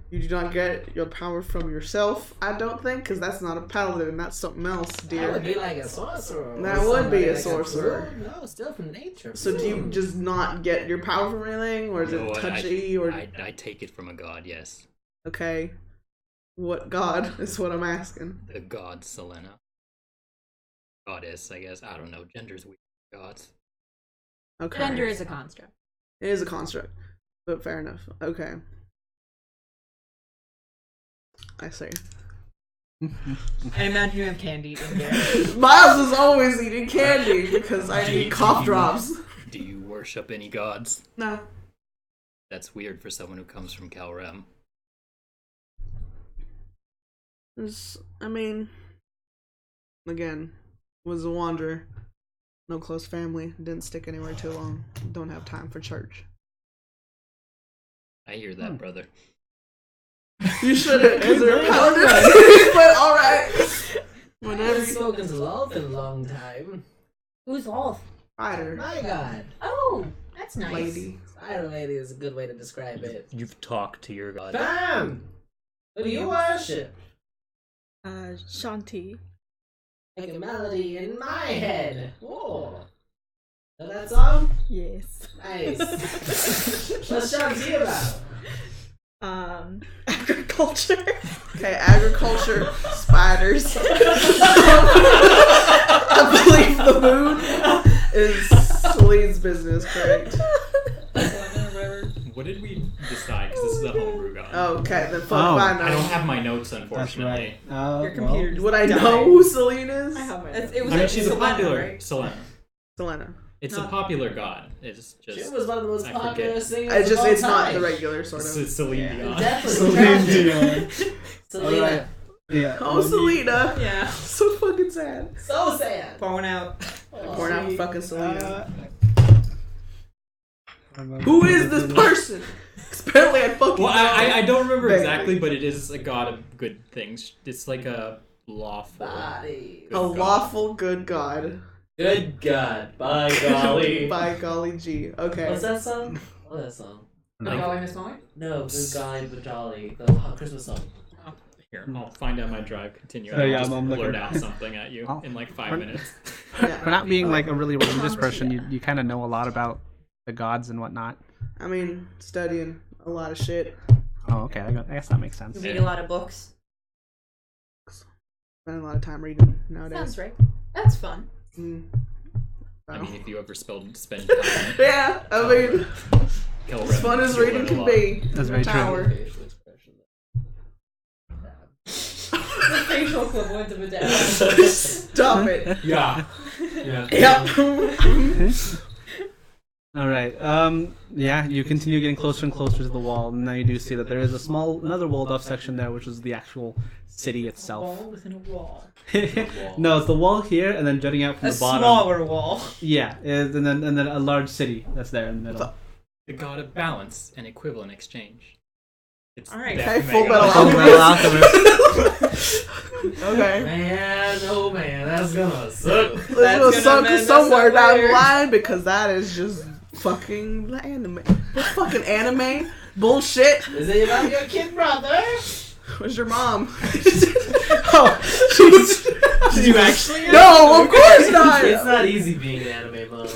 you do not get your power from yourself, I don't think, because that's not a paladin, that's something else, That would dear. be like a sorcerer. or That would be somebody a like sorcerer. No, still from nature. So do you just not get your power from anything, or is No, it touchy, or... I take it from a god, yes. Okay. What god is what I'm asking. The god Selena. Goddess, I guess. I don't know. Gender's weird. Gods. Okay. Gender is a construct. It is a construct, but fair enough. Okay. I see. I imagine you have candy in there. Miles is always eating candy because I need cough drops. Do you worship any gods? No. That's weird for someone who comes from Calrem. I mean, again, was a wanderer. No close family. Didn't stick anywhere too long. Don't have time for church. I hear that, brother. You shouldn't, because they're a paladin. But alright. I Whatever. haven't spoken to Lolth in a long time. Who's Lolth? Spider. My god. Oh, that's nice. Lady. Spider Lady is a good way to describe it. You've talked to your god. Bam! Who do you worship? Shanti. Like a melody in my head. Whoa. Know that song? Yes. Nice. What's Shanti about? Agriculture. Okay, agriculture, spiders. I believe the moon is Celine's business, correct? What did we decide? Because this is a homebrew god. Okay, then fuck Oh, if I I don't know. have my notes, That's unfortunately. right. Your computer. Would I know who Celine is? I have my It was I mean, like she's a Selena, popular right? Selena. Selena. It's No. a popular god. It's She just was one of the most I popular forget. singers It's just, of all it's not time. the regular sort It's of. Celine Dion. Definitely. Celine tragic. Dion. Selena. Alright. Yeah. Oh, Selena. Yeah. So fucking sad. So sad. Pouring out. Born out fucking Selena. Uh, Who is this person? Apparently I fucking Well, I don't remember Vaguely. exactly, but it is a god of good things. It's like a lawful. Body. A lawful good god. Good God. By golly. By golly gee. Okay. What's that song? What's that song? Like- Golly Miss Molly? No, Good Golly but Jolly. The Christmas song. Here, I'll find out my drive. Continue. Oh, I'll yeah, just I'm blurt looking. out something at you Oh. in like 5 Pardon? minutes. For not being like a really religious person, you kind of know a lot about the gods and whatnot. I mean, studying a lot of shit. Oh, okay. I guess that makes sense. Read a lot of books. Spend a lot of time reading nowadays. Sounds right. That's fun. Mm. I So. mean, if you ever spend time. Yeah, I mean, Kelren, as fun as you'll reading learn a can lot. be. That's in very a true. tower. Facial expression. The facial equivalent of a dad. Stop it. Yeah. Yeah. Yep. All right. Yeah, you continue getting closer and closer to the wall, and now you do see that there is another walled-off section there, which is the actual city itself. Wall within a wall. No, it's the wall here, and then jutting out from A the bottom. smaller wall. Yeah, and then a large city that's there in the middle. The god of balance and equivalent exchange. It's All right. that Okay, Full mega- Metal Full Metal Alchemist. Okay. Man, oh man, that's gonna suck. Let's That's go gonna suck mess us somewhere up down the later. line because that is just fucking anime. That's fucking anime bullshit. Is it about your kid brother? Where's your mom? Oh, jeez. Did you actually? No, of course not. It's not easy being an anime mom.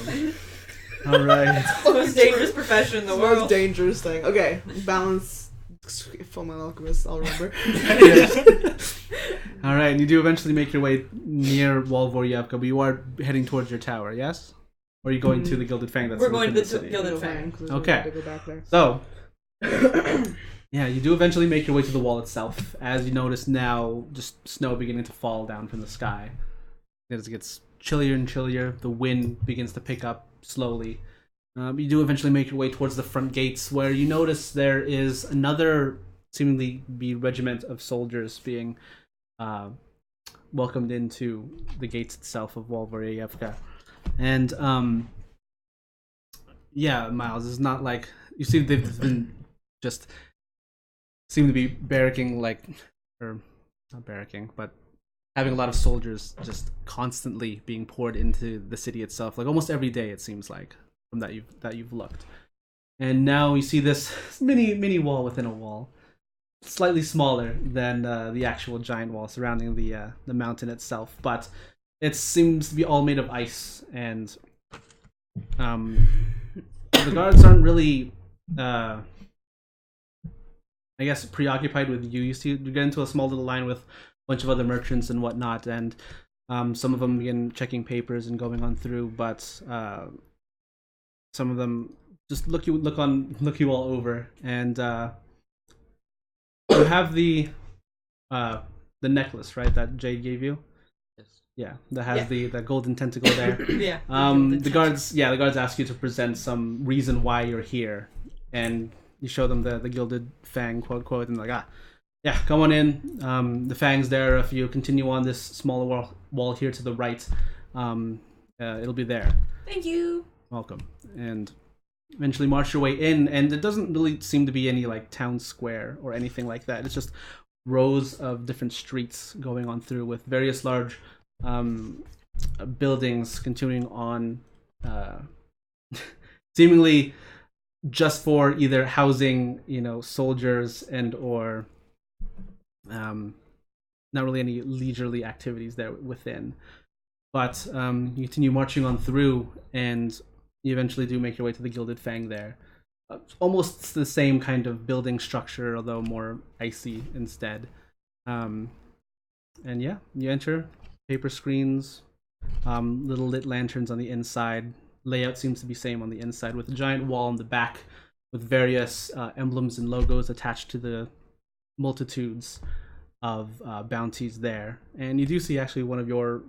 All right. The most dangerous profession in the The most world. dangerous thing. Okay, balance. Full Metal Alchemist, I'll remember. All right, and you do eventually make your way near Volvoryevka, but you are heading towards your tower, yes? Or are you going to the Gilded Fang? That's We're going within to the city? Gilded Fang. Okay. Go back there. So, yeah, you do eventually make your way to the wall itself, as you notice now just snow beginning to fall down from the sky. As it gets chillier and chillier, the wind begins to pick up slowly. You do eventually make your way towards the front gates, where you notice there is another seemingly be regiment of soldiers being welcomed into the gates itself of Volvoryevka. And yeah, Miles, it's not like you see they've been just seem to be barracking or not barracking, but having a lot of soldiers just constantly being poured into the city itself, like almost every day it seems like from that you've looked. And now you see this mini wall within a wall, slightly smaller than the actual giant wall surrounding the mountain itself, but it seems to be all made of ice, and the guards aren't really I guess preoccupied with you. You see, you get into a small little line with a bunch of other merchants and whatnot, and some of them begin checking papers and going on through, but some of them just look you all over, and you have the necklace, right, that Jade gave you. Yeah, that has the golden tentacle there. Yeah. The guards ask you to present some reason why you're here, and you show them the Gilded Fang, quote, and like, yeah, come on in. The Fang's there. If you continue on this smaller wall here to the right, it'll be there. Thank you. Welcome. And eventually march your way in, and it doesn't really seem to be any like town square or anything like that. It's just rows of different streets going on through with various large buildings continuing on, seemingly just for either housing, soldiers and or not really any leisurely activities there within. But you continue marching on through, and you eventually do make your way to the Gilded Fang there. Almost the same kind of building structure, although more icy instead. And yeah, you enter. Paper screens, little lit lanterns on the inside. Layout seems to be same on the inside, with a giant wall on the back with various emblems and logos attached to the multitudes of bounties there. And you do see actually one of your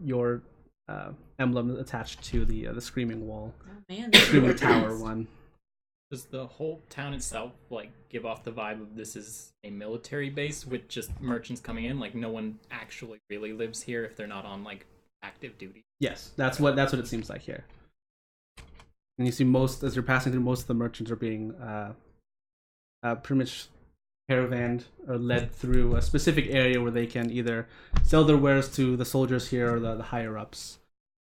emblems attached to the screaming wall. Oh man. The screaming tower one. Does the whole town itself give off the vibe of this is a military base with just merchants coming in? Like no one actually really lives here if they're not on active duty. Yes, that's what it seems like here. And you see as you're passing through, most of the merchants are being pretty much caravanned or led through a specific area where they can either sell their wares to the soldiers here or the higher ups,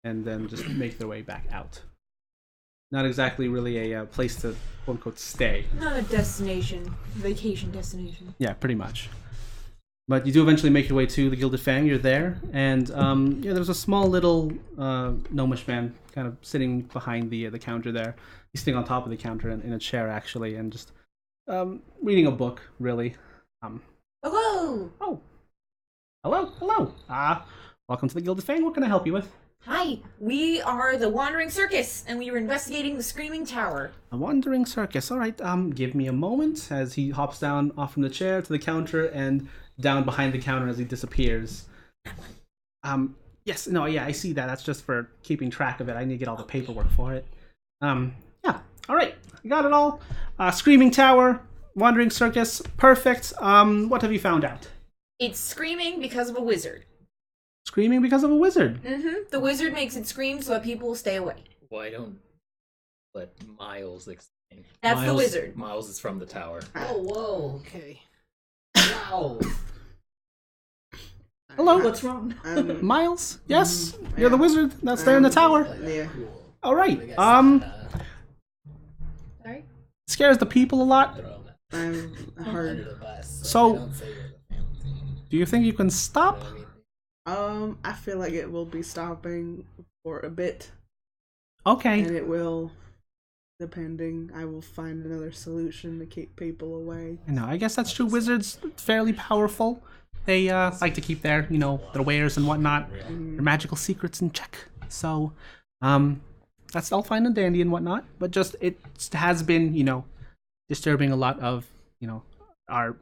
and then just make their way back out. Not exactly really a place to quote unquote stay. Not a vacation destination. Yeah, pretty much. But you do eventually make your way to the Gilded Fang. You're there, and there's a small little gnomish man kind of sitting behind the counter there. He's sitting on top of the counter in a chair actually, and just reading a book. Really. Hello. Oh. Hello. Welcome to the Gilded Fang. What can I help you with? Hi. We are the Wandering Circus, and we were investigating the Screaming Tower. A wandering circus. All right. Give me a moment as he hops down off from the chair to the counter and down behind the counter as he disappears. Yes. No. Yeah. I see that. That's just for keeping track of it. I need to get all the paperwork for it. Yeah. All right, you got it all. Screaming Tower, Wandering Circus, perfect. What have you found out? It's screaming because of a wizard. Screaming because of a wizard. Mm-hmm. The wizard makes it scream so that people will stay away. Why don't let Miles explain? That's the Miles- wizard. Miles is from the tower. Oh, whoa, okay. Wow. Hello, What's wrong? Miles. Yes, you're the wizard that's there in the tower. Yeah. All right. Sorry? Scares the people a lot. I've heard. So, do you think you can stop? I feel like it will be stopping for a bit, Okay. and it will, depending. I will find another solution to keep people away. No, I guess that's true. Wizards fairly powerful. They like to keep their, their wares and whatnot, their magical secrets in check. So, that's all fine and dandy and whatnot. But just it has been, disturbing a lot of, our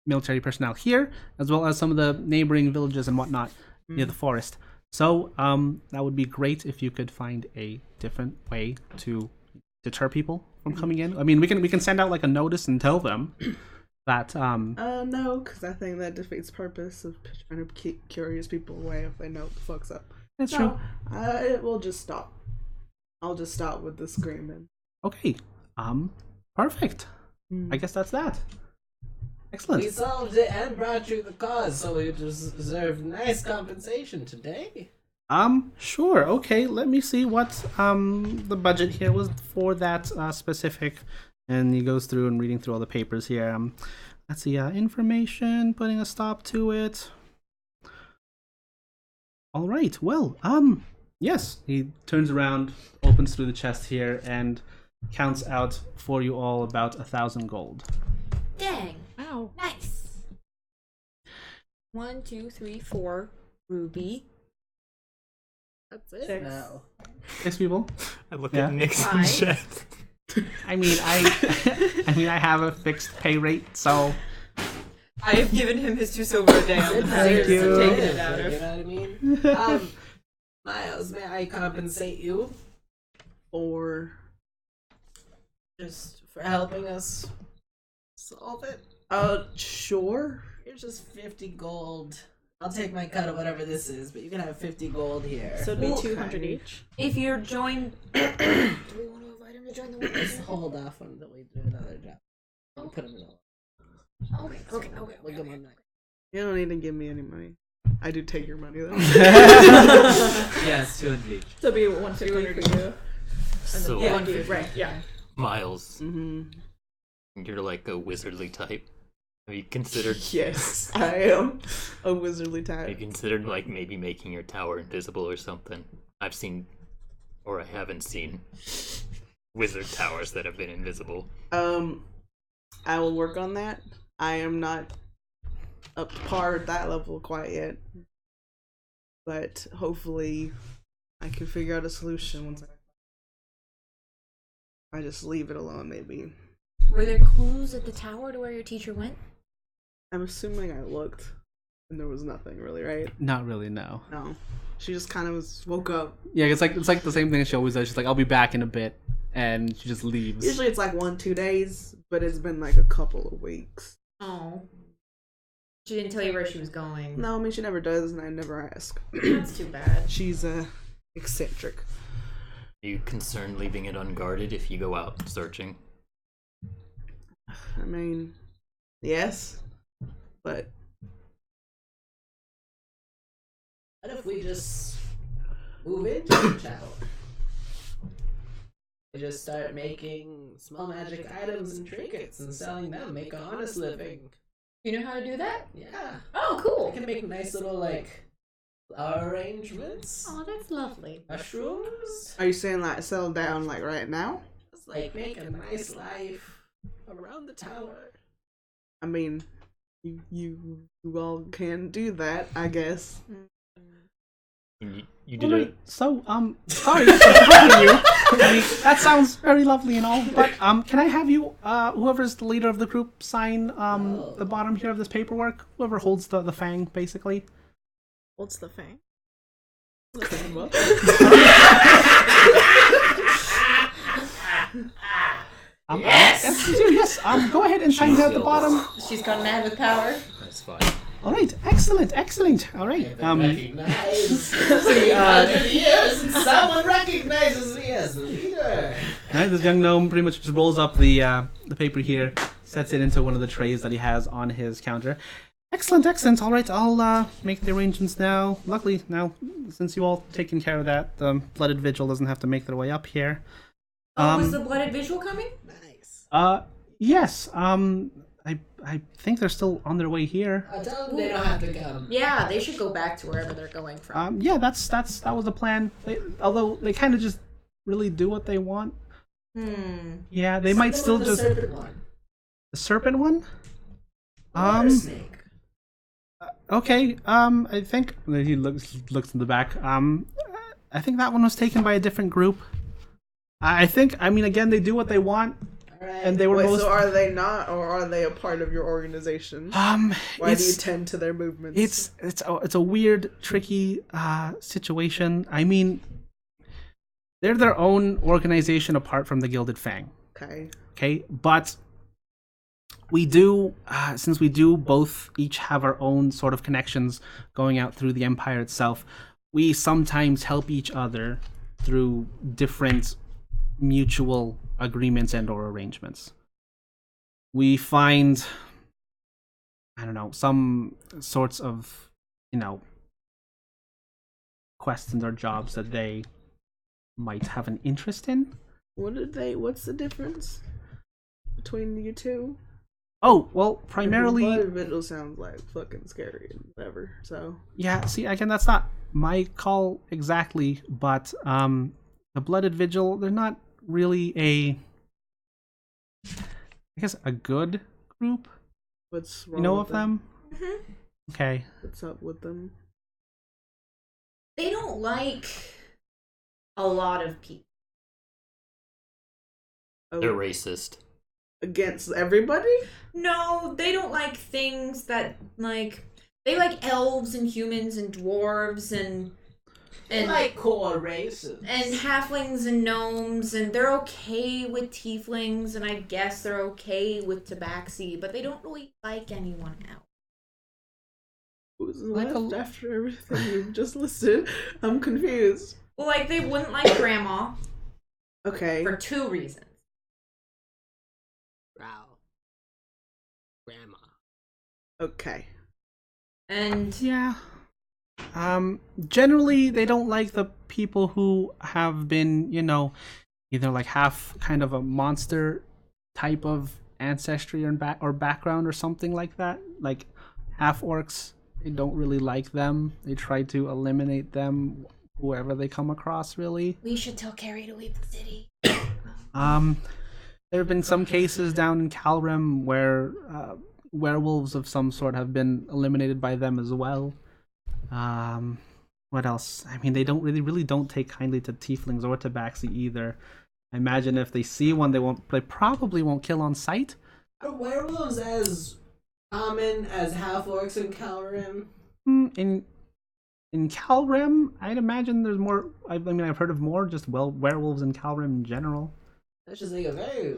military personnel here, as well as some of the neighboring villages and whatnot near the forest. So, that would be great if you could find a different way to deter people from coming in. I mean, we can send out like a notice and tell them that No, because I think that defeats the purpose of trying to keep curious people away if they know what the fuck's up. That's So, true. it will just stop. I'll just stop with the screaming. Okay. Perfect. I guess that's that. Excellent. We solved it and brought you the cause, so we deserve nice compensation today. Sure. Okay, let me see what the budget here was for that specific. And he goes through and reading through all the papers here. Let's see, information, putting a stop to it. All right. Well, yes. He turns around, opens through the chest here, and counts out for you all about 1,000 gold. Dang. Wow. Nice. 1, 2, 3, 4. Ruby. That's it. No. 6 people. I look Yeah. at Nick's Fine. chest. I mean, I have a fixed pay rate, so I have given him his 2 silver a day. Thank you. You know what I mean? Miles, may I compensate you Or, just for helping us solve it? sure. Here's just 50 gold. I'll take my cut of whatever this is, but you can have 50 gold here. So it'd be Okay. 200 each. If you're joined... Do we want to invite him to join the Let's wizard? hold off until we do another job. We'll put him in a... Okay. We'll give him that. You don't need to give me any money. I do take your money though. Yes, 200 each. So it'd be 150 for you. So, Yeah, right, yeah. Miles, Mm-hmm. you're like a wizardly type. Have you considered? Yes, I am a wizardly Have you type. considered like maybe making your tower invisible or something? I've seen, or I haven't seen, wizard towers that have been invisible. I will work on that. I am not up to par at that level quite yet, but hopefully, I can figure out a solution once I just leave it alone. Maybe. Were there clues at the tower to where your teacher went? I'm assuming I looked, and there was nothing really, right? not really. No. No. She just kind of woke up. Yeah, it's like the same thing she always does. She's like, "I'll be back in a bit," and she just leaves. Usually it's like 1-2 days, but it's been like a couple of weeks. Oh. She didn't tell you where she was going. No, I mean she never does, and I never ask. That's too bad. She's eccentric. Are you concerned leaving it unguarded if you go out searching? I mean, yes, but What if we just move into the tower? We just start making small magic items and trinkets and selling them, make an honest living. You know how to do that? Yeah. Oh, I cool. can make nice little, like, flower arrangements, Oh, that's lovely. mushrooms. are you saying like settle down like right now? Just, like, make a nice life around the tower. I mean, you all can do that, I guess. And you did Alright, so sorry for bothering you. I mean, that sounds very lovely and all, but can I have you, whoever's the leader of the group, sign the bottom here of this paperwork? Whoever holds the fang, basically. What's the fang? Yes. Go ahead and sign at the bottom. She's gone mad with power. That's fine. All right, excellent. All right. Recognize 300 years and someone recognizes me as the leader. All right, this young gnome pretty much just rolls up the paper here, sets it into one of the trays that he has on his counter. Excellent. All right, I'll make the arrangements now. Luckily, now, since you all taken care of that, the Blooded Vigil doesn't have to make their way up here. Was the Blooded Vigil coming? Nice. Yes. I think they're still on their way here. Tell them they don't have to come. Yeah, they should go back to wherever they're going from. Yeah, that was the plan. Although they kind of just really do what they want. Yeah, they might still just. Serpent one. The serpent one? Water snake. Okay. I think he looks in the back. I think that one was taken by a different group. Again, they do what they want, and they were So are they not, or are they a part of your organization? Why do you tend to their movements? It's a weird, tricky situation. I mean, they're their own organization apart from the Gilded Fang. Okay, but we do, since we do both each have our own sort of connections going out through the Empire itself, we sometimes help each other through different mutual agreements and or arrangements. We find, some sorts of, questions or jobs that they might have an interest in. What's the difference between you two? Oh, well, primarily... Blood Vigil sounds like fucking scary and whatever, so... Yeah, see, again, that's not my call exactly, but the Blooded Vigil, they're not really a good group. What's wrong You know with of them? Mm-hmm. Okay. What's up with them? They don't like a lot of people. They're racist. Against everybody? No, they don't like things that, they like elves and humans and dwarves and like core races. And halflings and gnomes, and they're okay with tieflings, and I guess they're okay with tabaxi, but they don't really like anyone else. Who's left after everything you've just listed? I'm confused. Well, they wouldn't like Grandma. Okay. For 2 reasons. Grandma. Okay. And yeah. Generally they don't like the people who have been, either half kind of a monster type of ancestry or background or something like that. Like half orcs, they don't really like them. They try to eliminate them, whoever they come across, really. We should tell Carrie to leave the city. There have been some cases down in Calrem where werewolves of some sort have been eliminated by them as well. What else? I mean, they really don't take kindly to tieflings or tabaxi either. I imagine if they see one, they probably won't kill on sight. Are werewolves as common as half-orcs in Calrem? In Calrem, I'd imagine there's more. I've heard of more werewolves in Calrem in general. That's just a very...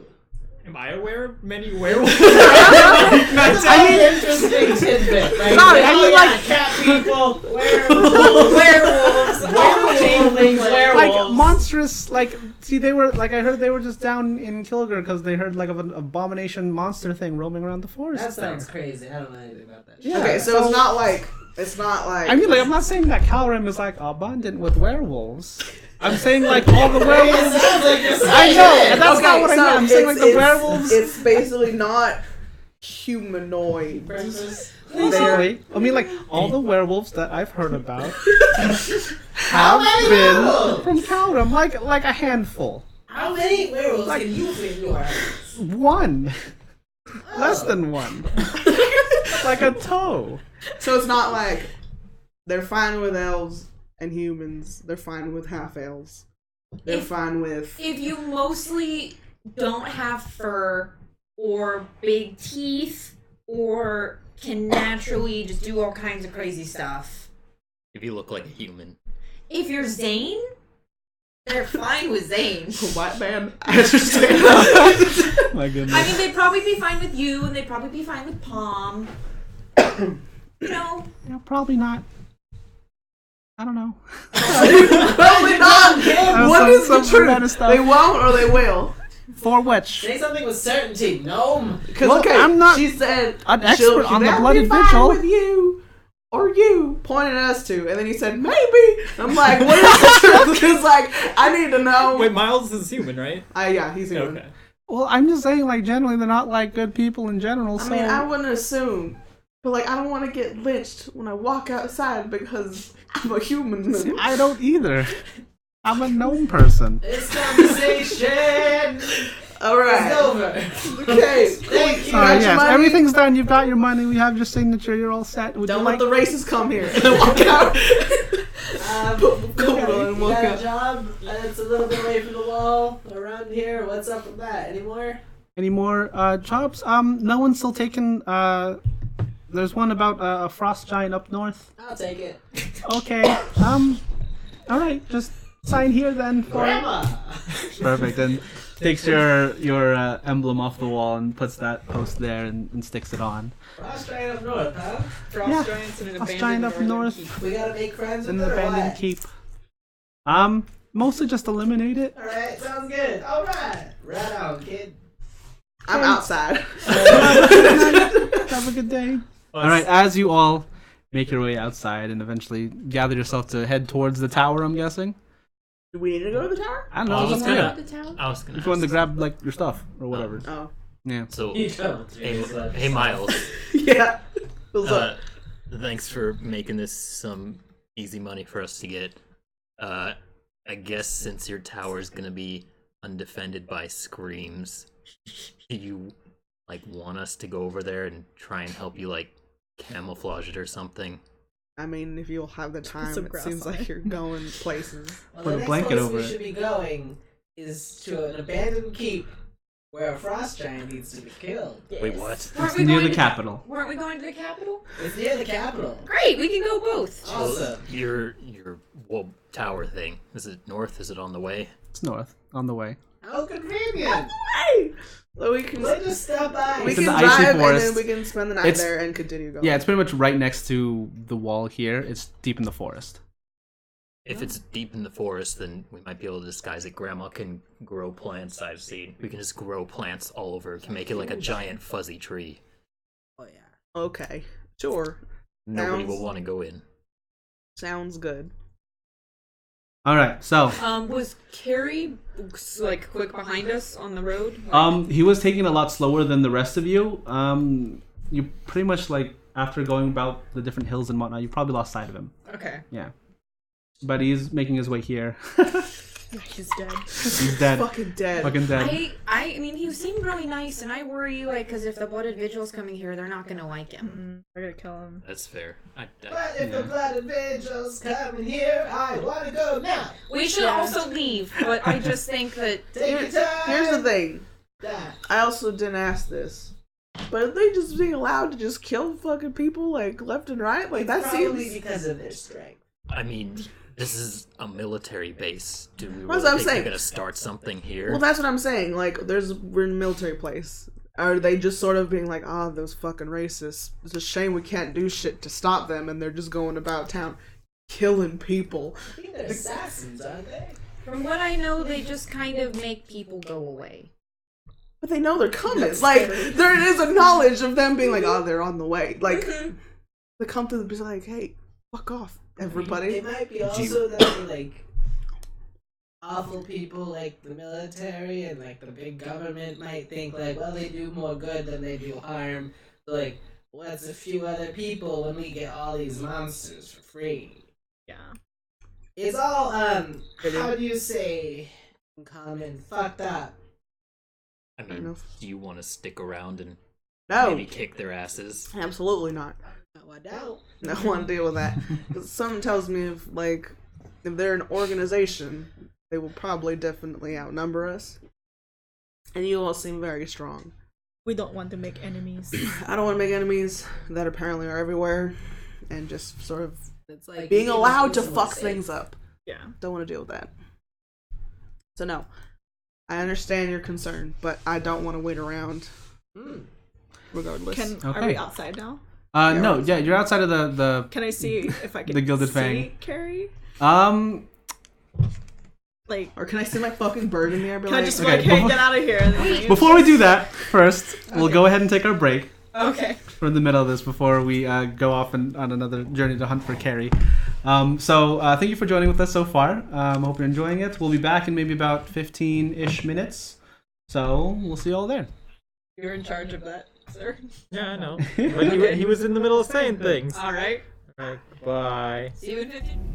Am I aware of many werewolves? That's an interesting tidbit, right? Sorry, cat people, werewolves, werewolves. Monstrous, they were, I heard they were just down in Kilgar because they heard, of an abomination monster thing roaming around the forest. That sounds crazy. I don't know anything about that. Yeah, okay, so it's not like... I'm not saying that Calrem is, abundant with werewolves. I'm saying, all the werewolves... I know, and that's not what I meant. I'm saying, the werewolves... It's basically not humanoid. Basically. All the werewolves that I've heard about have been from Calrem, like a handful. How many werewolves can you fit in your house? 1. Less than 1. Like a toe. So it's not like they're fine with elves and humans. They're fine with half elves. They're fine with... If you mostly don't have fur or big teeth or can naturally just do all kinds of crazy stuff. If you look like a human. If you're Zane, They're fine with Zane. White man. Stand My goodness. I mean, they'd probably be fine with you, and they'd probably be fine with Palm. You know. Yeah, probably not. I don't know. Probably not. What is the truth? They won't or they will. For which? Say something with certainty, gnome. Because Look, I'm not She said an she'll expert on the either blooded be fine vigil. with you or you, pointing at us two, and then he said maybe. I'm like, what is the truth? Because like I need to know. Wait, Miles is human, right? Yeah, he's human. Okay. Well, I'm just saying, like, generally, they're not, like, good people in general, I so... mean, I wouldn't assume, but like I don't want to get lynched when I walk outside because I'm a human. See, I don't either. I'm a gnome person. This conversation All right. is over. Okay. Thank you. Got your Yes, money? everything's done. You've got your money. We have your signature. You're all set. Would Don't you let like... the racists come here and then walk out. Come on, You walk got a out. job that's a little bit away from the wall around here. What's up with that? Any more? Any more jobs? No one's still taken... There's one about a frost giant up north. I'll take it. Okay. All right. Just sign here then. For... Grandma! Perfect. And takes your emblem off the wall and puts that post there and sticks it on. Frost giant up north, huh? Frost Yeah. giants in an Frost abandoned giant up northern north. keep. We gotta make friends In with an it or abandoned what? keep. Mostly just eliminate it. Alright, sounds good. Alright. Right on, kid. I'm outside. Have a good day. All right, as you all make your way outside and eventually gather yourself to head towards the tower, I'm guessing. Do we need to go to the tower? I don't know. I was somewhere. gonna- The town? I was gonna. If you want to ask. grab like your stuff or whatever. Oh. Yeah. So, You don't. hey Miles. Yeah. What's up? Thanks for making this some easy money for us to get. I guess since your tower is gonna be undefended by screams, you like want us to go over there and try and help you like camouflage it or something? I mean, if you'll have the time, some it grass seems on like it. you're going places. Well, Put the a next blanket place over we it. should be going is to an abandoned keep where a frost giant needs to be killed. Wait, what? Weren't It's we near going the to- capital. Weren't we going to the capital? It's near the capital. Great, we can go both. Awesome. Your tower thing, is it north? Is it on the way? It's north, on the way. How convenient. Hey! So we can We'll just stop by. we It's in can the icy drive and forest. then we can spend the night It's- there and continue going. Yeah, it's pretty much right next to the wall here. It's deep in the forest. If it's deep in the forest, then we might be able to disguise it. Grandma can grow plants, I've seen. We can just grow plants all over. We can make it like a giant fuzzy tree. Oh yeah. Okay. Sure. Nobody Sounds- will want to go in. Sounds good. All right, so Was Carrie like quick behind us on the road? Like, he was taking it a lot slower than the rest of you. You pretty much like after going about the different hills and whatnot, you probably lost sight of him. okay. Yeah, but he's making his way here. Yeah, he's dead. He's dead. Fucking dead. Fucking dead. I mean, he seemed really nice, and I worry, like, because if the Blooded Vigil's coming here, they're not gonna like him. We're gonna kill him. That's fair. But if the blooded vigil's coming here, I want to go now. We should also leave, but I just think that Take your time. Here's the thing. Yeah. I also didn't ask this. But are they just being allowed to just kill fucking people like left and right? Like that Probably seems because of their strength. I mean, this is a military base. Do we That's really what I'm think saying. they're gonna start something here? Well, that's what I'm saying. Like, we're in a military place. Are they just sort of being like, oh, those fucking racists. It's a shame we can't do shit to stop them, and they're just going about town killing people. I think they're assassins, aren't they? from what I know, they just kind of make people go away. But they know they're coming. Like, there is a knowledge of them being like, oh, they're on the way. Like, they come to be like, hey, fuck off, everybody. It might be also that they're like awful people like the military and like the big government might think like, well, they do more good than they do harm. So, like, what's a few other people when we get all these monsters for free? Yeah. It's all how do you say in common fucked up. I mean, do you want to stick around and No, maybe kick their asses? absolutely not. No, I doubt. I don't want to deal with that. 'Cause something tells me if they're an organization, they will probably definitely outnumber us. And you all seem very strong. We don't want to make enemies. I don't want to make enemies that apparently are everywhere, and just sort of It's like being you allowed to keep fuck safe. things up. Yeah. Don't want to deal with that. So no, I understand your concern, but I don't want to wait around. Regardless. Are Okay. we outside now? No, yeah, you're outside of the Can I see if I can The Gilded see Fang. Carrie? Like, Or can I see my fucking bird in there? Be can I like, just okay, like, hey, before- get out of here? And then leave? Before we do that, first we'll go ahead and take our break. Okay. We're in the middle of this before we go off on another journey to hunt for Carrie. So thank you for joining with us so far. I hope you're enjoying it. We'll be back in maybe about 15-ish minutes. So we'll see you all there. You're in charge of that, sir. Yeah, I know. But he was in the middle of saying things. All right. Alright, bye. See you in 15.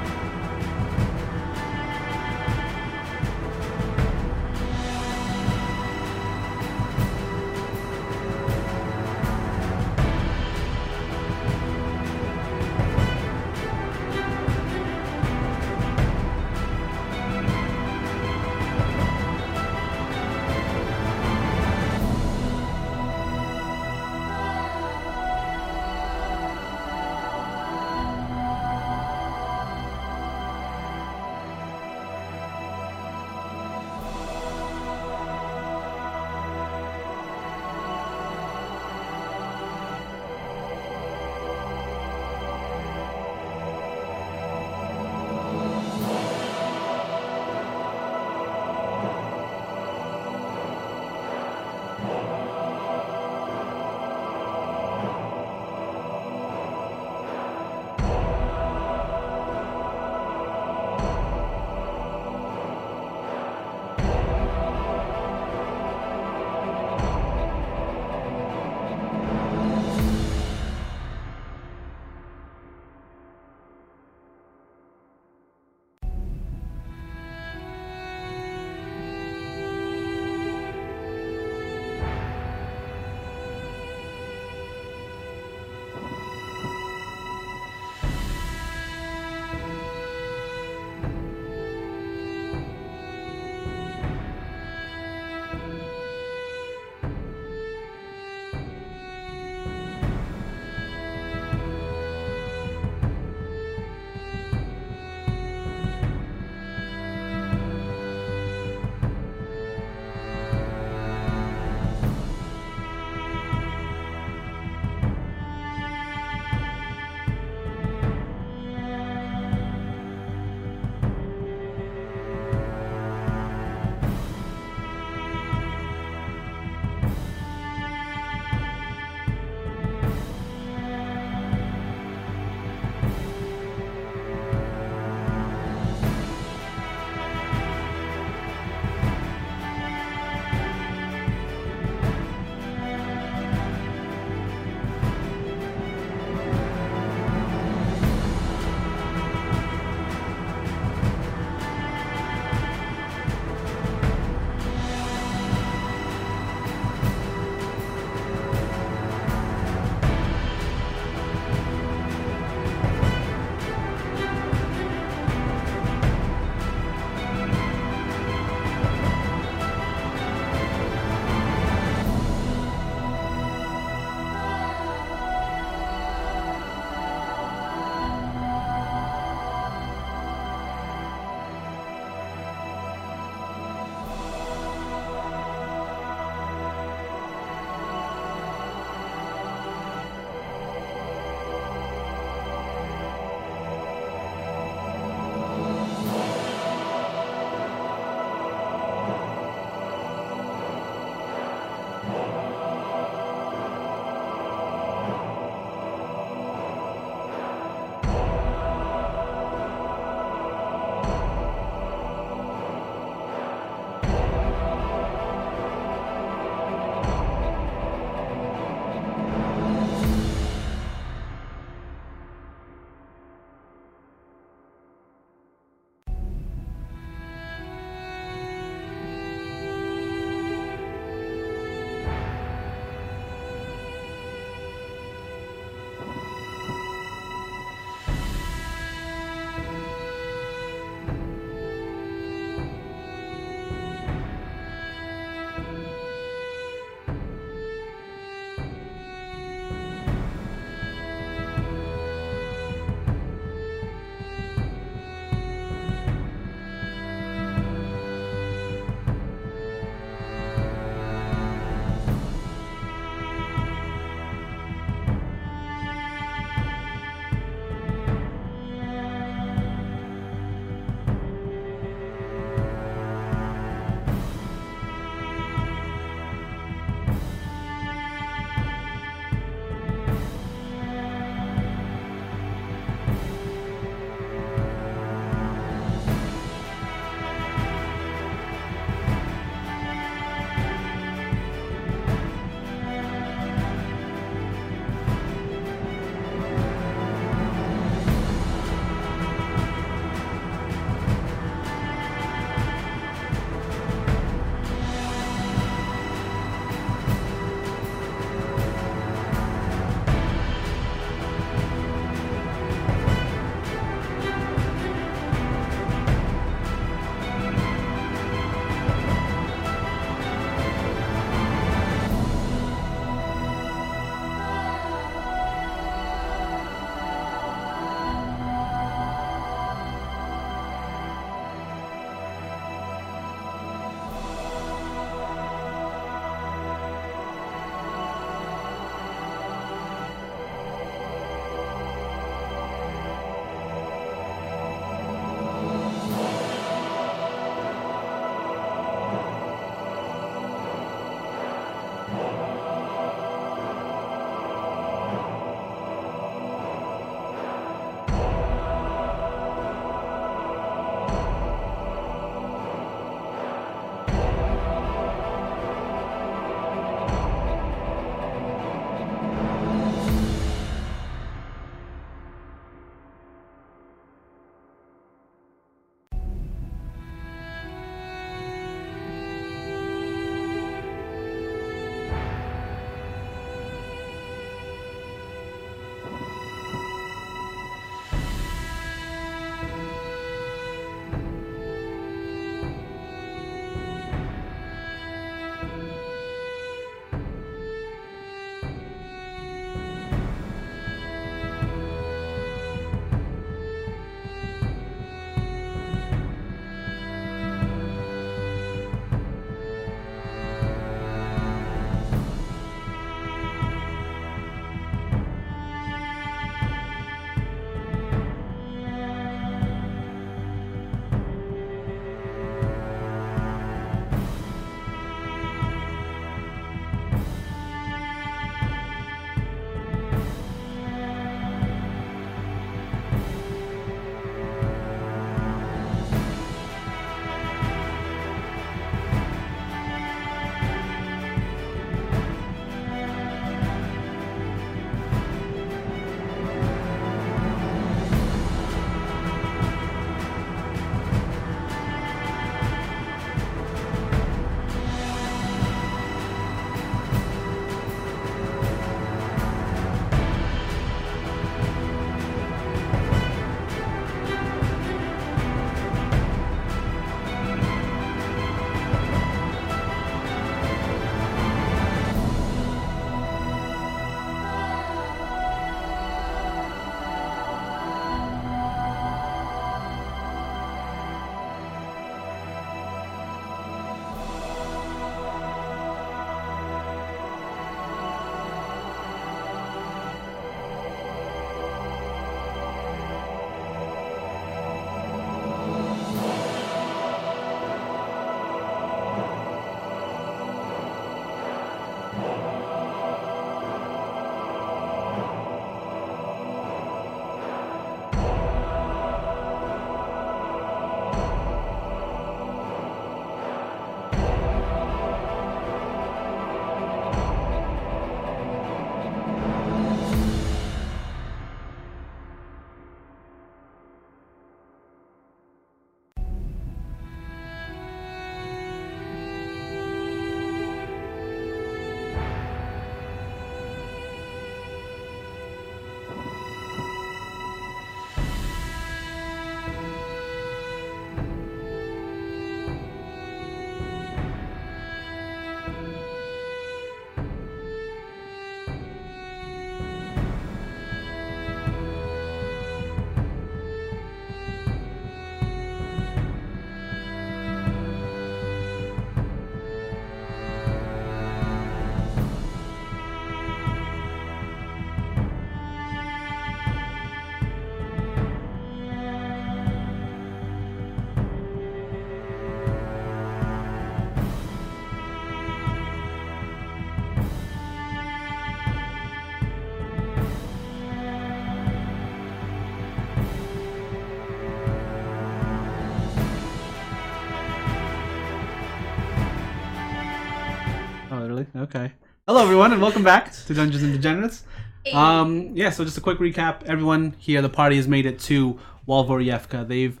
Okay. Hello, everyone, and welcome back to Dungeons and Degenerates. So just a quick recap. Everyone here, the party has made it to Walvorievka. They've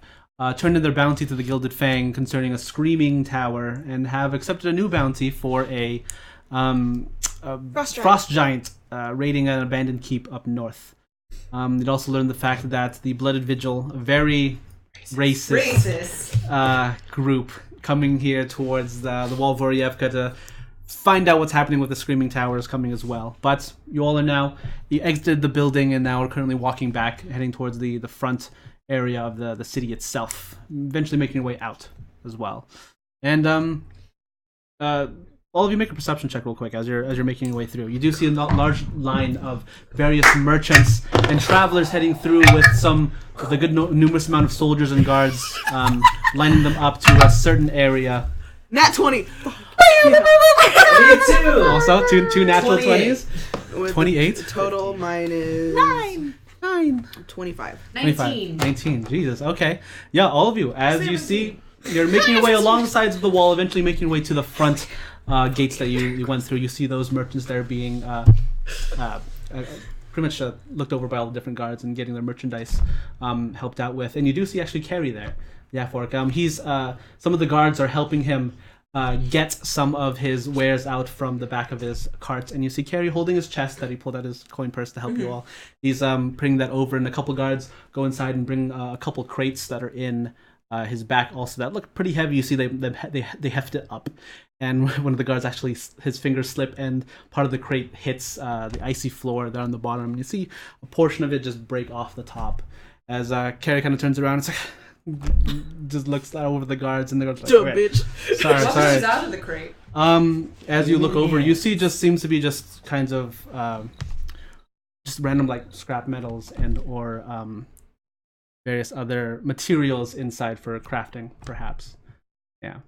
turned in their bounty to the Gilded Fang concerning a screaming tower and have accepted a new bounty for a frost giant raiding an abandoned keep up north. They'd also learned the fact that the Blooded Vigil, a very racist group, coming here towards the Walvorievka to find out what's happening with the Screaming Tower is coming as well. But you all are now, you exited the building and now are currently walking back, heading towards the front area of the city itself, eventually making your way out as well. And all of you make a perception check real quick as you're making your way through. You do see a large line of various merchants and travelers heading through with a good numerous amount of soldiers and guards lining them up to a certain area. Nat 20. Me too. Also, two natural 20s. With 28. Total mine is 9. 25. 19. Jesus. Okay. Yeah, all of you. As you see, you're making your way along the sides of the wall, eventually making your way to the front gates that you went through. You see those merchants there being pretty much looked over by all the different guards and getting their merchandise helped out with. And you do see actually Carrie there. Yeah, Fork. He's some of the guards are helping him get some of his wares out from the back of his cart, and you see Carrie holding his chest that he pulled out his coin purse to help you all. He's putting that over, and a couple guards go inside and bring a couple crates that are in his back also that look pretty heavy. You see they heft it up, and one of the guards actually, his fingers slip and part of the crate hits the icy floor there on the bottom, and you see a portion of it just break off the top as Carrie kind of turns around. It's like just looks over the guards, and the guards like, bitch. What sorry. was out of the crate? As you look over, you see just seems to be just kinds of just random like scrap metals and or various other materials inside for crafting, perhaps. Yeah.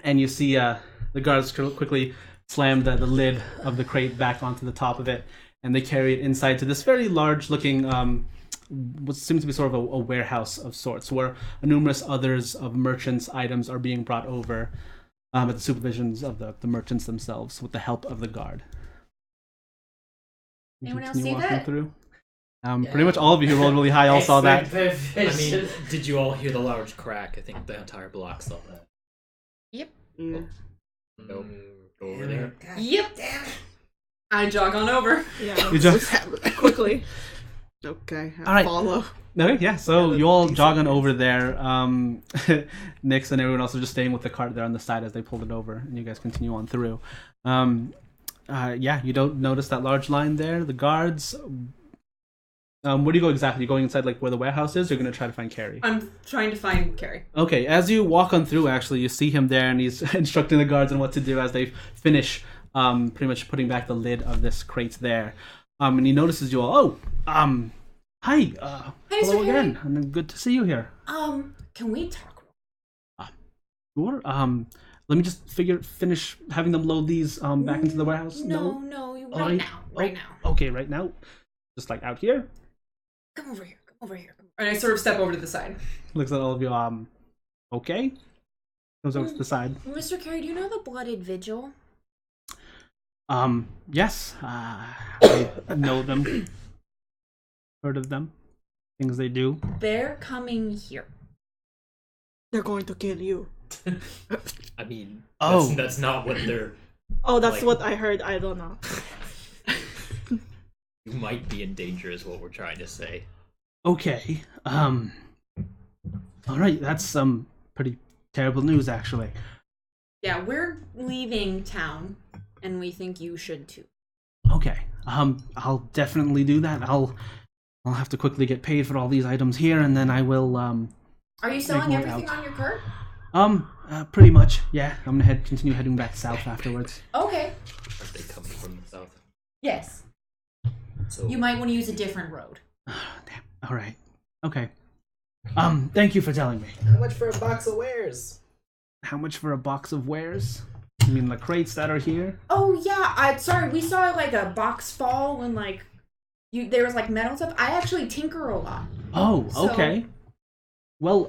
And you see the guards quickly slam the lid of the crate back onto the top of it, and they carry it inside to this very large-looking what seems to be sort of a warehouse of sorts, where numerous others of merchants' items are being brought over at the supervisions of the merchants themselves with the help of the guard. Anyone else see that? Through? Pretty much all of you who rolled really high all saw that. I mean, did you all hear the large crack? I think the entire block saw that. Yep. Go over there. Yep. I jog on over. Yeah. You just Quickly. Okay, All right. follow. Okay, yeah, so you all jog on over there. Nix and everyone else are just staying with the cart there on the side as they pulled it over, and you guys continue on through. You don't notice that large line there. The guards. Where do you go exactly? You going inside like where the warehouse is, or you're going to try to find Carrie? I'm trying to find Carrie. Okay, as you walk on through, actually, you see him there, and he's instructing the guards on what to do as they finish pretty much putting back the lid of this crate there. And he notices you all. Hi. Hey, Hello Sir again. And good to see you here. Can we talk? Sure. Let me just finish having them load these back into the warehouse. No, right now. Okay, right now. Just like out here. Come over here. And I sort of step over to the side. Looks at all of you. Okay. Goes over to the side. Mr. Carey, do you know the Blooded Vigil? Yes. I know them. Heard of them. Things they do. They're coming here. They're going to kill you. I mean, Oh. that's not what they're. Oh, that's Like- what I heard. I don't know. You might be in danger, is what we're trying to say. Okay. All right. That's some pretty terrible news, actually. Yeah, we're leaving town, and we think you should too. Okay. I'll definitely do that. I'll have to quickly get paid for all these items here, and then I will. Are you selling more everything out. on your cart? Pretty much. Yeah. I'm gonna continue heading back south afterwards. Okay. Are they coming from the south? Yes. So You might want to use a different road. Damn. All right. Okay. Thank you for telling me. How much for a box of wares? How much for a box of wares? You mean the crates that are here? Oh yeah, sorry, we saw like a box fall when like there was like metal stuff. I actually tinker a lot. Oh, So- okay. Well,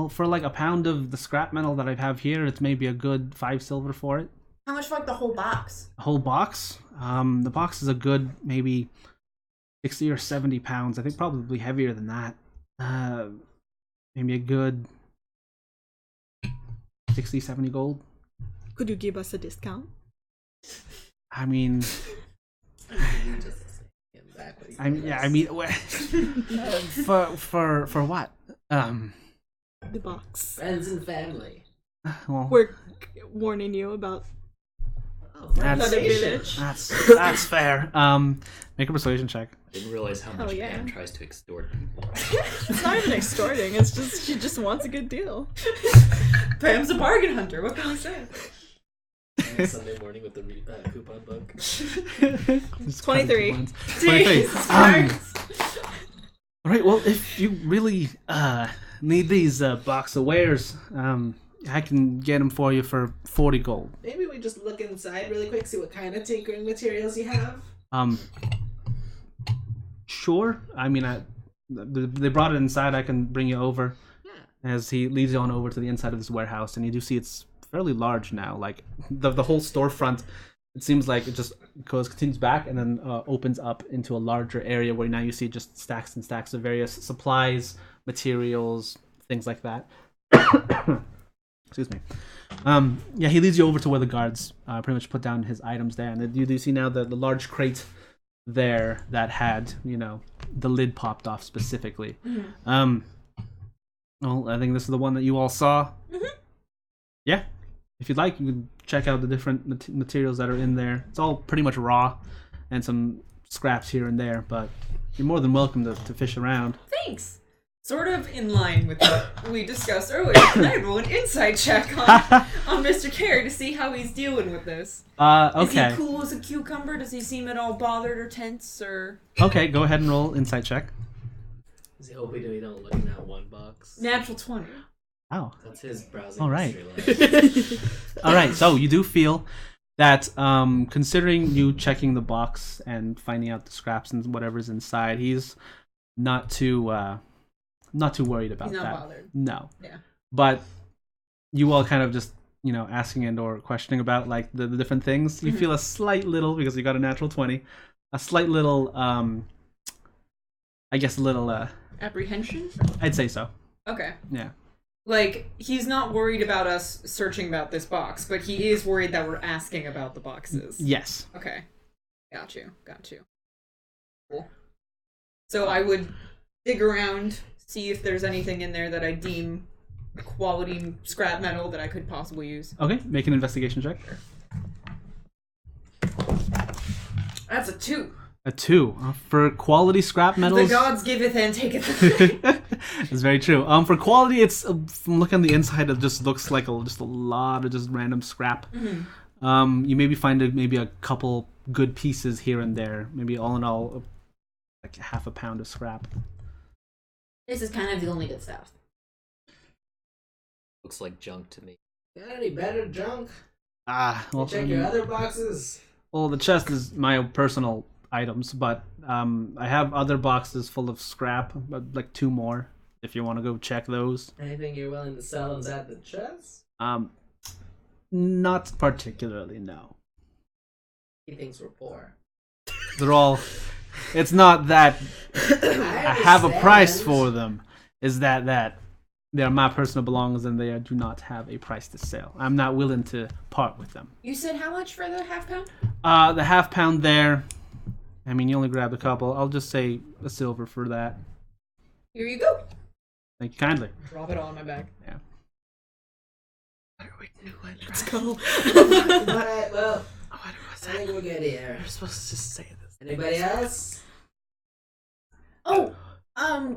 for like a pound of the scrap metal that I have here, it's maybe a good 5 silver for it. How much for like the whole box? A whole box. The box is a good maybe 60 or 70 pounds. I think probably heavier than that. Maybe a good 60, 70 gold. Could you give us a discount? I mean, for what? The box. Friends and family. Well, We're warning you about that's another village. that's fair. Make a persuasion check. I didn't realize how Hell much yeah. Pam tries to extort people. It's not even extorting. It's just she just wants a good deal. Pam's a bargain hunter. What can we say? Sunday morning with the coupon book. 23. 23. All right. Well, if you really need these box of wares, I can get them for you for 40 gold. Maybe we just look inside really quick, see what kind of tinkering materials you have. Sure. I mean, they brought it inside. I can bring you over. Yeah. As he leads you on over to the inside of this warehouse, and you do see it's fairly large now. Like the whole storefront, it seems like it just continues back and then opens up into a larger area where now you see just stacks and stacks of various supplies, materials, things like that. Excuse me. Yeah, he leads you over to where the guards pretty much put down his items there, and you do see now the large crate there that had, the lid popped off specifically. Well, I think this is the one that you all saw. Yeah, if you'd like, you can check out the different materials that are in there. It's all pretty much raw and some scraps here and there, but you're more than welcome to fish around. Thanks. Sort of in line with what we discussed earlier. I'd roll an insight check on Mr. Carey to see how he's dealing with this. Okay. Is he cool as a cucumber? Does he seem at all bothered or tense or? Okay, go ahead and roll insight check. Is he hoping we don't look in that one box? Natural 20. Oh. That's his browsing All right. history. All right, so you do feel that considering you checking the box and finding out the scraps and whatever's inside, he's not too worried about He's not that. bothered. No. Yeah. But you all kind of just, asking and or questioning about like the different things. You feel a slight little, because you got a natural 20, a slight little Apprehension? I'd say so. Okay. Yeah. Like, he's not worried about us searching about this box, but he is worried that we're asking about the boxes. Yes. Okay. Got you. Cool. So I would dig around, see if there's anything in there that I deem a quality scrap metal that I could possibly use. Okay, make an investigation check. That's a 2. A 2. For quality scrap metals. The gods giveth and taketh away. That's very true. For quality, it's from looking on the inside, it just looks like just a lot of just random scrap. You maybe find maybe a couple good pieces here and there. Maybe all in all, like half a pound of scrap. This is kind of the only good stuff. Looks like junk to me. Got any better junk? Well, Check your other boxes. Well, the chest is my personal items, but I have other boxes full of scrap, but like 2 more. If you want to go check those. Anything you're willing to sell inside the chest? Not particularly, no. He thinks we're poor. They're all. It's not that I have a price for them. Is that they are my personal belongings and they do not have a price to sell. I'm not willing to part with them. You said how much for the half pound? The half pound there. I mean, you only grabbed a couple. I'll just say a silver for that. Here you go. Thank you kindly. Drop it all in my bag. Yeah. Let's go. Alright, well, I think we're good here. You're supposed to just say this. Anybody else? Oh,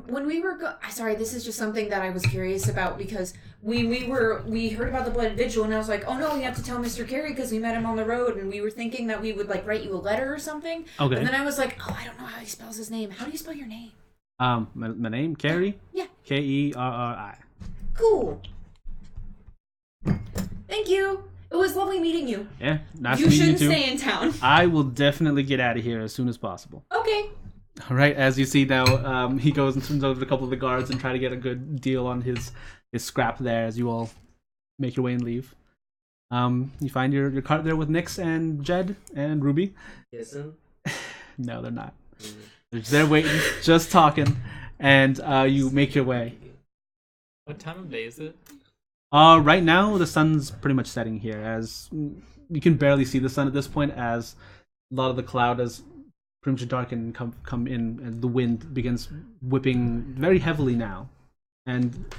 when we were sorry, this is just something that I was curious about because we heard about the Blood Vigil and I was like, oh no, we have to tell Mr. Carey because we met him on the road and we were thinking that we would like write you a letter or something. Okay. And then I was like, oh, I don't know how he spells his name. How do you spell your name? My name, Carey? Yeah. Kerri. Cool. Thank you. It was lovely meeting you. Yeah, nice You to meet you shouldn't too. stay in town. I will definitely get out of here as soon as possible. Okay. All right, as you see now, he goes and turns over to a couple of the guards and try to get a good deal on his scrap there as you all make your way and leave. You find your cart there with Nyx and Jed and Ruby. Kissing. No, they're not. They're just there waiting, just talking, and you make your way. What time of day is it? Right now the sun's pretty much setting here, as you can barely see the sun at this point, as a lot of the cloud has pretty much darkened and come in, and the wind begins whipping very heavily now. And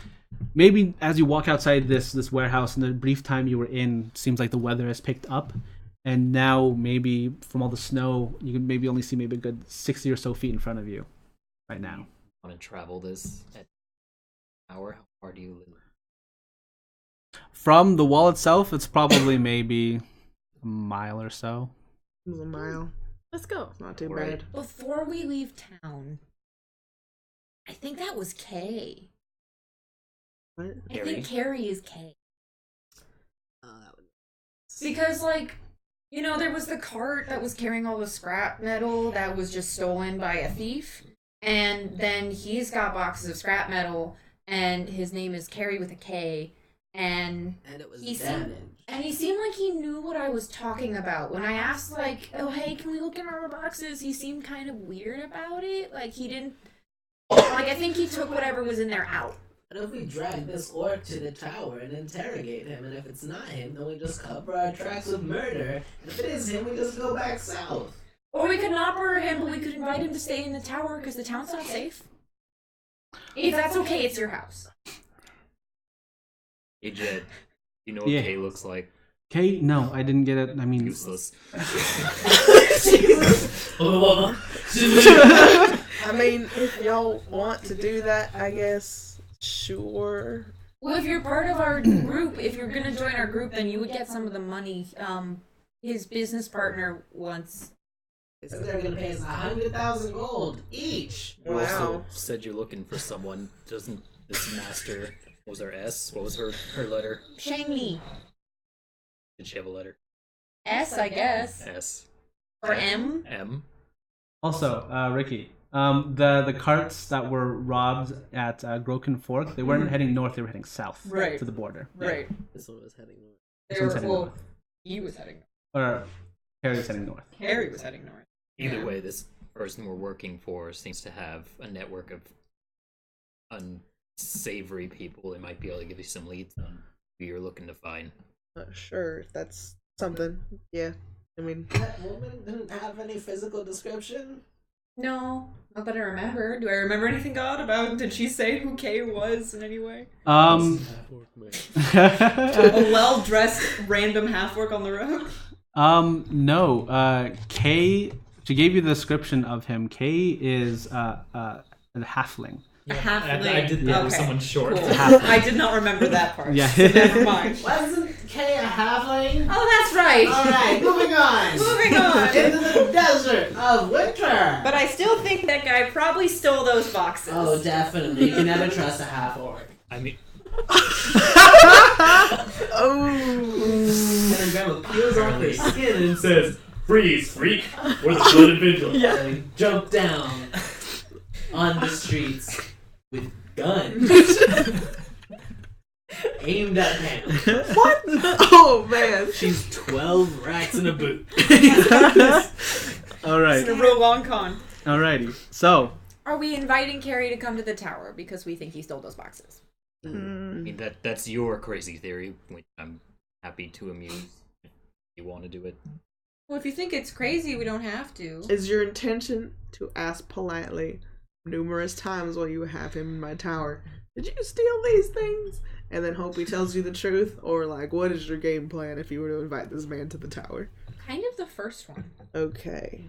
maybe as you walk outside this warehouse, in the brief time you were in, seems like the weather has picked up, and now maybe from all the snow, you can maybe only see maybe a good 60 or so feet in front of you right now. Want to travel this at an hour? How far do you live? From the wall itself, it's probably maybe a mile or so. It was a mile. Let's go. Not too Right. bad. Before we leave town, I think that was Kay. What? I think Carrie is Kay. Oh, that would. Because, like, you know, there was the cart that was carrying all the scrap metal that was just stolen by a thief. And then he's got boxes of scrap metal, and his name is Carrie with a K. And And it was he damaged. he seemed like he knew what I was talking about. When I asked, like, oh, hey, can we look in our boxes? He seemed kind of weird about it. Like, he didn't... Like, I think he took whatever was in there out. But if we drag this orc to the tower and interrogate him, and if it's not him, then we just cover our tracks with murder. And if it is him, we just go back south. Or we could not murder him, but we could invite him to stay in the tower because the town's not safe. If that's okay, it's your house. Hey Jed, you know what Yeah. Kay looks like? Okay, no, I didn't get it. I mean, Useless. I mean, if y'all want to do that, I guess, sure. Well, if you're part of our group, if you're gonna join our group, then you would get some of the money. His business partner wants. So they're gonna pay us 100,000 gold each. You also Wow. said you're looking for someone. Doesn't this master... What was her S? What was her letter? Shangli. Did she have a letter? S, I guess. S. Or M. M. also, Ricky, the carts that were robbed at Groken Fork, they weren't heading north; they were heading south, Right. to the border. Right. This one was heading north. This one's heading north. he was heading Or Harry was heading north. Harry was heading north. Either way, this person we're working for seems to have a network of unsavory people. They might be able to give you some leads on who you're looking to find. Sure, if that's something. Yeah. I mean, That woman didn't have any physical description. No, not that I remember. Do I remember anything, God, about? Did she say who Kay was in any way? Um, A well-dressed random half-orc on the road. no. Kay. She gave you the description of him. Kay is a halfling. A halfling. I did that with Okay, someone short. cool. Halfling. I did not remember that part. Yeah. So never mind. Wasn't Kay a halfling? Oh, that's right. Alright, moving on. Moving on. Into the desert of winter. But I still think that guy probably stole those boxes. Oh, definitely. You can never trust a half orc. I mean, oh. And then Grandma peels off her skin and says, "Freeze, freak! We're the blooded vigilance." and jump down on the streets with guns aimed at him. What? Oh, man. She's 12 racks in a boot. All right. It's a real long con. Alrighty. So, Are we inviting Carrie to come to the tower because we think he stole those boxes? I mean that's your crazy theory, which I'm happy to amuse if you want to do it. Well, if you think it's crazy, we don't have to. Is your intention to ask politely numerous times while you have him in my tower, did you steal these things? And then hope he tells you the truth? Or, like, what is your game plan if you were to invite this man to the tower? Kind of the first one. Okay.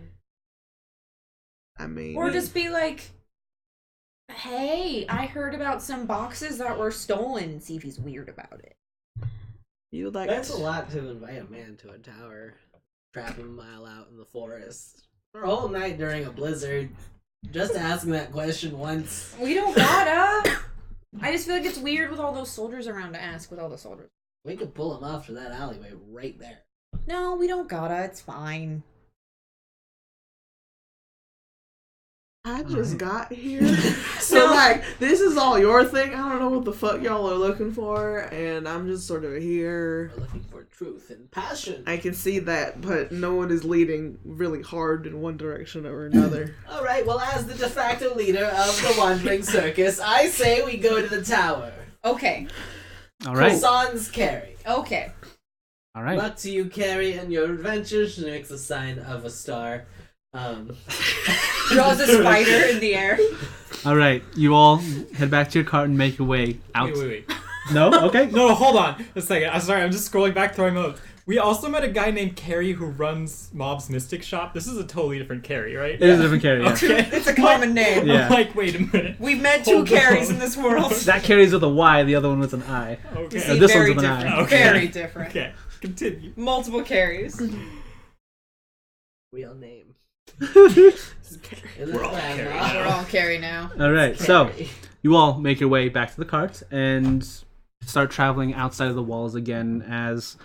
I mean... Or just be like, hey, I heard about some boxes that were stolen, and see if he's weird about it. You like... That's a lot to invite a man to a tower. Trap him a mile out in the forest. For a whole night during a blizzard. Just asking that question once. We don't gotta. I just feel like it's weird with all those soldiers around to ask with all the soldiers. We could pull him off to that alleyway right there. No, we don't gotta. It's fine. I just got here. So, like, this is all your thing. I don't know what the fuck y'all are looking for, and I'm just sort of here. We're looking for truth and passion. I can see that, but no one is leading really hard in one direction or another. All right, well, as the de facto leader of the Wandering Circus, I say we go to the tower. Okay. All right. Sans Carrie. Okay. All right. Luck to you, Carrie, and your adventures. She makes a sign of a star. Draws a spider in the air. All right. You all head back to your cart and make your way out. Wait. No? Okay. No, hold on a second. I'm sorry, I'm just scrolling back through my notes. We also met a guy named Carrie who runs Mob's Mystic Shop. This is a totally different Carrie, right? It is a different carry, yeah. Okay. It's a common name. Yeah. I'm like, wait a minute. We've met two Hold Carries on. in this world. That carries with a Y, the other one with an I. Okay. See, this very one's with an different. I. Okay. Very different. Okay, continue. Multiple Carries. Real name. We're all Carrie We're now. all Carrie now. All right. So, you all make your way back to the cart and start traveling outside of the walls again as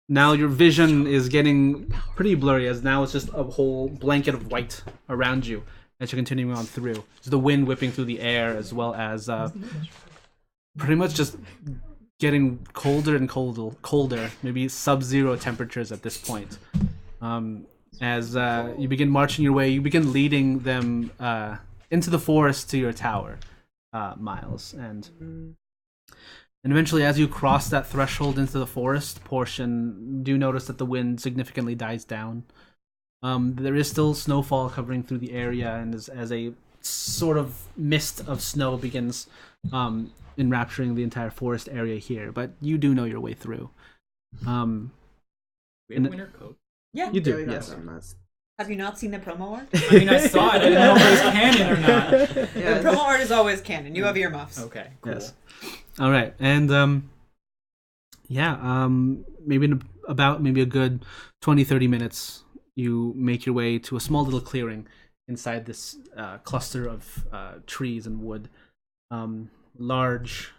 now your vision is getting pretty blurry as now it's just a whole blanket of white around you as you're continuing on through. Just the wind whipping through the air as well as pretty much just getting colder and colder, maybe sub-zero temperatures at this point. As you begin marching your way, you begin leading them into the forest to your tower, Miles. And eventually, as you cross that threshold into the forest portion, do notice that the wind significantly dies down. There is still snowfall covering through the area, and as a sort of mist of snow begins enrapturing the entire forest area here. But you do know your way through. We have a winter coat. Yeah. You do, Yeah, we got yes. something else. Have you not seen the promo art? I mean, I saw it. I didn't know if it was canon or not. Yeah, The promo art is always canon. You have earmuffs. Okay, cool. Yes. All right, and maybe in about maybe a good 20-30 minutes, you make your way to a small little clearing inside this cluster of trees and wood. Large,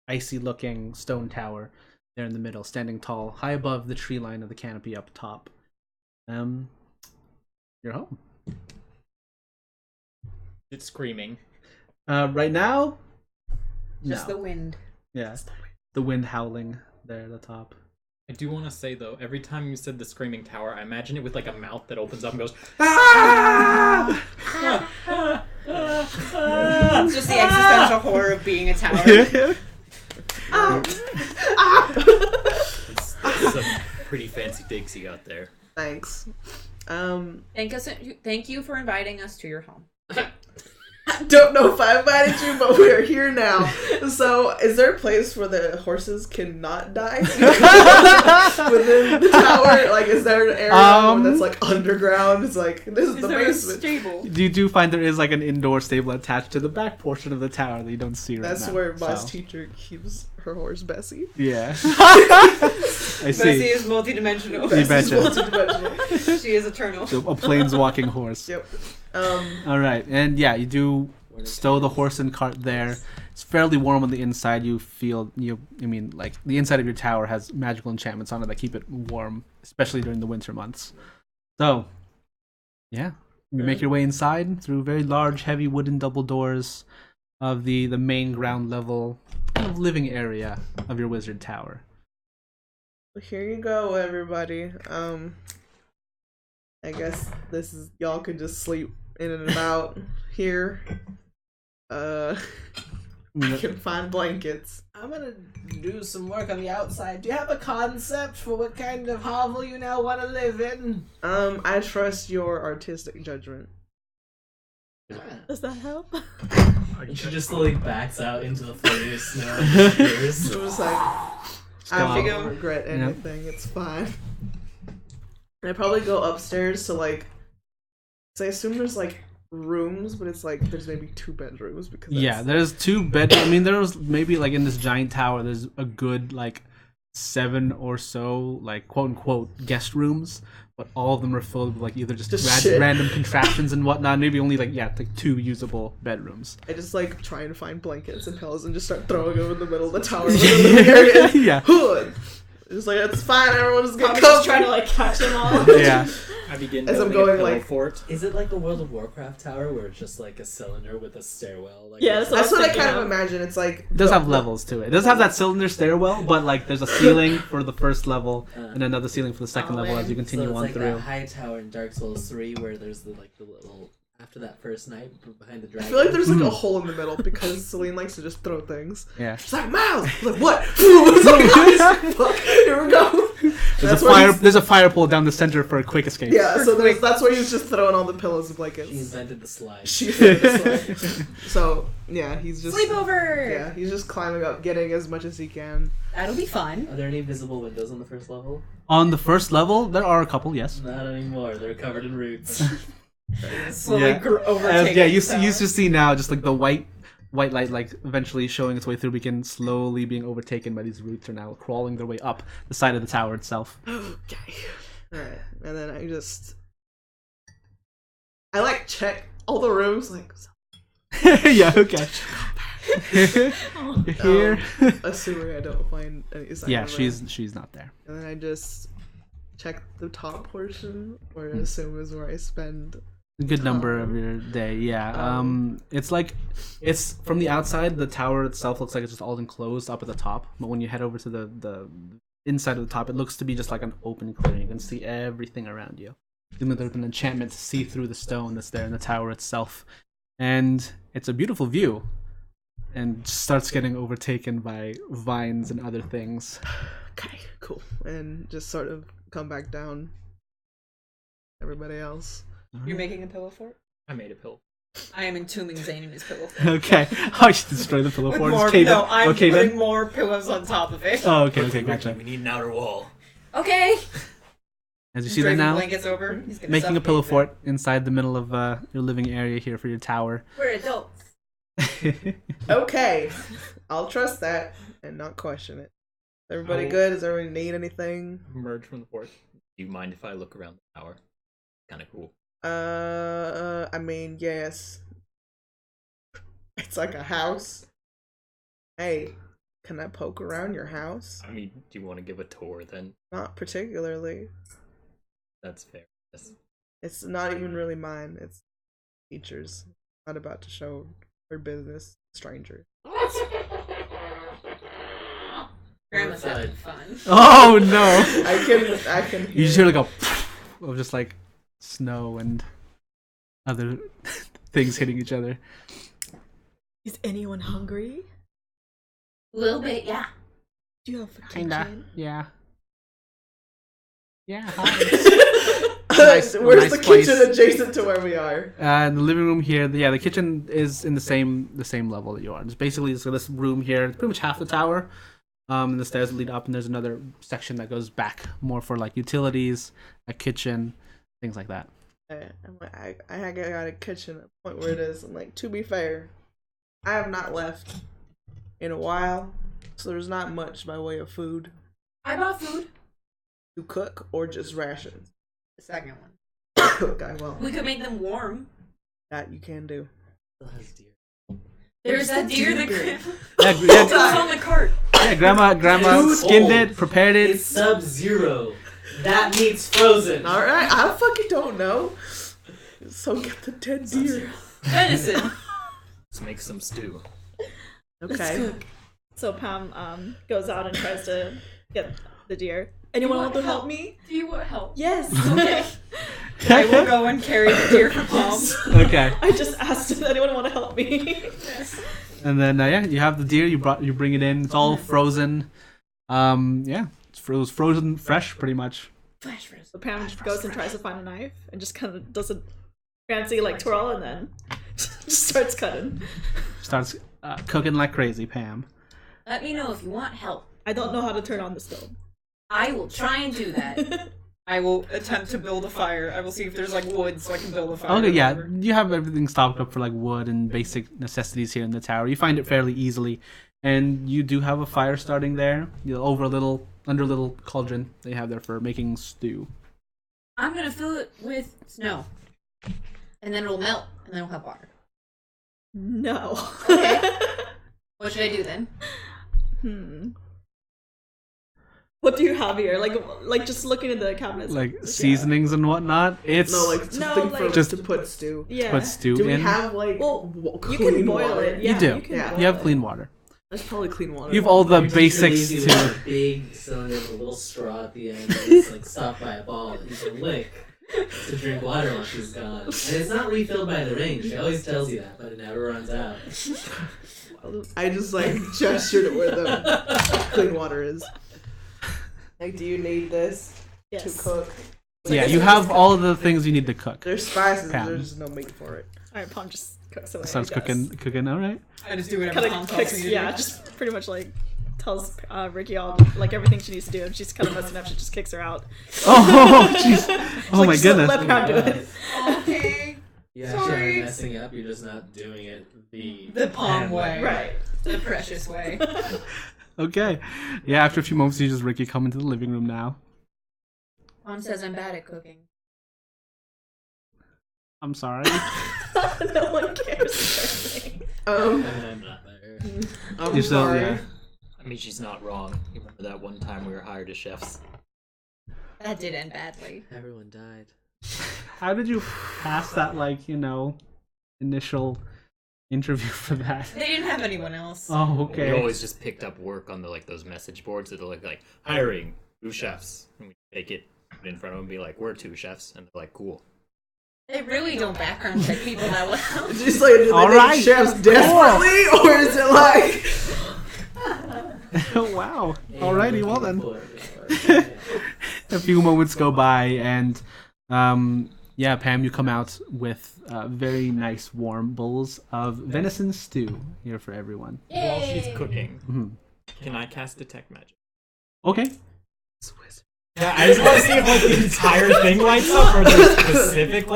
icy-looking stone tower there in the middle, standing tall, high above the tree line of the canopy up top. You're home. It's screaming. Right now, Just no. the wind. Yeah, the wind howling there at the top. I do want to say, though, every time you said the screaming tower, I imagine it with, like, a mouth that opens up and goes, ah! It's just the existential horror of being a tower. It's some pretty fancy digs you got there. Thanks. Thank you for inviting us to your home. I don't know if I invited you, but we are here now. So, is there a place where the horses cannot die within the tower? Like, is there an area that's like underground? It's like this is the there a basement. stable? You do find there is like an indoor stable attached to the back portion of the tower that you don't see right That's now. where my so. teacher keeps her horse Bessie. Yeah. I see. Bessie is multidimensional. You betcha. Multidimensional. She is eternal. So a plains-walking horse. Yep. All right, and yeah, you do stow the horse and cart there. It's fairly warm on the inside. You feel like the inside of your tower has magical enchantments on it that keep it warm, especially during the winter months. So, yeah, you make your way inside through very large, heavy wooden double doors of the main ground level kind of living area of your wizard tower. Here you go, everybody. I guess this is y'all could just sleep in and out here. I can find blankets. I'm gonna do some work on the outside. Do you have a concept for what kind of hovel you now want to live in? I trust your artistic judgment. Does that help? She just slowly backs out into the floating snow and disappears. It was like, I go. don't regret anything. It's fine. And I probably go upstairs to like, so I assume there's like rooms, but it's like there's maybe 2 bedrooms because Yeah, there's 2 bedrooms. I mean, there's maybe like in this giant tower, there's a good like 7 or so like quote unquote guest rooms, but all of them are filled with like either just shit. random contraptions and whatnot. Maybe only like 2 usable bedrooms. I just like try and find blankets and pillows and just start throwing them in the middle of the tower. Area. Yeah. It's like it's fine. Everyone's gonna I'm come. just trying to like catch them all. Yeah. I begin As I'm building going, a pillow like- fort. Is it like the World of Warcraft tower where it's just like a cylinder with a stairwell? Like Yeah, That's what I kind of imagine. It's like It does have levels to it. It does have that cylinder stairwell, but like there's a ceiling for the first level and another ceiling for the second level as you so continue it's on like through. that high tower in Dark Souls 3 where there's the little after that first night behind the I dragon. feel like there's like a hole in the middle because Celine likes to just throw things. Yeah. She's like, Miles! I'm like, what? It's like, fuck, here we go. There's a fire pole down the center for a quick escape. Yeah, so that's where he's just throwing all the pillows and blankets. She invented the slide. So, yeah, he's just... Sleepover! Yeah, he's just climbing up, getting as much as he can. That'll be fun. Are there any visible windows on the first level? On the first level, there are a couple, yes. Not anymore. They're covered in roots. Slowly Yeah. overtaking Yeah, you the just see now just like the white light like eventually showing its way through, begin slowly being overtaken by these roots are now crawling their way up the side of the tower itself. Okay. Alright, and then I like check all the rooms, like, Yeah, okay. You're here. assuming I don't find any sign Yeah, of her. she's not there. And then I just check the top portion, or I assume is where I spend. A good number of your day, yeah. It's like it's from the outside. The tower itself looks like it's just all enclosed up at the top, but when you head over to the inside of the top, it looks to be just like an open clearing. You can see everything around you. Even there's an enchantment to see through the stone that's there in the tower itself, and it's a beautiful view. And starts getting overtaken by vines and other things. Okay, cool. And just sort of come back down. Everybody else. You're making a pillow fort? I made a pill. I am entombing Zane in his pillow fort. Okay. Oh, you should destroy the pillow With fort. more, Just cave no, in. I'm Okay, putting then. more pillows on top of it. Oh, okay, gotcha. We need an outer wall. Okay. As you see that Dragging now, blankets over. He's gonna making a suffocate pillow them. fort inside the middle of your living area here for your tower. We're adults. Okay, I'll trust that and not question it. Everybody Oh. good? Does everybody need anything? Emerge from the fort. Do you mind if I look around the tower? Kind of cool. I mean, yes. It's like a house. Hey, can I poke around your house? I mean, do you want to give a tour then? Not particularly. That's fair. Yes. It's not even really mine. It's teachers. Not about to show her business strangers. Grandma's having fun. Oh no! I can hear. You just hear like a of just like snow and other things hitting each other. Is anyone hungry? A little bit, yeah. Do you have a Kinda. kitchen? Yeah. Yeah. Where's nice the place. kitchen adjacent to where we are? The living room here. The kitchen is in the same level that you are. It's basically this room here. It's pretty much half the tower. And the stairs lead up, and there's another section that goes back more for like utilities, a kitchen, things like that. I got a kitchen at the point where it is. I'm like, to be fair, I have not left in a while, so there's not much by way of food I bought food. to cook or just rations. The second one. Okay, well, We could make them warm. that you can do. Still has deer. There's that deer that Yeah, was on the cart. yeah, grandma Dude, skinned old. it, prepared it. It's Sub-Zero. That meat's frozen. All right, I fucking don't know. So get the dead deer. Venison. Let's make some stew. Okay. So Pam goes out and tries to get the deer. Anyone want to help me? Do you want help? Yes. Okay. I will go and carry the deer for Mom. Okay. I just asked if anyone want to help me. And then you have the deer. You bring it in. It's all frozen. Yeah, it was frozen fresh, pretty much. Flash frozen. So Pam goes and tries to find a knife and just kind of does a fancy like twirl and then just starts cutting. Starts cooking like crazy, Pam. Let me know if you want help. I don't know how to turn on the stove. I will try and do that. I will attempt to build a fire. I will see if there's like wood so I can build a fire. Okay, yeah, you have everything stocked up for like wood and basic necessities here in the tower. You find it fairly easily, and you do have a fire starting there. Under a little cauldron they have there for making stew. I'm gonna fill it with snow. And then it'll melt, and then we'll have water. No. Okay. What should I do then? What do you have here? Like just looking at the cabinets. Like yeah. seasonings and whatnot. It's No, like something for like- Just- to put stew. Yeah. put stew Do we in. have like Well, you clean can boil water? it. Yeah, You do. can Yeah. boil You have it. clean water. That's probably clean water. You have all the Your teacher basics leaves you to. with a big cylinder with a little straw at the end, and it's like stopped by a ball that you can lick to drink water while she's gone. And it's not refilled by the rain. She always tells you that, but it never runs out. I just like gestured at where the clean water is. Like, do you need this Yes. to cook? Yeah, you have all of the things you need to cook. There's spices. Pam. There's no meat for it. All right, Palm just cooks away. Starts cooking. All right. I just do whatever Kind Tom of tells cooks. me to Yeah, do. just pretty much like tells Ricky all like everything she needs to do. If she's kind of messing up, she just kicks her out. Oh, jeez. Oh Like, my just goodness. Let Pam do it. Okay. You actually are messing up, you're just not doing it The palm way. Right. The precious way. Okay. Yeah, after a few moments, you just Ricky come into the living room now. Mom says I'm bad at cooking. I'm sorry. No one cares. Um, And I'm not there. I'm You're still- sorry. yeah. I mean, she's not wrong. You remember that one time we were hired as chefs? That did end badly. Everyone died. How did you pass that, initial interview for that? They didn't have anyone else. Oh, We okay. always just picked up work on those message boards that are like hiring 2 chefs, and we take it put it in front of them and be like, we're 2 chefs, and they're like, cool. They really don't background check people that well. Just like, do they All need right. chefs desperately, or is it like? Wow. Alrighty, well then. then. A few moments go by, and yeah, Pam, you come out with very nice warm bowls of venison stew here for everyone. While she's cooking, Mhm. can I cast detect magic? Okay. Yeah, I just want to see if the entire thing lights up, or there's specific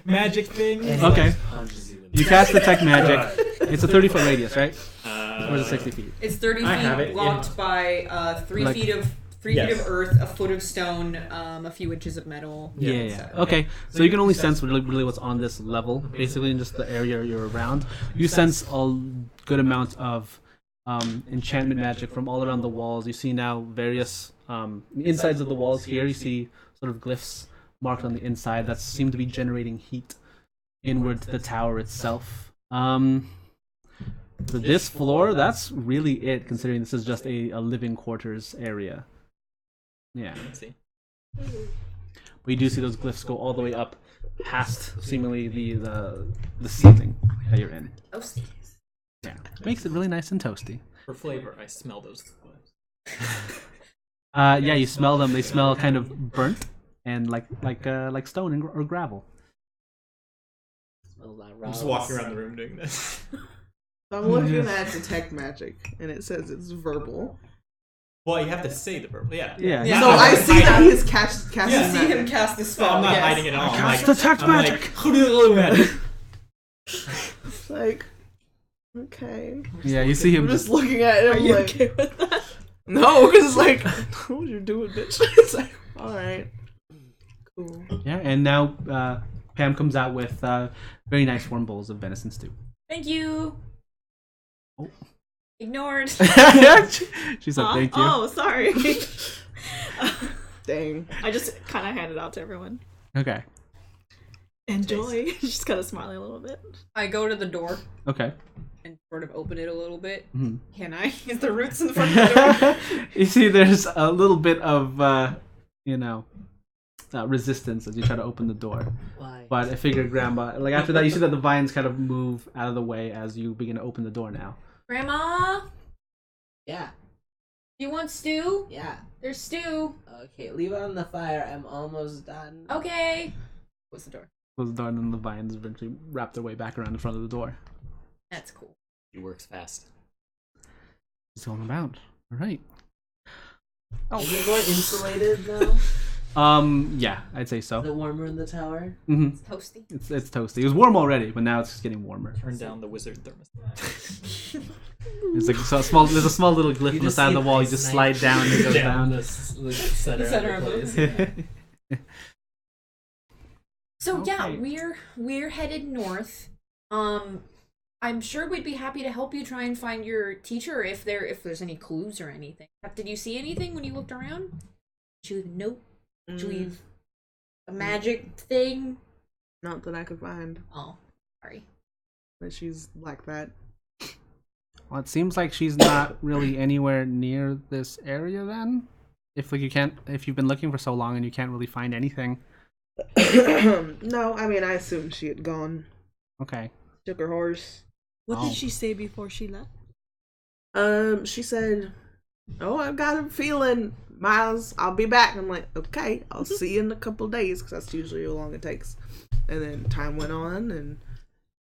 magic thing. Okay. Punches you in You cast detect magic. It's a 30-foot radius, right? Or is it 60 feet? It's 30 I have it feet in- blocked by 3 Like- feet of 3 feet Yes. of earth, a foot of stone, a few inches of metal. Yeah. Okay. So you can only sense really what's on this level, basically in just the area you're around. You sense a good amount of enchantment magic from all around the walls. You see now various insides of the walls here. You see sort of glyphs marked on the inside that seem to be generating heat inward to the tower itself. For this floor, that's really it, considering this is just a living quarters area. Yeah. Let's see. But you do see those glyphs go all the way up past seemingly the ceiling that you're in. Yeah. Makes it really nice and toasty. For flavor, I smell those. Yeah, you smell them. They smell kind of burnt and like stone or gravel. I'm just walking around the room doing this. I'm looking at detect magic, and it says it's verbal. Well, you have to say the verb. Yeah. Yeah. So I see that he is casting Yeah. See him cast the So spell. I'm not yes. hiding it all. I'm Cast like, detect I'm magic. Like, It's like, okay. Yeah, you see him I'm just just looking at it. Are I'm you like, okay with that? no, because it's like, what you doing, bitch? It's like, all right, cool. yeah. And now Pam comes out with very nice warm bowls of venison stew. Thank you. Oh. Ignored. She said thank you. Oh, sorry. Dang. I just kind of handed out to everyone. Okay. Enjoy. Just kind of smiling a little bit. I go to the door Okay. and sort of open it a little bit. Mhm. Can I? Is the roots in the front of the door? You see, there's a little bit of resistance as you try to open the door. Why? But I figured, Grandma, after that, you see that the vines kind of move out of the way as you begin to open the door now. Grandma, Yeah, you want stew? yeah. There's stew. Okay, leave it on the fire. I'm almost done. Okay. Close the door. Close the door, and then the vines eventually wrap their way back around the front of the door. That's cool. She works fast. It's going about. All right. Is it more insulated now? Yeah, I'd say so. The warmer in the tower? Mm-hmm. Toasty. It's toasty. It was warm already, but now it's just getting warmer. turn down the wizard thermostat. It's like so small. There's a small little glyph You on the just side of see the wall. You ice just knife slide down and it goes down. The center, center of of the it. place. So yeah, Okay. we're headed north. I I'm sure we'd be happy to help you try and find your teacher if there's any clues or anything. Did you see anything when you looked around? Did you leave a note? Did you leave a magic thing? Not that I could find. Oh, sorry. But she's like that. Well, it seems like she's not really anywhere near this area then. If you've been looking for so long and you can't really find anything. No, I mean I assumed she had gone. Okay. Took her horse. What did she say before she left? She said, "Oh, I've got a feeling, Miles. I'll be back." I'm like, "Okay, I'll see you in a couple days," because that's usually how long it takes. And then time went on, and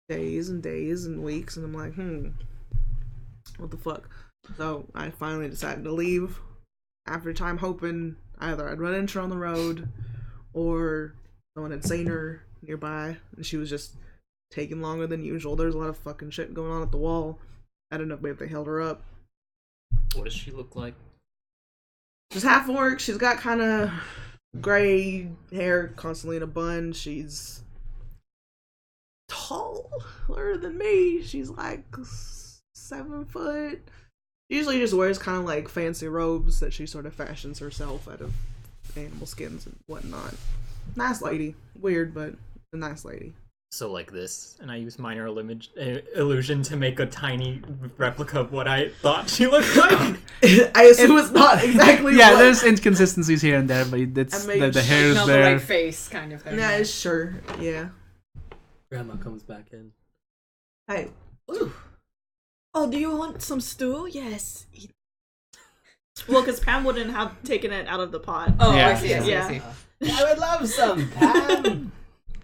days and weeks, and I'm like, what the fuck? So I finally decided to leave. After time, hoping either I'd run into her on the road, or someone had seen her nearby, and she was just taking longer than usual. There's a lot of fucking shit going on at the wall. I don't know if they held her up. What does she look like? She's half orc. She's got kind of gray hair, constantly in a bun. She's taller than me. She's like 7 foot. She usually just wears kind of like fancy robes that she sort of fashions herself out of animal skins and whatnot. Nice lady. Weird, but a nice lady. So like this, and I use minor illusion to make a tiny replica of what I thought she looked like. I assume it's not exactly. Yeah, what... there's inconsistencies here and there, but it's the hair's Not there. the right face, kind of thing. Yeah, sure. Yeah. Grandma comes back in. Hey. Ooh. Oh, do you want some stew? Yes. Well, because Pam wouldn't have taken it out of the pot. Oh, Yeah. I see. I see. I would love some, Pam.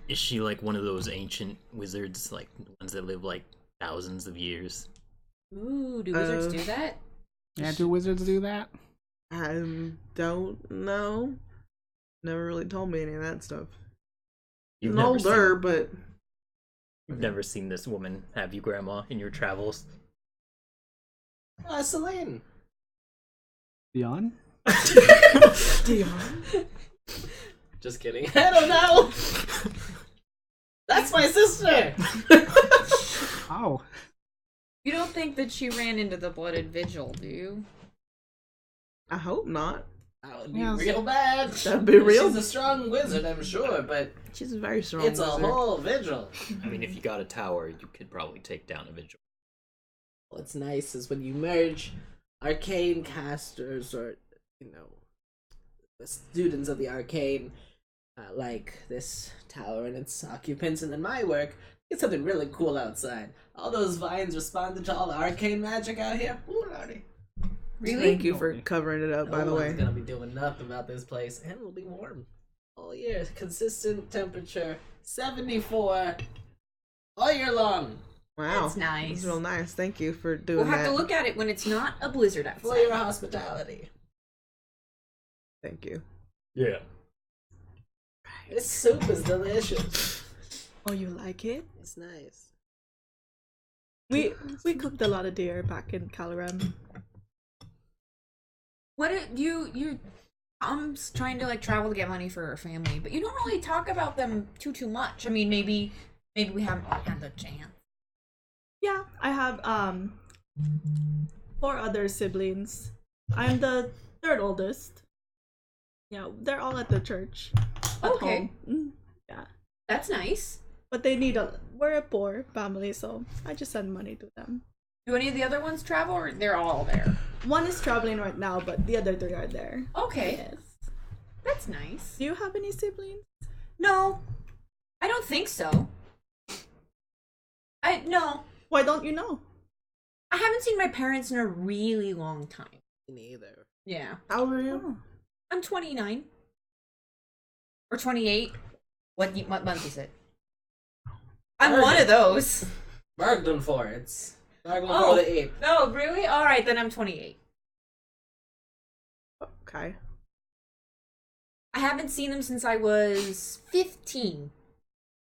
Is she like one of those ancient wizards, like ones that live like thousands of years? Ooh, do wizards do that? Yeah, do wizards do that? I don't know. Never really told me any of that stuff. You've An never older, seen- but You've never seen this woman, have you, Grandma, in your travels? Celine. Dion? Dion. Just kidding. I don't know. That's my sister. Oh. You don't think that she ran into the blooded vigil, do you? I hope not. That would be Yes. real bad. That'd be real. She's a strong wizard, I'm sure, but She's a very strong. it's a wizard. whole vigil. I mean, if you got a tower, you could probably take down a vigil. What's nice is when you merge arcane casters or, the students of the arcane, like this tower and its occupants, and then my work, get something really cool outside. All those vines responded to all the arcane magic out here. Ooh, lordy. Really? Thank you for covering it up, by the No way. one's gonna be doing nothing about this place, and it'll be warm all year. Consistent temperature, 74 all year long. Wow. That's nice. That's real nice. Thank you for doing We'll that. have to look at it when it's not a blizzard For outside. your hospitality. Thank you. Yeah. This soup is delicious. Oh, you like it? It's nice. We cooked a lot of deer back in Caloran. What you mom's trying to like travel to get money for her family, but you don't really talk about them too much. I mean, maybe we haven't had the chance. Yeah, I have 4 other siblings. I'm the 3rd oldest. Yeah, they're all at the church. At Okay. home. Yeah. That's nice. But we're a poor family, so I just send money to them. Do any of the other ones travel, or they're all there? One is traveling right now, but the other 3 are there. Okay, Yes. that's nice. Do you have any siblings? No, I don't think so. No, Why don't you know? I haven't seen my parents in a really long time. Me neither. Yeah, How old are you? Oh. I'm 29 or 28. What month is it? I'm one of those. Bargain for it. It's bargain Oh. for the 8th. Oh, really? All right, then I'm 28. Okay. I haven't seen them since I was 15,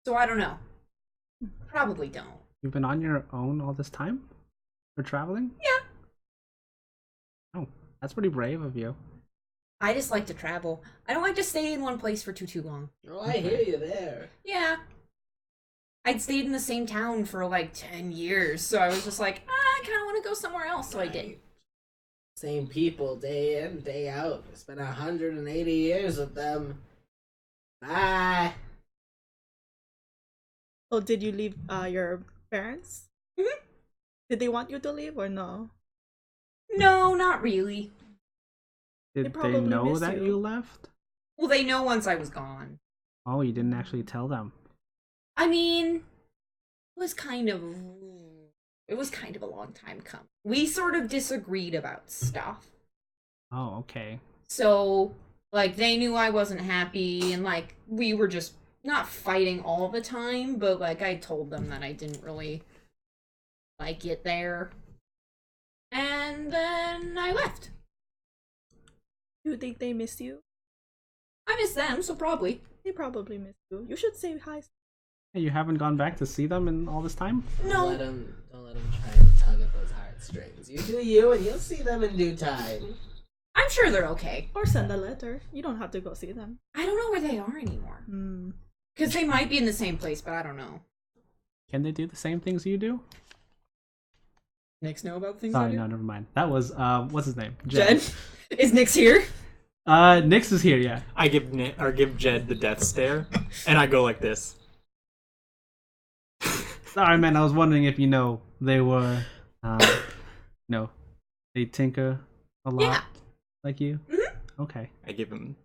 so I don't know. Probably don't. You've been on your own all this time? For traveling? Yeah. Oh, that's pretty brave of you. I just like to travel. I don't like to stay in one place for too long. Oh, I hear you there. Yeah. I'd stayed in the same town for like 10 years, so I was just like, I kind of want to go somewhere else, so I did. Same people, day in, day out. Spent 180 years with them. Bye. Oh, did you leave your parents? Mhm. Did they want you to leave or no? No, not really. Did they probably know miss that you. you left? Well, they know once I was gone. Oh, you didn't actually tell them. I mean, it was kind of a long time coming. We sort of disagreed about stuff. Oh, okay. So, like, they knew I wasn't happy, and, like, we were just not fighting all the time, but, like, I told them that I didn't really like it there. And then I left. Do you think they miss you? I miss them, so probably. They probably miss you. You should say hi. Hey, you haven't gone back to see them in all this time? No. Don't let them try and tug at those heartstrings. You do you, and you'll see them in due time. I'm sure they're okay. Or send a letter. You don't have to go see them. I don't know where they are anymore. Hmm. Because they might be in the same place, but I don't know. Can they do the same things you do? Nick's know about things Sorry, no, never mind. That was, what's his name? Jed? Is Nick's here? Nix is here, yeah. I give Jed the death stare, and I go like this. Sorry, man, I was wondering if, they were, they tinker a lot. Yeah. Like you? Mm-hmm. Okay. I give him.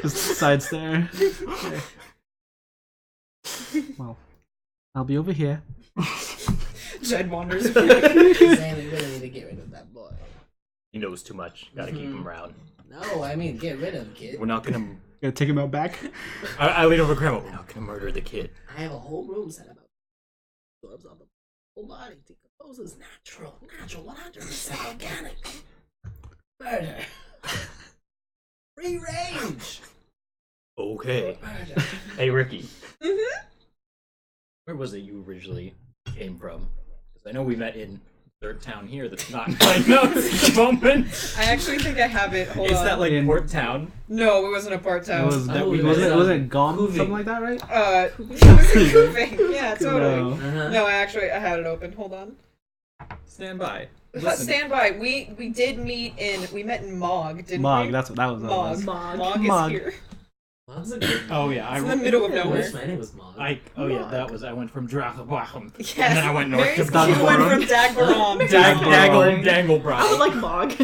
Just side stare. Okay. Well, I'll be over here. Jed wanders. Sam, we really need to get rid of that boy. He knows too much. Gotta keep him around. No, I mean get rid of the kid. We're not gonna. Gonna take him out back? I lean over Grandma. We're not gonna murder the kid. I have a whole room set up. Absorbs all the whole body, decomposes natural, 100% organic. Murder. Free range. Okay. Murder. Hey, Ricky. Mm-hmm. Where was it you originally came from? Because I know we met in third town here. That's not in my notes at the moment. I actually think I have it. Hold Is on. that like In- Port Town? No, it wasn't a part It town. was, Oh, was it Gone? Moving. Something like that, right? It was in Kuving. Yeah, totally. No. No, I had it open. Hold on. Stand by. But Listen. stand by. We did meet we met in Mog, didn't Mog, we? that was. Mog. Mog. Mog is Mog. here. Mom's a good Oh yeah, It's in the middle of I nowhere. wish my name was Mom. I that was I went from Drachabachum. Yes. And then I went north to Very cool. You went from Dagborum. Dagborum. Dangle I would like Mog.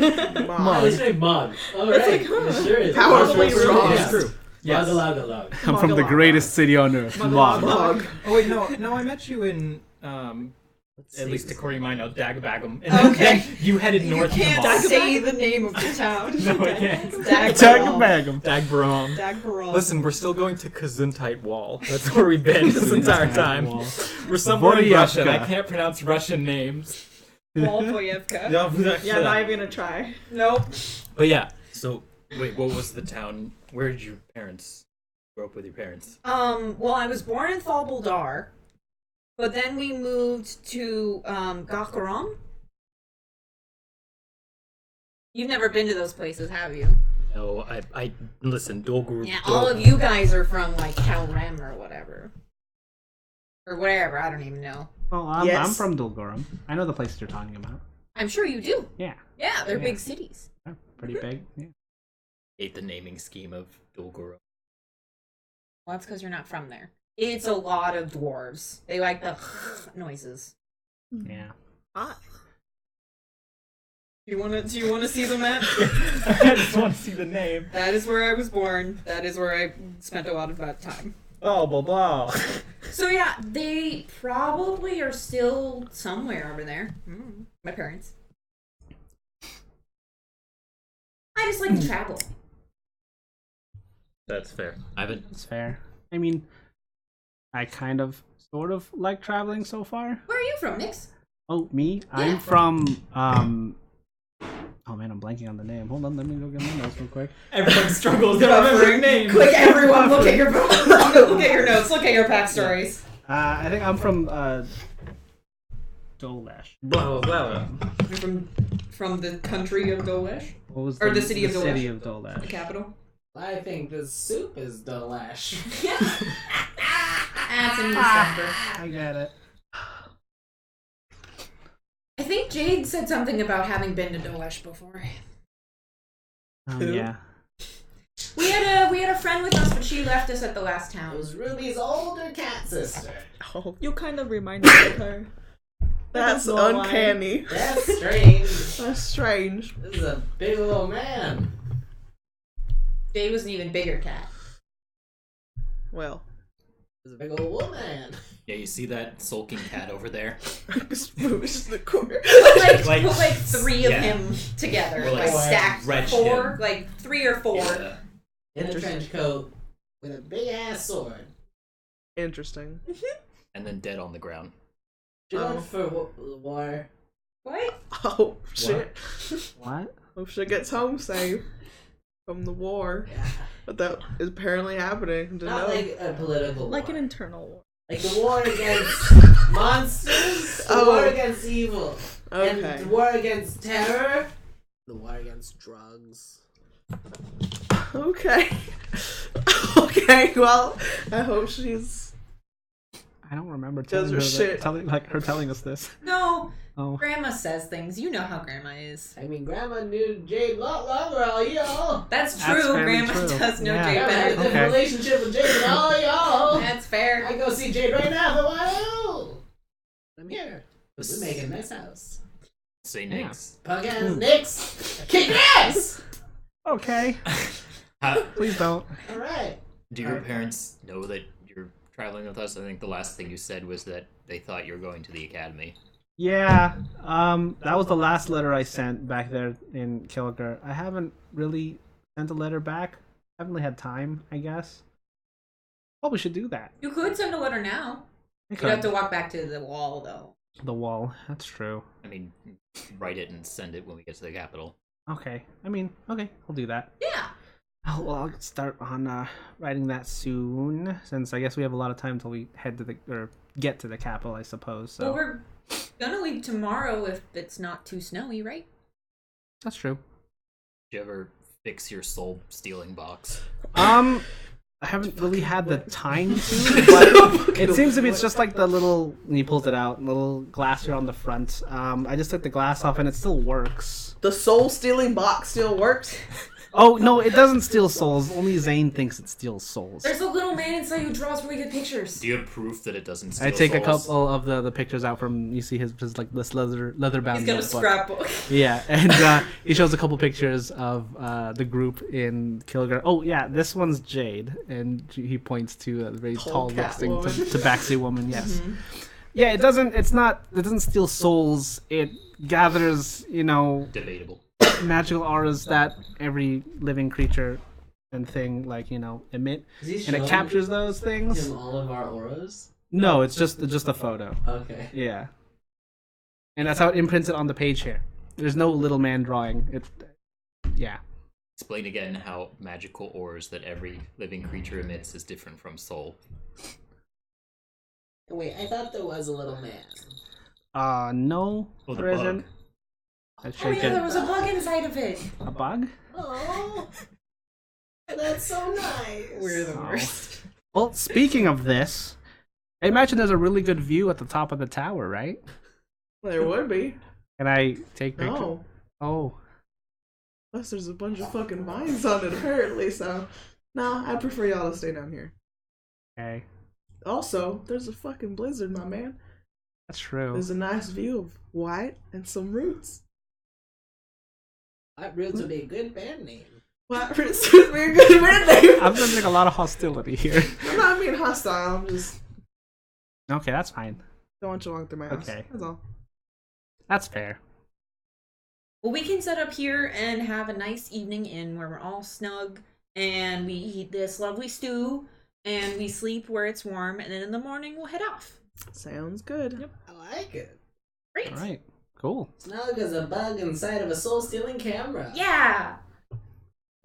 Mom. It's named Mog. Alright. It sure is. Powerfully strong. Yes. It's true. Yes. Log. I'm from the greatest city on earth. Mog. Mog. Oh wait, no, I met you in Let's at see. least according to my note, Dagabagum. And Okay. then you headed north to Can't Mog. say the name of the town. No, I can't. Dagborum. Dagbaram. Dagborum. Listen, we're still going to Kazuntite Wall. That's where we've been this entire time. Wall. We're somewhere in Vodyevka. Russia. and I can't pronounce Russian names. Wolfoyevka. Yeah, not even gonna try. Nope. But yeah, so wait, what was the town? Where did your parents grow up with your parents? Well, I was born in Thal-Buldar, but then we moved to Gakharam. You've never been to those places, have you? No, I listen. Dolguru. Yeah, all of you guys are from like Kalrem or whatever. Or whatever, I don't even know. Well, I'm Yes. from Dulgorum. I know the places you're talking about. I'm sure you do. Yeah, Yeah, they're Yeah. big cities. they're pretty big. Yeah. Hate the naming scheme of Dolguru. Well, that's because you're not from there. It's a lot of dwarves. They like the noises. Yeah. Hot. Do you want to see the map? I just want to see the name. That is where I was born. That is where I spent a lot of that time. Oh, blah blah. So yeah, they probably are still somewhere over there. My parents. I just like to travel. That's fair. I haven't. It's fair. I mean, I kind of, sort of like traveling so far. Where are you from, Nix? Oh, me? Yeah. I'm from, oh man, I'm blanking on the name. Hold on, let me go get my notes real quick. Everyone struggles to remember your name. Quick, everyone, look at your look at your notes. Look at your backstories. I think I'm from, Dolesh. Blah blah blah. You're from the country of Dolesh, What was Or the city of Dolesh. city of Dolesh. the capital. I think the soup is delash. That's in December. I get it. I think Jade said something about having been to Doesh before. Yeah. We had a friend with us, but she left us at the last It town. was Ruby's older cat sister. Oh, you kind of remind me of her. That's No lie. uncanny. That's strange. That's strange. This is a big old man. Jade was an even bigger cat. Well, This is a big old woman. Yeah, you see that sulking cat over there? smoosh the corner. Put like three of yeah. him together, Or, like, like, stacked stretch four, him. like 3 or 4. Yeah. In a trench coat with a big ass sword. Interesting. And then dead on the ground. Going for war. What? Oh shit! What? Hope she gets home safe from the war. Yeah. But that is apparently happening. Didn't Not know. like a political Like war. an internal war. Like the war against monsters, the war against evil, and Okay. the war against terror, the war against drugs. Okay. Okay. Well, I hope she's. I don't remember Does telling her her, shit. her telling us this. No, Oh. Grandma says things. You know how Grandma is. I mean, Grandma knew Jade a lot longer, all y'all. That's That's true. very Grandma true. does know Yeah. Jade Grandma had a better. different Okay. relationship with Jade than all y'all. That's fair. I go see Jade right now, but why don't? I'm here. We're making a nice house. Say Nix. Punk ass Knicks. Kick ass! Okay. Please don't. Alright. Do your parents know that you're traveling with us? I think the last thing you said was that they thought you were going to the academy. Yeah. That was the last letter I sent back there in Kilgar. I haven't really sent a letter back. I haven't really had time, I guess. Probably should do that. You could send a letter now. I You'd have could. to walk back to the wall, though. The wall. That's true. I mean, write it and send it when we get to the capital. Okay. Okay. I'll do that. Yeah. Oh, well, I'll start on writing that soon, since I guess we have a lot of time until we head to get to the capital, I suppose. So Well, we're gonna leave tomorrow if it's not too snowy, right? that's true. Did you ever fix your soul stealing box? I haven't really had the time to, but it seems to be it's just like the little, when he pulls it out, little glass here on the front. I just took the glass off and it still works. The soul stealing box still works. Oh, no, it doesn't steal souls. Only Zane thinks it steals souls. There's a little man inside who draws really good pictures. Do you have proof that it doesn't steal I take a souls? couple of the pictures out from, you see his like this leather bound He's got a notebook. scrapbook. Yeah, and he shows a couple pictures of the group in Kilgar. Oh yeah, this one's Jade, and he points to a very tall, cat looking woman. tabaxi woman. Yes. Yeah, it doesn't steal souls. It gathers, Debatable. magical auras that every living creature and thing emit, Is he and it showing captures those things. him all of our auras? No, it's just a photo. Okay. Yeah. And that's how it imprints it on the page here. There's no little man drawing. Yeah. Explain again how magical ores that every living creature emits is different from soul. Wait, I thought there was a little man. No, Oh, the there bug. isn't. I Oh shake yeah, there it. was a bug inside of it. A bug? Oh, that's so nice. We're the Oh. worst. Well, speaking of this, I imagine there's a really good view at the top of the tower, right? There would be. Can I take pictures? No. Oh. Plus, there's a bunch of fucking vines on it, apparently, so. No, I prefer y'all to stay down here. Okay. Also, there's a fucking blizzard, my man. That's true. There's a nice view of white and some roots. White Roots would be a good band name. White roots would be a good band name. I'm sensing a lot of hostility here. I'm not being hostile, I'm just. Okay, that's fine. Don't want you walking through my house. Okay. That's all. That's fair. Well, we can set up here and have a nice evening in where we're all snug and we eat this lovely stew and we sleep where it's warm and then in the morning we'll head off. Sounds good. I like it. Great. All right. Cool. Snug as a bug inside of a soul-stealing camera. Yeah.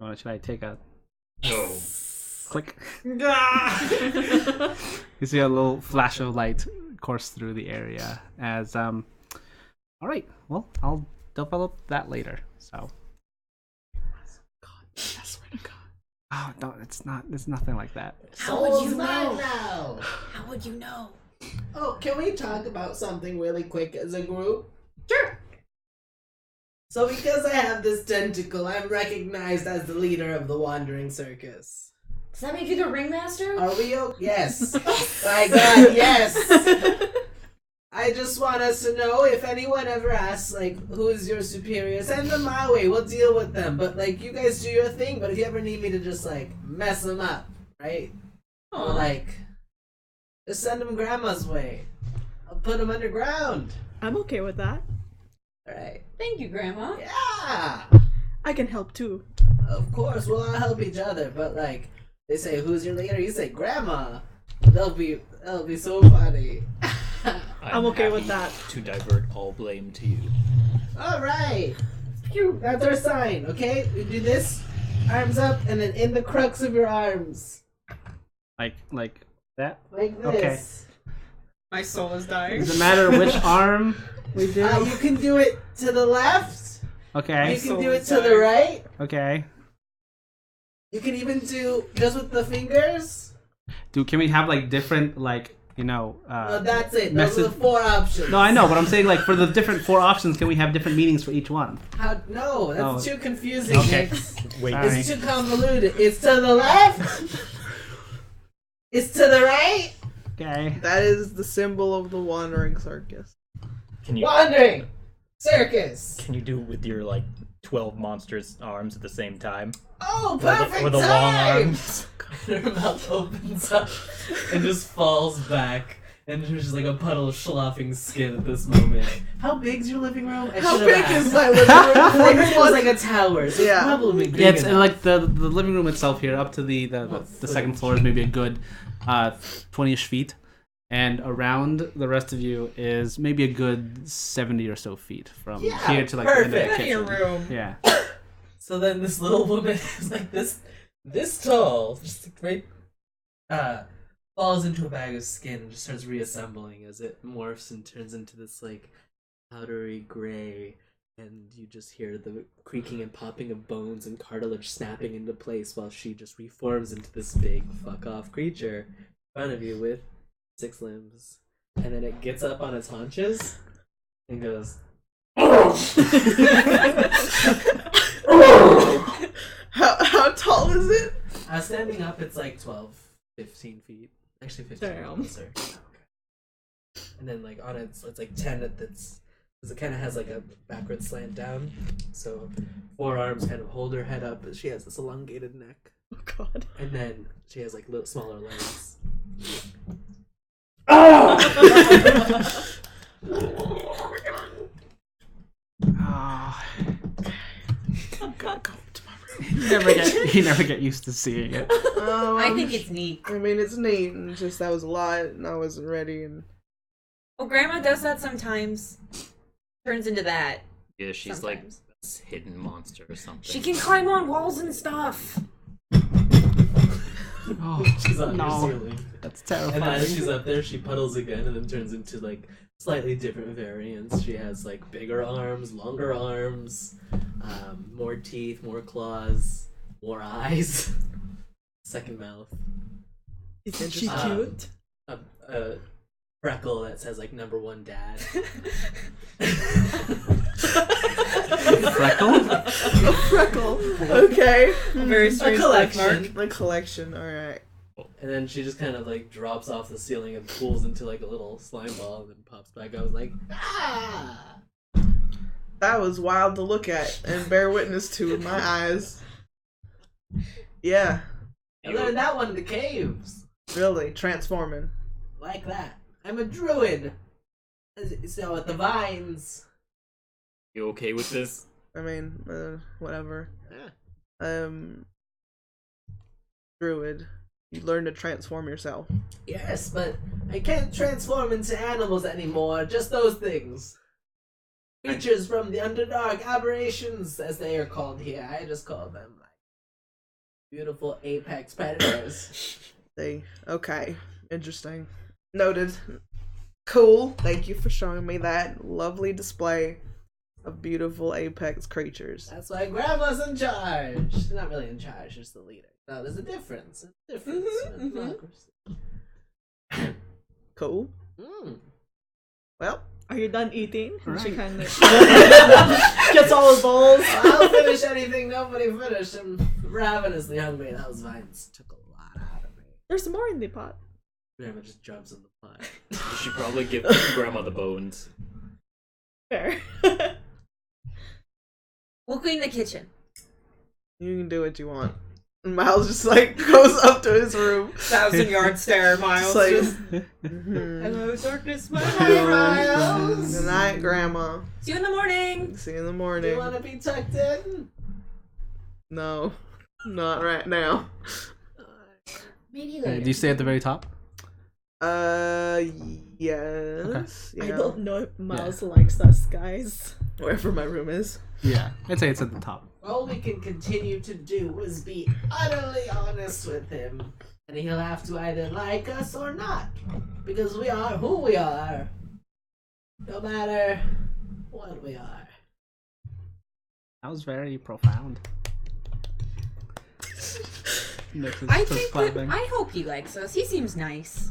Oh, should I take a No. click? You see a little flash of light course through the area as all right. Well, I'll develop that later. So God, I swear to God. Oh no, it's not. It's nothing like that. How would you Soul's mine know? now. How would you know? Oh, can we talk about something really quick as a group? Sure. So because I have this tentacle, I'm recognized as the leader of the Wandering Circus. Does that make you the ringmaster? Are we okay? Yes. My God, yes. I just want us to know if anyone ever asks, like, who is your superior, send them my way. We'll deal with them. But, like, you guys do your thing. But if you ever need me to just, like, mess them up, right? Or, like, just send them Grandma's way. I'll put them underground. I'm okay with that. All right. Thank you, Grandma. Yeah. I can help too. Of course, we'll all help each other. But, like, they say, who's your leader? You say, Grandma. That'll be so funny. I'm okay with happy that. To divert all blame to you. All right. Phew, that's our sign, okay? We do this, arms up, and then in the crux of your arms. Like that. Like this. My soul is dying. Does it matter which arm we do? You can do it to the left. Okay. You can do it to the right. Okay. You can even do just with the fingers. Can we have like different That's it. Those message- are the 4 options. No, I know, but I'm saying like for the different 4 options, can we have different meanings for each one? No, that's Oh. too confusing. Okay. Nick. Wait, Sorry. It's too convoluted. It's to the left. It's to the right. Okay. That is the symbol of the Wandering Circus. can you Wandering circus. can you do it with your like 12 monsters arms at the same time? Oh, Or perfect the long time. arms? Her mouth opens up and just falls back, and there's just like a puddle of sloughing skin at this moment. How big's your living room? I How should've big asked. is my living room? I heard it was like a tower, so Yeah. it's probably big Yeah, it's enough. like the living room itself here, up to the second floor is maybe a good 20ish feet, and around the rest of you is maybe a good 70 or so feet from Yeah, here to like the end of the perfect. kitchen. room. Yeah. So then this little woman is like this tall, just right, falls into a bag of skin and just starts reassembling as it morphs and turns into this like powdery gray, and you just hear the creaking and popping of bones and cartilage snapping into place while she just reforms into this big fuck off creature in front of you with 6 limbs, and then it gets up on its haunches and goes. How tall is it? Standing up, it's like 12, 15 feet. Actually, 15 Damn. closer. And then, like, on it's like 10 at that's. Because it kind of has like a backward slant down. So, 4 arms kind of hold her head up, but she has this elongated neck. Oh God. And then she has like little smaller legs. Oh. You never get used to seeing it. I think it's neat. I mean, it's neat, and it's just that was a lot, and I wasn't ready, and Well, Grandma does that sometimes. Turns into that. Yeah, she's Sometimes. like a hidden monster or something. She can climb on walls and stuff. Oh, She's on no. your ceiling. That's And then terrifying. as she's up there, she puddles again and then turns into like slightly different variants. She has like bigger arms, longer arms, more teeth, more claws, more eyes, second mouth. Isn't she Um, cute? A freckle that says like #1 dad. Freckle? a freckle. Okay, Very A strange collection. a collection. All right. And then she just kind of like drops off the ceiling and pulls into like a little slime ball and then pops back up and like, ah! That was wild to look at and bear witness to with my eyes. Yeah, I learned that one in the caves. really transforming. Like that. I'm a druid. So at the vines. You okay with this? I mean, whatever. Yeah. Druid. You learn to transform yourself. Yes, but I can't transform into animals anymore. Just those things. Creatures from the Underdark, aberrations, as they are called here. I just call them like beautiful apex predators. Okay. Interesting. Noted. Cool. Thank you for showing me that lovely display of beautiful apex creatures. That's why Grandma's in charge. She's not really in charge, she's the leader. No, there's a difference. There's a difference. in democracy. Cool. Mm. Well, Are you done eating? And she Right. kind of gets all the bowls. I'll finish anything nobody finished. I'm ravenously hungry. Those vines took a lot out of me. There's more in the pot. Grandma just jumps in the pot. You should probably give Grandma the bones. Fair. We'll clean the kitchen. you can do what you want. And Miles just like goes up to his room. 1,000-yard stare, Miles. Just Just, like, mhm. hello, darkness, my Hello. Miles. Good night, Grandma. See you in the morning. See you in the Do morning. you want to be tucked in? No, not right now. Maybe Okay, later. do you stay at the very top? Yes. I Yeah. don't know if Miles likes us, guys. Wherever my room is. Yeah, I'd say it's at the top. All we can continue to do is be utterly honest with him. And he'll have to either like us or not. Because we are who we are. No matter what we are. That was very profound. Nick is I just think that, clapping. I hope he likes us. He seems nice.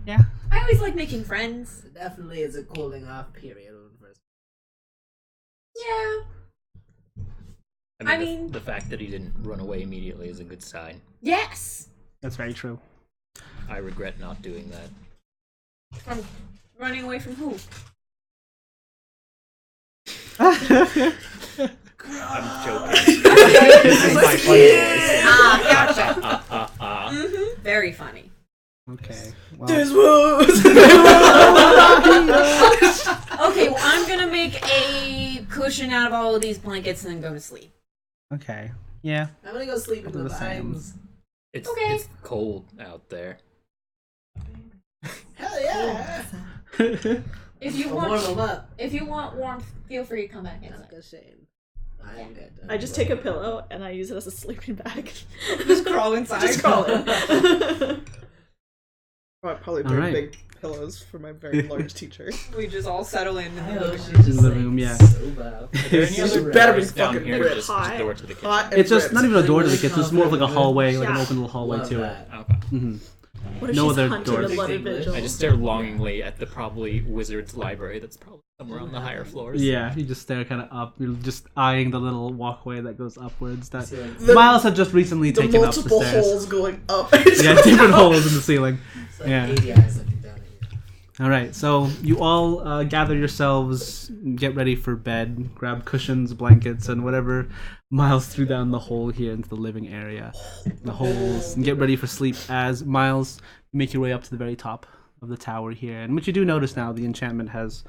Yeah. I always like making friends. It definitely is a cooling off period. Yeah. I mean- the fact that he didn't run away immediately is a good sign. Yes. That's very true. I regret not doing that. From running away from who? I'm joking. This is my funny voice. Ah, gotcha. Mm-hmm. Very funny. Okay. Well, This was. Okay, well, I'm gonna make a cushion out of all of these blankets and then go to sleep. okay. Yeah. I'm gonna go sleep in Do the the same. vines. It's Okay. it's cold out there. Hell yeah! If you I'll warm them want, up. if you want warmth, feel free to come back inside. Not a shame. I'm good. I just take a pillow and I use it as a sleeping bag. Just crawl inside. Just crawl in. I'd probably All bring right. big pillows for my very large teacher. We just all settle in. I hope she In just the like, room, yeah. sober up. Are there any You other better be doors down fucking here? ripped. Just Hot. door to the kitchen. Hot and It's just ripped. not even a door to the Really kitchen. It's more of like a hallway, like an Yeah. open little hallway Love to that. Okay. it. Mm-hmm. What if No she's other hunting doors. the bloody English. vigil? I just stare longingly at the probably wizard's library that's probably somewhere on the higher floors. Yeah, you just stare kind of up. You're just eyeing the little walkway that goes upwards. That See, like, The- Miles had just recently The taken up the multiple stairs. holes going up. Yeah, different holes in the ceiling. it's like Yeah. 80 eyes looking down at you. All right, so you all gather yourselves, get ready for bed, grab cushions, blankets, and whatever Miles threw down the hole here into the living area. The holes, and get ready for sleep as Miles, you make your way up to the very top of the tower here. And what you do notice now, the enchantment has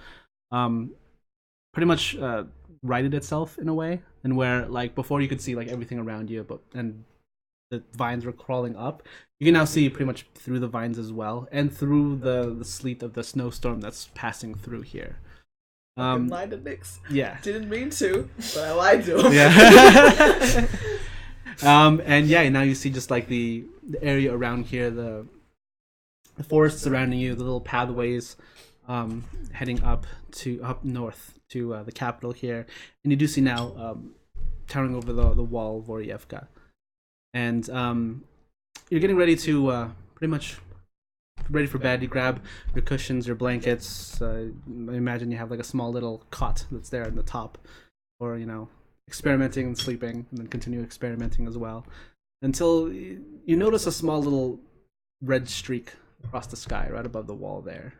pretty much righted itself in a way, and where like before you could see like everything around you, but and the vines were crawling up. You can now see pretty much through the vines as well, and through the sleet of the snowstorm that's passing through here. I lied to Nix. Yeah. Didn't mean to, but I lied to him. Yeah. And yeah, now you see just like the area around here, the forest surrounding you, the little pathways heading up north to the capital here, and you do see now towering over the wall Vorievka, and you're getting ready to pretty much ready for bed. You grab your cushions, your blankets. I imagine you have like a small little cot that's there in the top, or experimenting and sleeping, and then continue experimenting as well, until you notice a small little red streak across the sky right above the wall there.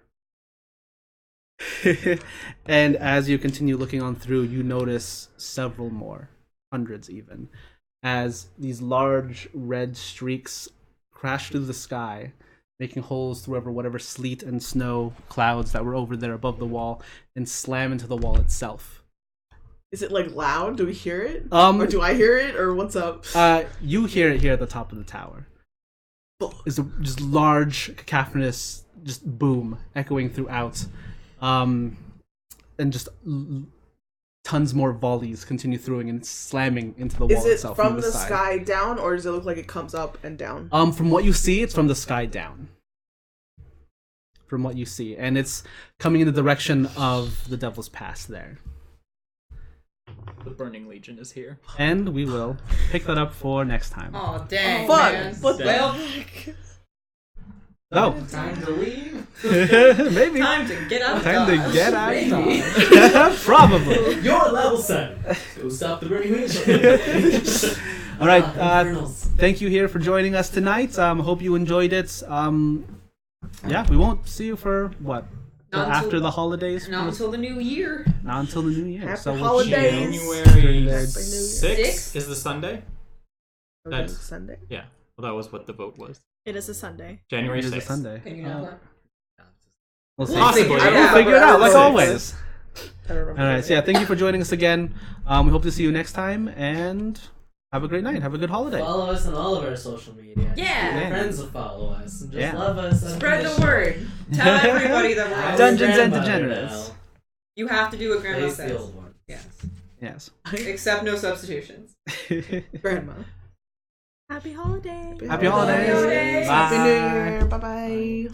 And as you continue looking on through, you notice several more, hundreds even, as these large red streaks crash through the sky, making holes through whatever sleet and snow clouds that were over there above the wall, and slam into the wall itself. Is it like loud? Do we hear it? Um, Or do I hear it? Or what's up? You hear it here at the top of the tower. It's a just large, cacophonous, just boom echoing throughout, and just tons more volleys continue throwing and slamming into the wall Is it itself from the side. sky down, or does it look like it comes up and down? From what you see, it's from the sky down. From what you see, and it's coming in the direction of the Devil's Pass there. The Burning Legion is here. And we will pick that up for next time. Oh dang. Fuck. Man. What the- Well, Oh, Time to leave. maybe. time to get out. Time to get out Maybe. of Dodge. Probably. You're level 7. Go stop the Burning Legion. All right. Infernals. Thank you here for joining us tonight. Hope you enjoyed it. Yeah, we won't see you for what? Not After until- the holidays? Not until the new year. Not until the new year. Happy So we'll holidays. January Year. 6th is the Sunday. Okay, That's- Sunday. Yeah. Well, that was what the vote was. It is a Sunday. January It is 6th. a Sunday. Can you not play? We'll see. Possibly. We'll Yeah, figure it out, like but- always. I don't remember. All right. So yeah, thank you for joining us again. We hope to see you next time, and have a great night. Have a good holiday. Follow us on all of our social media. Yeah. Your friends will follow us. And just Yeah. love us. Spread the word. Tell everybody that we're I'm all Dungeons and grandmother Degenerates. now. You have to do what Grandma Face the says. old one. Yes. Yes. Except no substitutions. Grandma. Happy holidays. Happy holidays. holidays. Bye. Happy New Year. Bye bye.